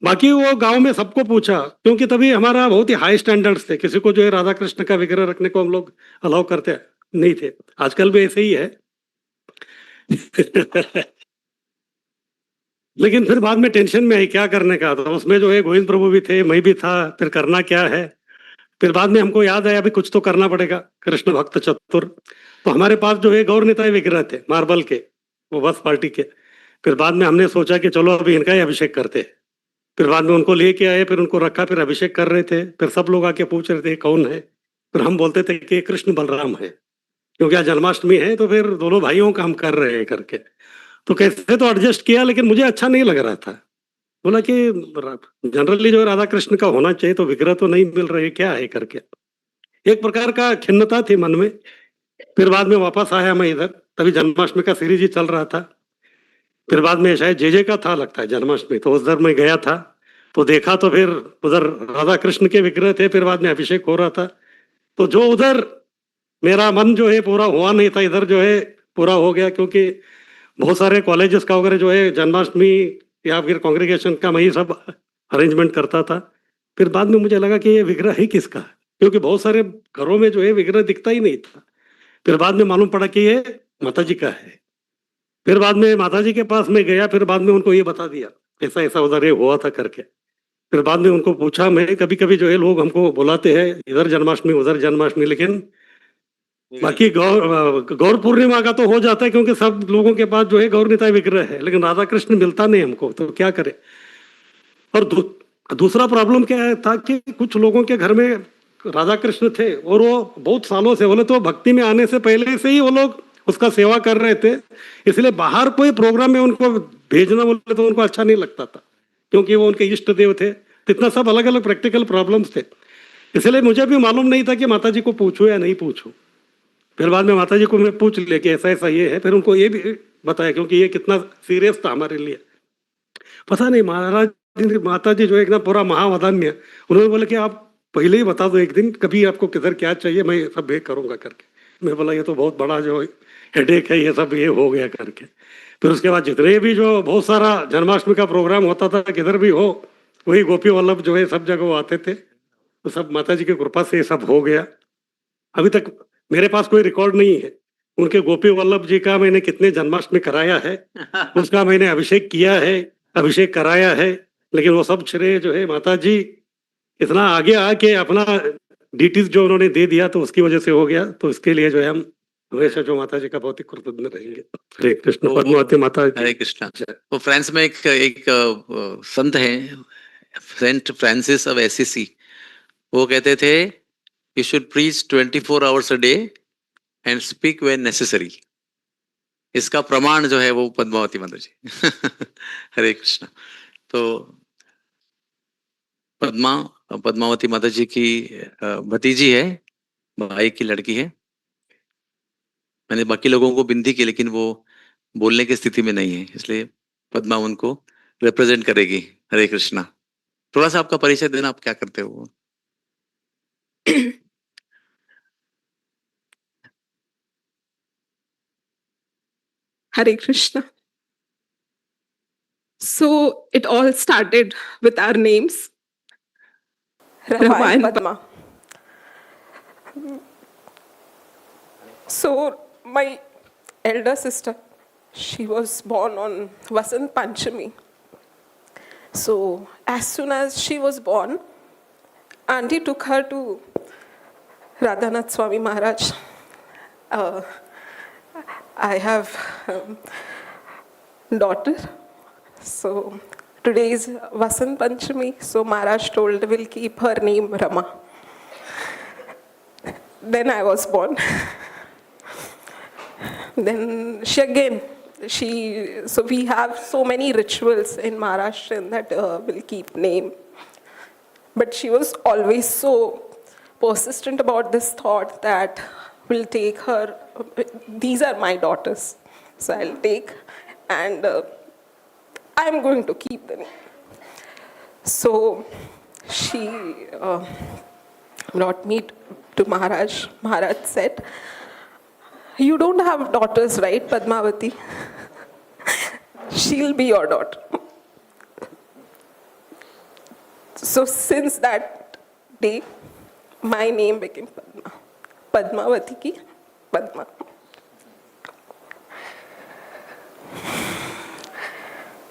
बाकी वो गांव में सबको पूछा, क्योंकि तभी हमारा बहुत ही हाई स्टैंडर्ड्स थे, किसी को जो है राधा कृष्ण का विग्रह रखने को हम लोग अलाउ करते नहीं थे. आजकल भी ऐसे ही है. लेकिन फिर बाद में टेंशन में आई क्या करने का. तो उसमें जो है गोविंद प्रभु भी थे, मैं भी था, फिर करना क्या है. फिर बाद में हमको याद आया अभी कुछ तो करना पड़ेगा, कृष्ण भक्त चतुर. तो हमारे पास जो है गौर निताय विग्रह थे मार्बल के, वो बस पार्टी के. फिर बाद में हमने सोचा कि चलो अभी इनका ही अभिषेक करते. फिर बाद में उनको लेके आए, फिर उनको रखा, फिर अभिषेक कर रहे थे. फिर सब लोग आके पूछ रहे थे कौन है. फिर हम बोलते थे कि कृष्ण बलराम है, क्योंकि आज जन्माष्टमी है तो फिर दोनों भाइयों का हम कर रहे हैं करके. तो कैसे तो एडजस्ट किया, लेकिन मुझे अच्छा नहीं लग रहा था. बोला कि जनरली जो राधा कृष्ण का होना चाहिए, तो विग्रह तो नहीं मिल रहे, क्या है करके. एक प्रकार का खिन्नता थी मन में. फिर बाद में वापस आया मैं इधर, तभी जन्माष्टमी का सीरीज ही चल रहा था. फिर बाद में शायद जे का था लगता है जन्माष्टमी, तो उधर मैं गया था तो देखा, तो फिर उधर राधा कृष्ण के विग्रह थे. फिर बाद में अभिषेक हो रहा था. तो जो उधर मेरा मन जो है पूरा हुआ नहीं था, इधर जो है पूरा हो गया, क्योंकि बहुत सारे कॉलेजेस का वगैरह जो है जन्माष्टमी या फिर कांग्रेगेशन का मैं ही सब अरेंजमेंट करता था. फिर बाद में मुझे लगा कि ये विग्रह है किसका, क्योंकि बहुत सारे घरों में जो है विग्रह दिखता ही नहीं था. फिर बाद में मालूम पड़ा कि ये माताजी का है. फिर बाद में माताजी के पास में गया, फिर बाद में उनको ये बता दिया. ऐसा ऐसा उधर ये हुआ था करके। फिर बाद में उनको पूछा मैं, कभी कभी जो है लोग हमको बुलाते हैं इधर जन्माष्टमी उधर जन्माष्टमी, लेकिन बाकी गौर पूर्णिमा का तो हो जाता है क्योंकि सब लोगों के पास जो है गौर निताय विग्रह है, लेकिन राधा कृष्ण मिलता नहीं हमको, तो क्या करें। और दूसरा प्रॉब्लम क्या था कि कुछ लोगों के घर में राधा कृष्ण थे और वो बहुत सालों से, बोले तो भक्ति में आने से पहले से ही वो लोग उसका सेवा कर रहे थे, इसलिए बाहर कोई प्रोग्राम में उनको भेजना बोले तो उनको अच्छा नहीं लगता था क्योंकि वो उनके इष्ट देव थे। तो इतना सब अलग अलग प्रैक्टिकल प्रॉब्लम्स थे, इसलिए मुझे भी मालूम नहीं था कि माता जी को पूछूं या नहीं पूछूं। फिर बाद में माता जी को मैं पूछ लिया कि ऐसा ऐसा ये है, फिर उनको ये भी बताया क्योंकि ये कितना सीरियस था हमारे लिए। पता नहीं महाराज माता जी जो है एकदम पूरा महावदान्य, उन्होंने बोला कि आप पहले ही बता दो एक दिन कभी आपको किधर क्या चाहिए, मैं सब भेज करूंगा करके। मैं बोला ये तो बहुत बड़ा जो हेडेक है, ये सब ये हो गया करके। फिर उसके बाद जितने भी जो बहुत सारा जन्माष्टमी का प्रोग्राम होता था किधर भी हो, वही गोपी वल्लभ जो है सब जगह वो आते थे, तो सब माता जी की कृपा से ये सब हो गया। अभी तक मेरे पास कोई रिकॉर्ड नहीं है उनके गोपी वल्लभ जी का मैंने कितने जन्माष्टमी कराया है, उसका मैंने अभिषेक किया है, अभिषेक कराया है, लेकिन वो सब श्रेय जो है माता जी इतना आगे आके अपना डिटेल्स जो उन्होंने दे दिया तो उसकी वजह से हो गया। तो इसके लिए जो है हम हमेशा जो माता जी का बहुत ही कृतज्ञ रहेंगे। हरे कृष्ण। पद्मावती माता जी। हरे कृष्णा। तो फ्रांस में एक संत है सेंट फ्रांसिस ऑफ एसिसी, वो कहते थे you should preach 24 hours a day and speak when necessary. इसका प्रमाण जो है वो पद्मावती माता जी। हरे कृष्णा। तो पद्मावती माता जी की भतीजी है, भाई की लड़की है। मैंने बाकी लोगों को विनती की लेकिन वो बोलने की स्थिति में नहीं है, इसलिए पद्मा उनको रिप्रेजेंट करेगी। हरे कृष्णा। थोड़ा सा आपका परिचय देना, आप क्या करते हो? Hare Krishna. So it all started with our names, Rama and Padma. So my elder sister, she was born on Vasant Panchami. So as soon as she was born, Auntie took her to Radhanath Swami Maharaj. I have daughter. So today is Vasant Panchami. So Maharaj told we'll keep her name Rama. Then I was born. Then so we have so many rituals in Maharashtra that will keep name. But she was always so persistent about this thought that we'll take her, these are my daughters, so I'll take and I'm going to keep them. So she brought me to Maharaj. Maharaj said, you don't have daughters, right, Padmavati? She'll be your daughter. So since that day, my name became Padma. Padmavati ki Padma.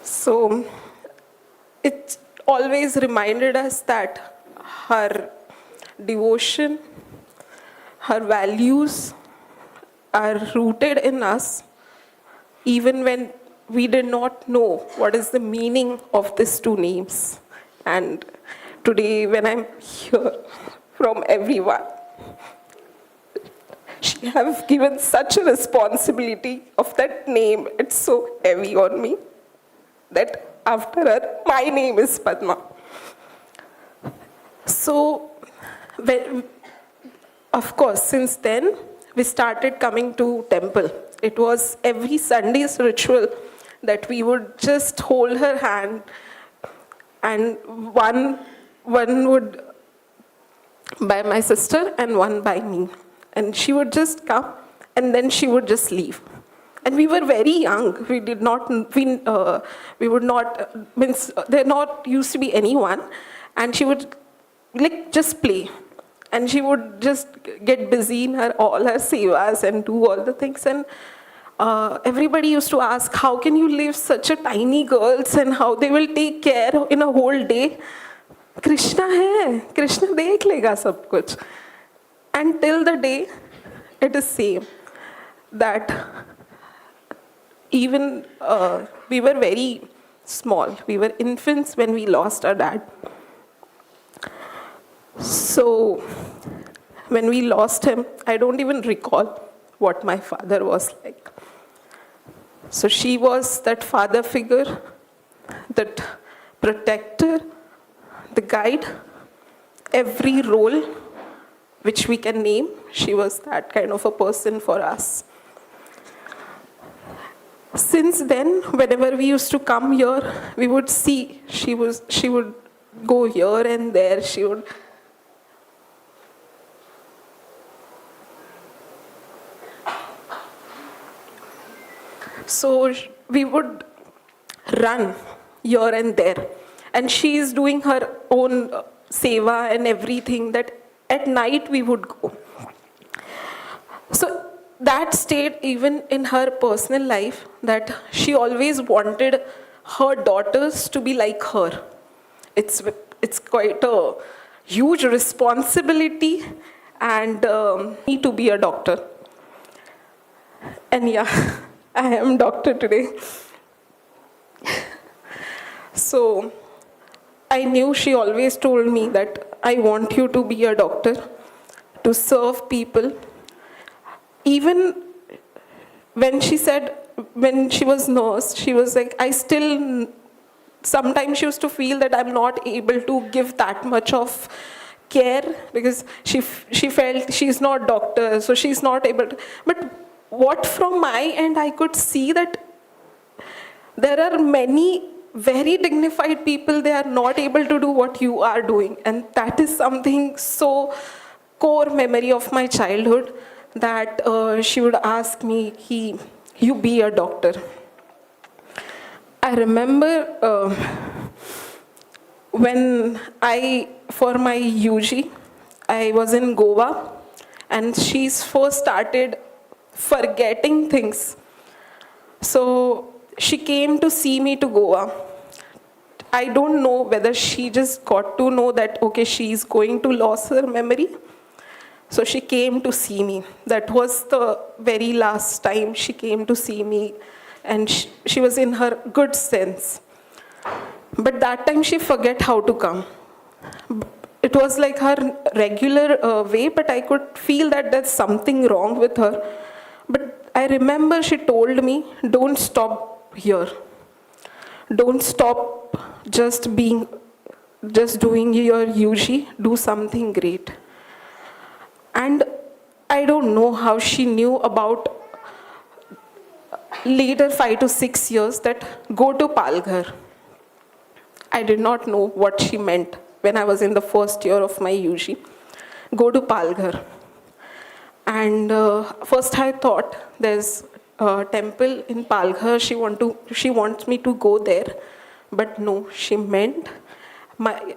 So it always reminded us that her devotion, her values are rooted in us even when we did not know what is the meaning of these two names. And today when I'm here from everyone, she have given such a responsibility of that name. It's so heavy on me that after her, my name is Padma. So, of course, since then, we started coming to temple. It was every Sunday's ritual that we would just hold her hand and one would by my sister and one by me. And she would just come and then she would just leave. And we were very young. We did not, we would not, means there not used to be anyone. And she would like just play. And she would just get busy in all her sevas and do all the things. And everybody used to ask, how can you leave such a tiny girls and how they will take care in a whole day? Krishna hai, Krishna dekh lega sab kuch. And till the day, it is same, that even we were very small. We were infants when we lost our dad. So when we lost him, I don't even recall what my father was like. So she was that father figure, that protector, the guide, every role which we can name, she was that kind of a person for us. Since then, whenever we used to come here, we would see she would go here and there, she would so we would run here and there. And she is doing her own seva and everything, that at night we would go. So that stayed even in her personal life, that she always wanted her daughters to be like her. It's quite a huge responsibility, and me to be a doctor. And yeah, I am doctor today. So I knew she always told me that I want you to be a doctor, to serve people. Even when she said, when she was nurse, she was like, sometimes she used to feel that I'm not able to give that much of care, because she felt she's not doctor, so she's not able to. But what from my end, I could see that there are many very dignified people, they are not able to do what you are doing. And that is something so core memory of my childhood, that she would ask me, you be a doctor. I remember when for my UG, I was in Goa, and she first started forgetting things. So she came to see me to Goa. I don't know whether she just got to know that, okay, she is going to lose her memory. So she came to see me. That was the very last time she came to see me, and she was in her good sense. But that time she forget how to come. It was like her regular way, but I could feel that there's something wrong with her. But I remember she told me, don't stop here. Don't stop just doing your UG, do something great. And I don't know how she knew about later 5 to 6 years that go to Palghar. I did not know what she meant when I was in the first year of my UG. Go to Palghar. And first I thought there's a temple in Palghar, she wants me to go there. But no, she meant my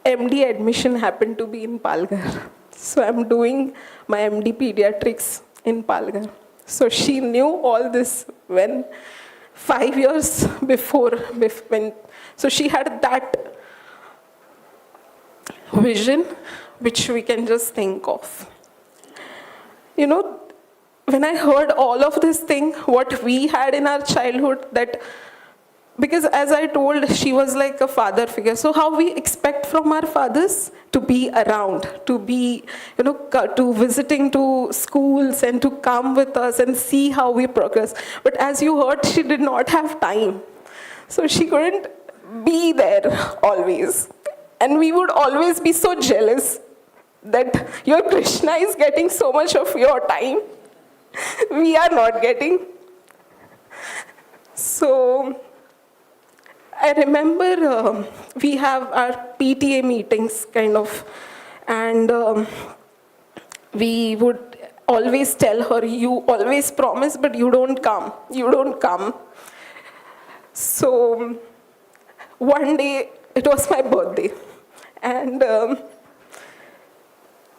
MD admission happened to be in Palghar. So I'm doing my MD pediatrics in Palghar. So she knew all this when 5 years before, so she had that vision which we can just think of. You know, when I heard all of this thing, what we had in our childhood, that because as I told, she was like a father figure. So how we expect from our fathers to be around, to be, to visiting to schools and to come with us and see how we progress. But as you heard, she did not have time. So she couldn't be there always. And we would always be so jealous that your Krishna is getting so much of your time. We are not getting. So I remember we have our PTA meetings kind of, and we would always tell her, you always promise, but you don't come. You don't come. So one day, it was my birthday, and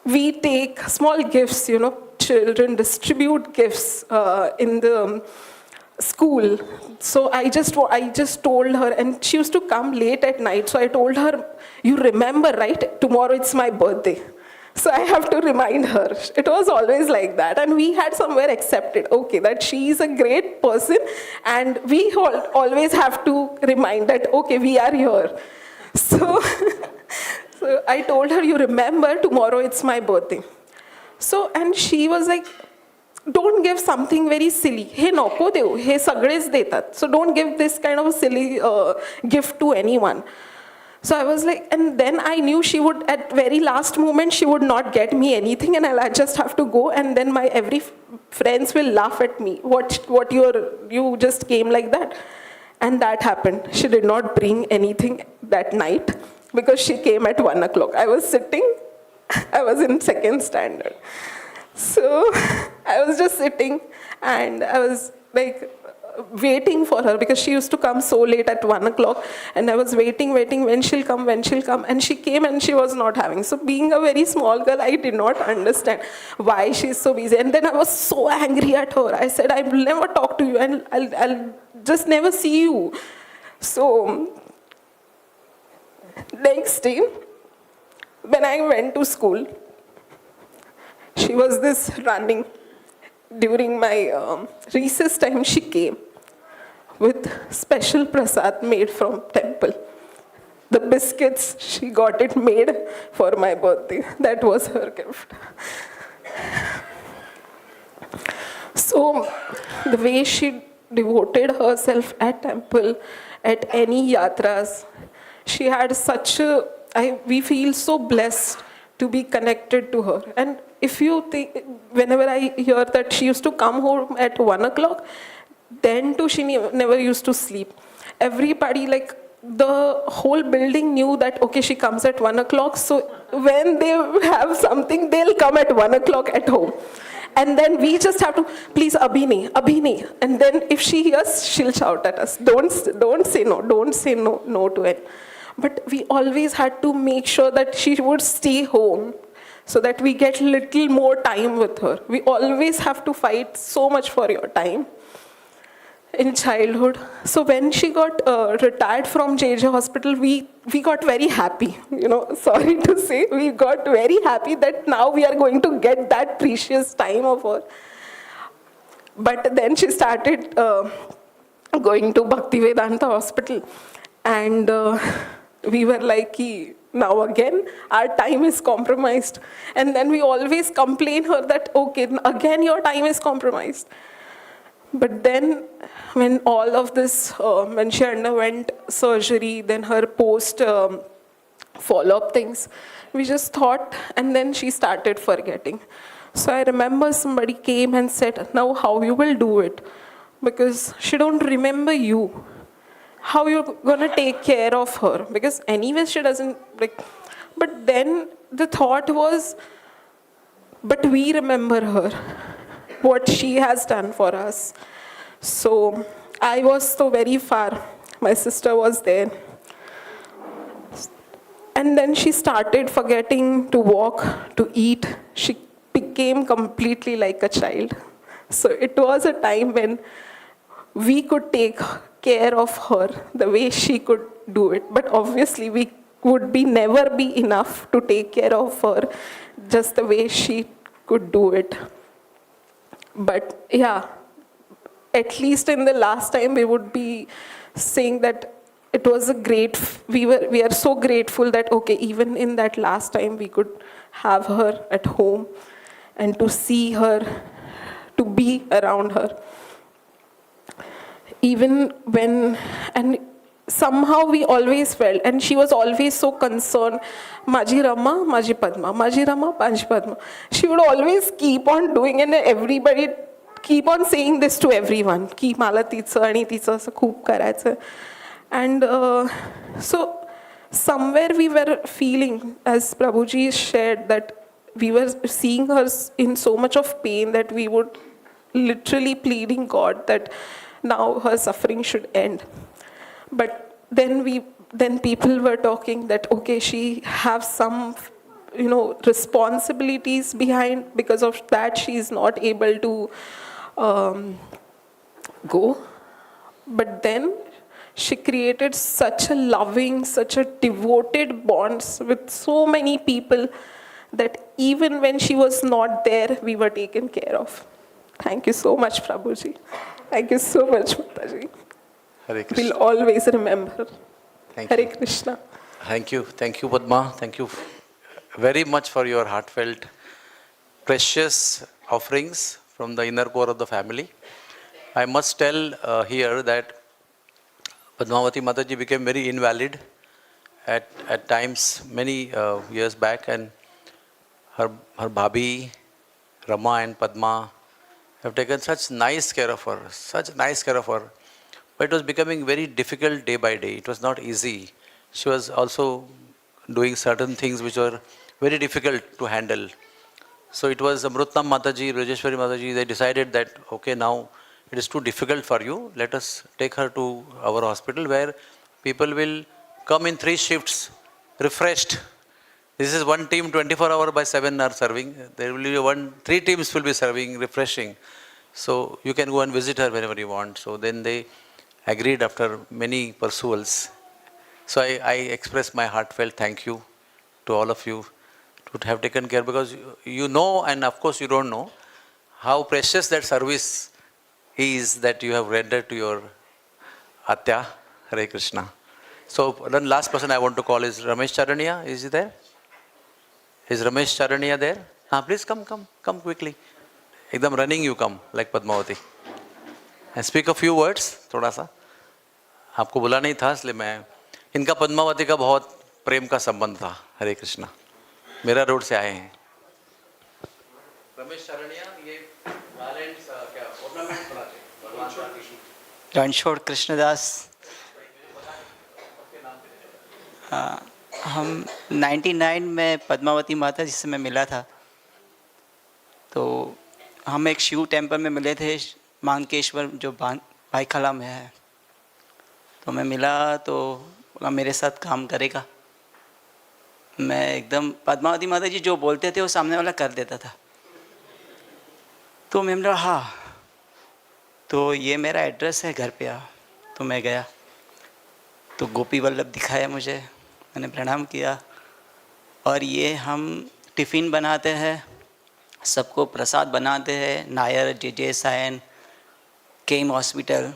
we take small gifts, children distribute gifts in the school. So I just told her, and she used to come late at night. So I told her, you remember, right? Tomorrow it's my birthday. So I have to remind her. It was always like that. And we had somewhere accepted, okay, that she is a great person. And we always have to remind that, okay, we are here. So, so I told her, you remember, tomorrow it's my birthday. So, and she was like, don't give something very silly. Hey, noko deu. Hey, sagres detat. So don't give this kind of a silly gift to anyone. So I was like, and then I knew she would, at very last moment, she would not get me anything, and I just have to go, and then my every friends will laugh at me. What you just came like that? And that happened. She did not bring anything that night because she came at 1 o'clock. I was sitting, I was in 2nd standard. So I was just sitting and I was like waiting for her because she used to come so late at 1 o'clock, and I was waiting, when she'll come, and she came and she was not having. So being a very small girl, I did not understand why she's so busy. And then I was so angry at her. I said, I will never talk to you and I'll just never see you. So next day, when I went to school, she was this running. During my recess time, she came with special prasad made from temple. The biscuits, she got it made for my birthday. That was her gift. So the way she devoted herself at temple, at any yatras, she had such a, we feel so blessed to be connected to her. And if you think, whenever I hear that she used to come home at 1 o'clock, then too she never used to sleep. Everybody, like the whole building knew that, okay, she comes at 1 o'clock, so when they have something, they'll come at 1 o'clock at home. And then we just have to, please, Abhini, Abhini. And then if she hears, she'll shout at us, don't say no to it. But we always had to make sure that she would stay home so that we get little more time with her. We always have to fight so much for your time in childhood. So when she got retired from JJ Hospital, we got very happy. Sorry to say, we got very happy that now we are going to get that precious time of her. But then she started going to Bhaktivedanta Hospital, and we were like, now again, our time is compromised. And then we always complain her that, okay, again your time is compromised. But then when all of this, when she underwent surgery, then her post follow-up things, we just thought, and then she started forgetting. So I remember somebody came and said, now how you will do it? Because she don't remember you. How you're gonna take care of her? Because anyway, she doesn't, like, but then the thought was, but we remember her, what she has done for us. So I was so very far. My sister was there. And then she started forgetting to walk, to eat. She became completely like a child. So it was a time when we could take care of her the way she could do it. But obviously we would never be enough to take care of her just the way she could do it. But yeah, at least in the last time we would be saying that it was a great, we are so grateful that, okay, even in that last time we could have her at home and to see her, to be around her. Even when, and somehow we always felt, and she was always so concerned, Maji Rama, Maji Padma, Maji Rama, Maji Padma. She would always keep on doing, and everybody keep on saying this to everyone, ki mala titsa ani titsa asa khub karaycha. And so somewhere we were feeling, as Prabhuji shared, that we were seeing her in so much of pain that we would literally pleading God that now her suffering should end. But then people were talking that, okay, she have some responsibilities behind. Because of that, she is not able to go. But then she created such a loving, such a devoted bonds with so many people that even when she was not there, we were taken care of. Thank you so much, Prabhuji. Thank you so much, Mataji. Hare Krishna. We'll always remember. Thank Hare you. Krishna. Thank you. Thank you, Padma. Thank you very much for your heartfelt, precious offerings from the inner core of the family. I must tell here that Padmavati Mataji became very invalid at times many years back, and her bhabhi, Rama and Padma have taken such nice care of her, such nice care of her. But it was becoming very difficult day by day. It was not easy. She was also doing certain things which were very difficult to handle. So it was Amrutnam Mataji, Rajeshwari Mataji, they decided that, okay, now it is too difficult for you. Let us take her to our hospital where people will come in 3 shifts, refreshed. This is one team 24 hours by 7 are serving. There will be 3 teams will be serving, refreshing. So you can go and visit her whenever you want. So then they agreed after many pursuals. So I express my heartfelt thank you to all of you to have taken care, because you know, and of course you don't know, how precious that service is that you have rendered to your Atya. Hare Krishna. So the last person I want to call is Ramesh Charania. Is he there? Is Ramesh Charania there? Please come quickly. Ekdam running you come like Padmavati. And speak a few words, थोड़ा सा. आपको बुला नहीं था इसलिए मैं, इनका पद्मावती का बहुत प्रेम का संबंध था. हरे कृष्णा. मेरा रोड से आए हैं. रमेश चरणिया, ये टैलेंट्स क्या ऑर्नामेंट बनाते हैं भगवान का. रणछोड़ कृष्णदास. हम 99 में पद्मावती माता जी से मैं मिला था. तो हम एक शिव टेम्पल में मिले थे, मांगकेश्वर, जो भाईखला में है. तो मैं मिला तो बोला मेरे साथ काम करेगा. मैं एकदम पद्मावती माता जी जो बोलते थे वो सामने वाला कर देता था. तो मैं बोला हाँ, तो ये मेरा एड्रेस है, घर पे आ. तो मैं गया तो गोपी वल्लभ दिखाया मुझे. मैंने प्रणाम किया. और ये हम टिफ़िन बनाते हैं, सबको प्रसाद बनाते हैं. नायर, जे सायन, केम हॉस्पिटल,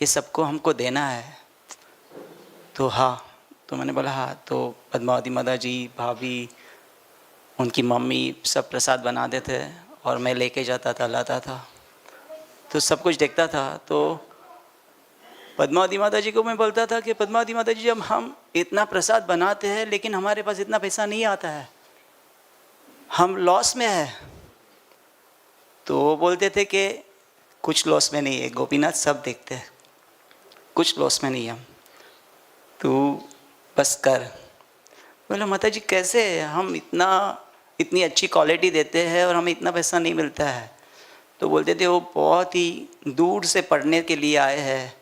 ये सबको हमको देना है. तो हाँ, तो मैंने बोला हाँ. तो पद्मावती माता जी, भाभी, उनकी मम्मी सब प्रसाद बनाते थे और मैं लेके जाता था, लाता था, तो सब कुछ देखता था. तो पद्मावती माता जी को मैं बोलता था कि पद्मावती माता जी, जब हम इतना प्रसाद बनाते हैं लेकिन हमारे पास इतना पैसा नहीं आता है, हम लॉस में है. तो वो बोलते थे कि कुछ लॉस में नहीं है गोपीनाथ, सब देखते हैं, कुछ लॉस में नहीं हम, तू बस कर. बोला माता जी कैसे, हम इतनी अच्छी क्वालिटी देते हैं और हमें इतना पैसा नहीं मिलता है. तो बोलते थे वो बहुत ही दूर से पढ़ने के लिए आए हैं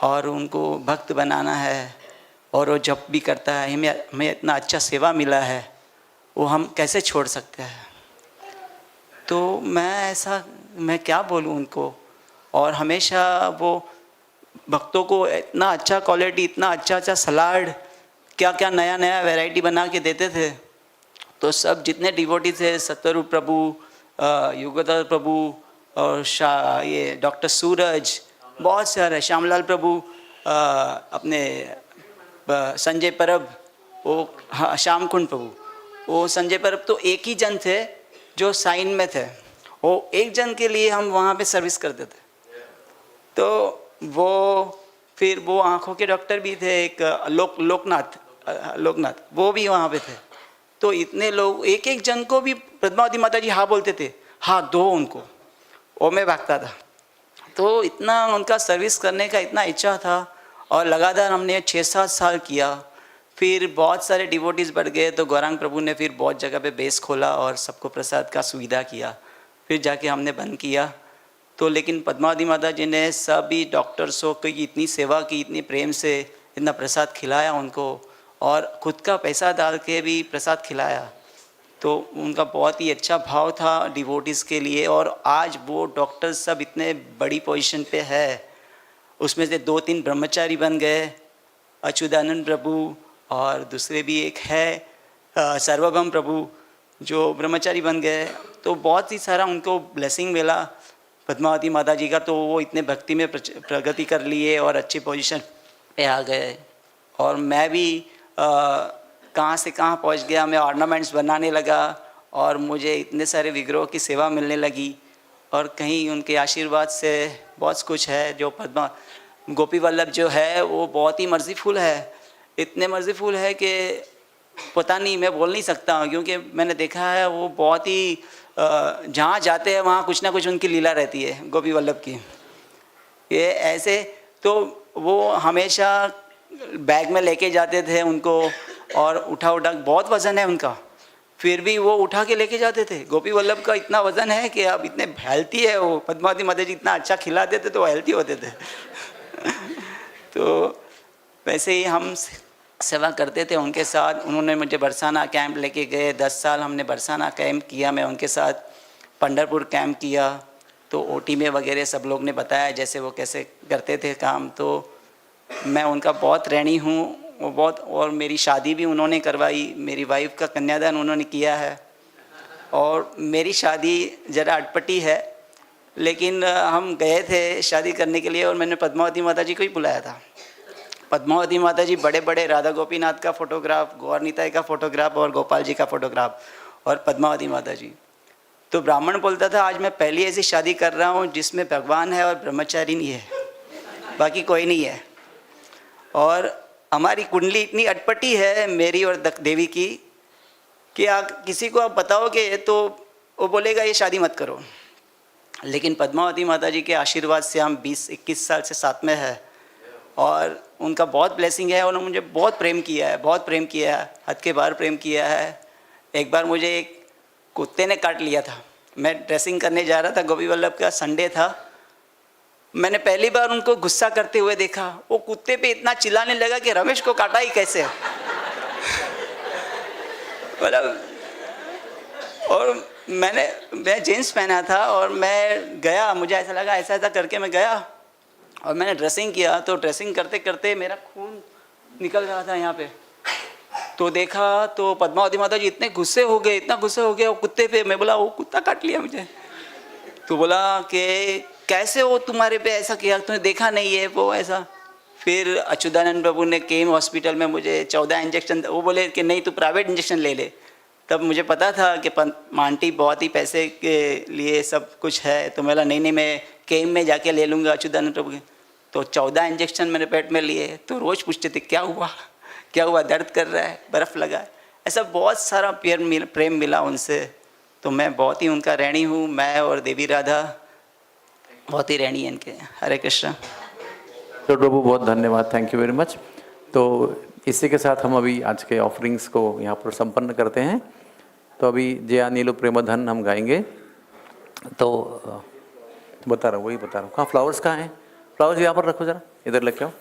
और उनको भक्त बनाना है, और वो जब भी करता है हमें इतना अच्छा सेवा मिला है, वो हम कैसे छोड़ सकते हैं. तो मैं क्या बोलूँ उनको. और हमेशा वो भक्तों को इतना अच्छा क्वालिटी, इतना अच्छा सलाद, क्या नया वैरायटी बना के देते थे. तो सब जितने डिवोटी थे, सत्यरूप प्रभु, युगधर प्रभु और ये डॉक्टर सूरज, बहुत सारे, श्यामलाल प्रभु, अपने संजय परब, वो हाँ श्याम कुंड प्रभु, वो संजय परब तो एक ही जन थे जो साइन में थे. वो एक जन के लिए हम वहाँ पे सर्विस करते थे. तो फिर वो आँखों के डॉक्टर भी थे, एक लोकनाथ, वो भी वहाँ पे थे. तो इतने लोग, एक जन को भी पद्मावती माता जी हाँ बोलते थे, हाँ दो उनको, वो मैं भागता था. तो इतना उनका सर्विस करने का इतना इच्छा था. और लगातार हमने 6-7 साल किया. फिर बहुत सारे डिवोटीज़ बढ़ गए, तो गौरांग प्रभु ने फिर बहुत जगह पे बेस खोला और सबको प्रसाद का सुविधा किया. फिर जाके हमने बंद किया. तो लेकिन पद्मावती माता जी ने सभी डॉक्टर्सों की इतनी सेवा की, इतनी प्रेम से इतना प्रसाद खिलाया उनको, और खुद का पैसा डाल के भी प्रसाद खिलाया. तो उनका बहुत ही अच्छा भाव था डिवोटीज़ के लिए, और आज वो डॉक्टर सब इतने बड़ी पोजीशन पे है। उसमें से 2-3 ब्रह्मचारी बन गए, अच्युतानंद प्रभु और दूसरे भी एक है सर्वभम प्रभु, जो ब्रह्मचारी बन गए। तो बहुत ही सारा उनको ब्लेसिंग मिला पद्मावती माता जी का, तो वो इतने भक्ति में प्रगति कर लिए और अच्छी पोजीशन पे आ गए। और मैं भी कहाँ से कहाँ पहुँच गया, मैं ऑर्नामेंट्स बनाने लगा और मुझे इतने सारे विग्रहों की सेवा मिलने लगी। और कहीं उनके आशीर्वाद से बहुत कुछ है। जो पद्मा गोपी वल्लभ जो है वो बहुत ही मर्जीफुल है, इतने मर्जीफुल है कि पता नहीं, मैं बोल नहीं सकता हूँ, क्योंकि मैंने देखा है वो बहुत ही जहाँ जाते हैं वहाँ कुछ ना कुछ उनकी लीला रहती है गोपी वल्लभ की। ये ऐसे तो वो हमेशा बैग में लेके जाते थे उनको, और उठा बहुत वज़न है उनका, फिर भी वो उठा के लेके जाते थे। गोपी वल्लभ का इतना वज़न है कि अब इतने हेल्थी है वो, पद्मावती माता जी इतना अच्छा खिलाते थे तो हेल्थी होते थे। तो वैसे ही हम सेवा करते थे उनके साथ। उन्होंने मुझे बरसाना कैंप लेके गए, 10 साल हमने बरसाना कैंप किया, मैं उनके साथ पंढरपुर कैंप किया। तो ओटी में वगैरह सब लोग ने बताया जैसे वो कैसे करते थे काम, तो मैं उनका बहुत ऋणी हूँ। वो बहुत, और मेरी शादी भी उन्होंने करवाई, मेरी वाइफ का कन्यादान उन्होंने किया है। और मेरी शादी ज़रा अटपटी है, लेकिन हम गए थे शादी करने के लिए और मैंने पद्मावती माता जी को ही बुलाया था। पद्मावती माता जी बड़े बड़े राधा गोपीनाथ का फोटोग्राफ, गौर निताई का फोटोग्राफ और गोपाल जी का फोटोग्राफ, और पद्मावती माता जी। तो ब्राह्मण बोलता था आज मैं पहली ऐसी शादी कर रहा हूँ जिसमें भगवान है और ब्रह्मचारी नहीं है, बाकी कोई नहीं है। और हमारी कुंडली इतनी अटपटी है मेरी और देवी की कि किसी को आप बताओगे तो वो बोलेगा ये शादी मत करो। लेकिन पद्मावती माता जी के आशीर्वाद से हम 20-21 साल से साथ में है, और उनका बहुत ब्लेसिंग है। उन्होंने मुझे बहुत प्रेम किया है, बहुत प्रेम किया है, हद के बाहर प्रेम किया है। एक बार मुझे एक कुत्ते ने काट लिया था, मैं ड्रेसिंग करने जा रहा था, गोपी वल्लभ का संडे था। मैंने पहली बार उनको गुस्सा करते हुए देखा। वो कुत्ते पे इतना चिल्लाने लगा कि रमेश को काटा ही कैसे। मतलब, और मैं जीन्स पहना था और मैं गया, मुझे ऐसा लगा, ऐसा करके मैं गया और मैंने ड्रेसिंग किया। तो ड्रेसिंग करते करते मेरा खून निकल रहा था यहाँ पे। तो देखा तो पद्मावती माता जी इतने गुस्से हो गए, इतना गुस्से हो गए वो कुत्ते पे। मैं बोला वो कुत्ता काट लिया मुझे। तो बोला कि कैसे वो तुम्हारे पे ऐसा किया, तुमने देखा नहीं है वो ऐसा। फिर अच्युतानंद प्रभु ने केम हॉस्पिटल में मुझे 14 इंजेक्शन, वो बोले कि नहीं तू प्राइवेट इंजेक्शन ले ले। तब मुझे पता था कि आंटी बहुत ही पैसे के लिए सब कुछ है। तो मैं बोला नहीं मैं केम में जाके ले लूँगा अच्युतानंद प्रभु के। तो 14 इंजेक्शन मैंने पेट में लिए। तो रोज़ पूछते थे क्या हुआ, दर्द कर रहा है, बर्फ़ लगा है। ऐसा बहुत सारा प्रेम मिला उनसे। तो मैं बहुत ही उनका ऋणी हूँ, मैं और देवी राधा बहुत ही ऋणी हैं इनके। हरे कृष्ण। तो प्रभु बहुत धन्यवाद, थैंक यू वेरी मच। तो इसी के साथ हम अभी आज के ऑफरिंग्स को यहाँ पर संपन्न करते हैं। तो अभी जया नीलो प्रेमधन हम गाएंगे। तो बता रहा हूँ कहाँ फ्लावर्स कहाँ हैं? फ्लावर्स यहाँ पर रखो, ज़रा इधर लेके आओ,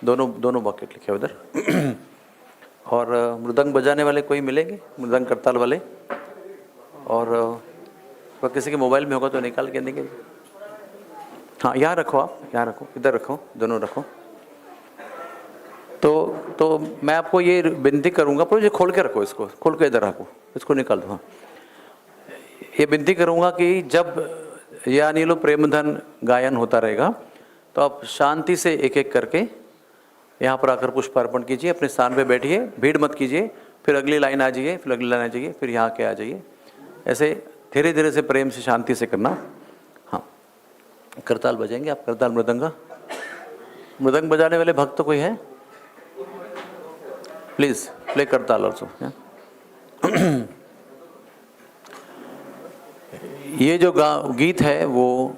दोनों बकेट लेके आओ इधर। और मृदंग बजाने वाले कोई मिलेंगे, मृदंग करताल वाले? और किसी के मोबाइल में होगा तो निकाल के देंगे। हाँ यहाँ रखो, आप यहाँ रखो, इधर रखो, दोनों रखो। तो मैं आपको ये विनती करूँगा, पर ये खोल के रखो, इसको खोल के इधर रखो, इसको निकाल दो। हाँ, ये विनती करूँगा कि जब या नीलो प्रेमधन गायन होता रहेगा तो आप शांति से एक एक करके यहाँ पर आकर पुष्पार्पण कीजिए, अपने स्थान पे बैठिए, भीड़ मत कीजिए। फिर अगली लाइन आ जाइए, फिर अगली लाइन आ जाइए, फिर यहाँ के आ जाइए। ऐसे धीरे धीरे से प्रेम से शांति से करना। हाँ, करताल बजाएंगे आप? करताल मृदंग बजाने वाले भक्त तो कोई है? प्लीज प्ले करताल ऑल्सो। ये जो गीत है वो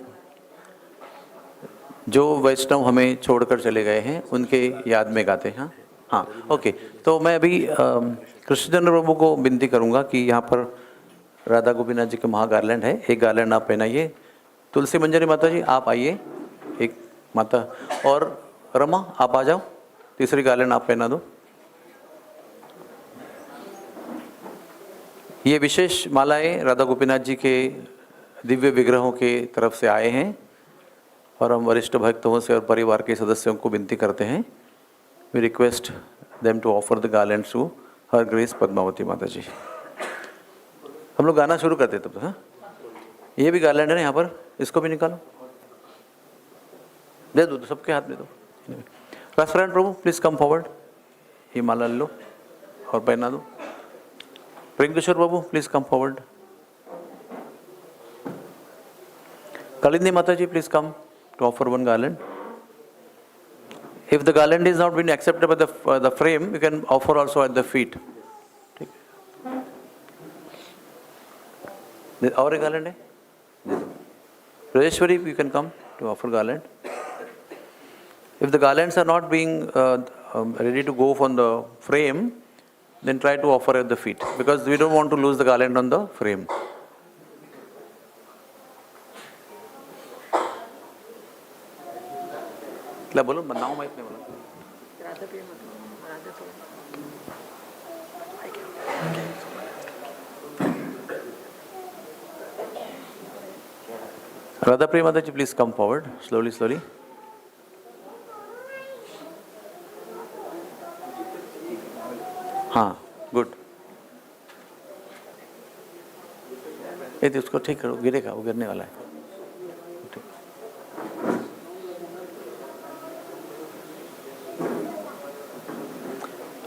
जो वैष्णव हमें छोड़कर चले गए हैं उनके याद में गाते हैं। हाँ ओके। तो मैं अभी कृष्णचंद्र प्रभु को विनती करूँगा कि यहाँ पर राधा गोपीनाथ जी के महागार्लैंड है, एक गार्लैंड आप पहनाइए। तुलसी मंजरी माता जी आप आइए, एक माता, और रमा आप आ जाओ, तीसरी गार्लैंड आप पहना दो। ये विशेष मालाएं राधा गोपीनाथ जी के दिव्य विग्रहों के तरफ से आए हैं और हम वरिष्ठ भक्तों से और परिवार के सदस्यों को विनती करते हैं, we request them to offer the garlands to her grace Padmavati Mata ji. हम लोग गाना शुरू करते तब। हाँ, ये भी गार्लैंड है ना यहाँ पर, इसको भी निकालो, दे दो, सबके हाथ में दो। राष्ट्रनारायण प्रभु प्लीज कम फॉरवर्ड, ये माला लो और पहना दो। प्रेमकिशोर बाबू please come forward. Kalindi Mataji, please come to offer one garland. If the garland is not been accepted by the frame, you can offer also at the feet. और एक garland है? Rajeshwari, you can come to offer garland. If the garlands are not being ready to go from the frame, then try to offer at the feet, because we don't want to lose the garland on the frame. क्या बोलो, बनाओ, मैं इतने बोला। Radha Priya Mataji, please come forward, slowly, slowly. हाँ, good. ये तो उसको ठीक करो, गिरेगा, वो गिरने वाला है।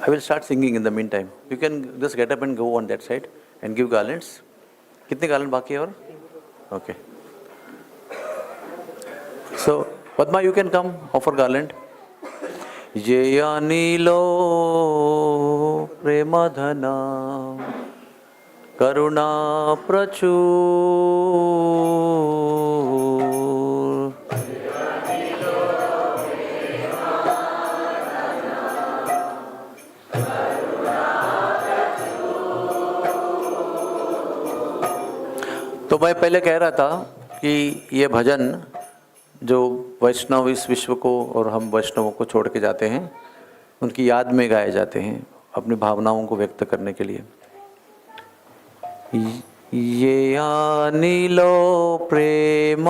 I will start singing in the meantime. You can just get up and go on that side and give garlands. कितने garland बाकी है और? Okay. So, Padma, you can come offer garland. Jaya Nilo Premadhana Karuna Prachur तो मैं पहले कह रहा था कि ये भजन जो वैष्णव इस विश्व को और हम वैष्णवों को छोड़ के जाते हैं, उनकी याद में गाए जाते हैं, अपनी भावनाओं को व्यक्त करने के लिए। ये अनिलो प्रेमाधना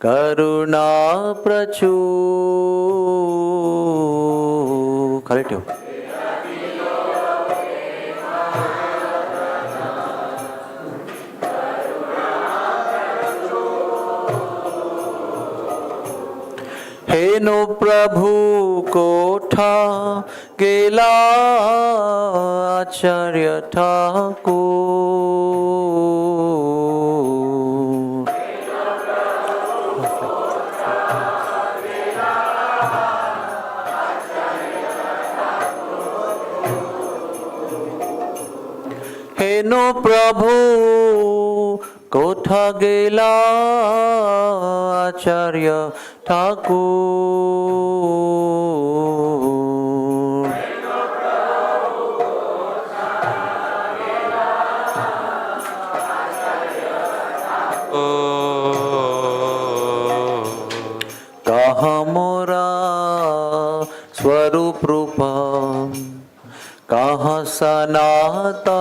करुणा प्रचुर, खाली ठेव। हेनो प्रभु कोठा गेला आचार्य ठाकुर। हेनो प्रभु कोठा गेला आचार्य ठाकुर। कहाँ मोरा स्वरूप रूपा, कहाँ सनातना,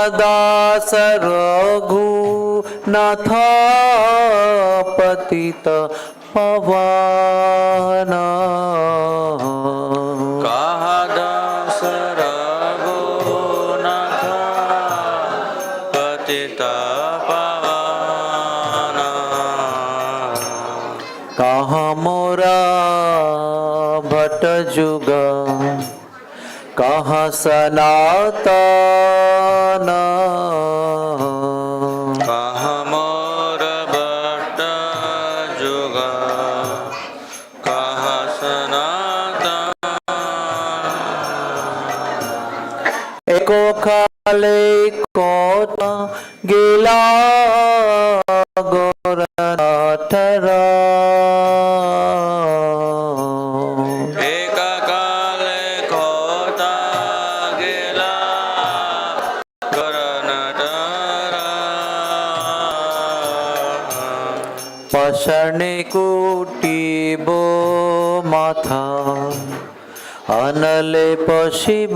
दास रघुनाथ पतित पवन। कहा दास रघुनाथ पतित पवन। कहाँ मोरा भट्ट जुग, कहाँ सनातन, कहाँ मोर भट्ट जुग, कहाँ सनातन। एको खाले कोटा गेला गोरनाथरा। एक काले कोटा गेला পাষাণে কুটিব মাথা, আনলে পশিব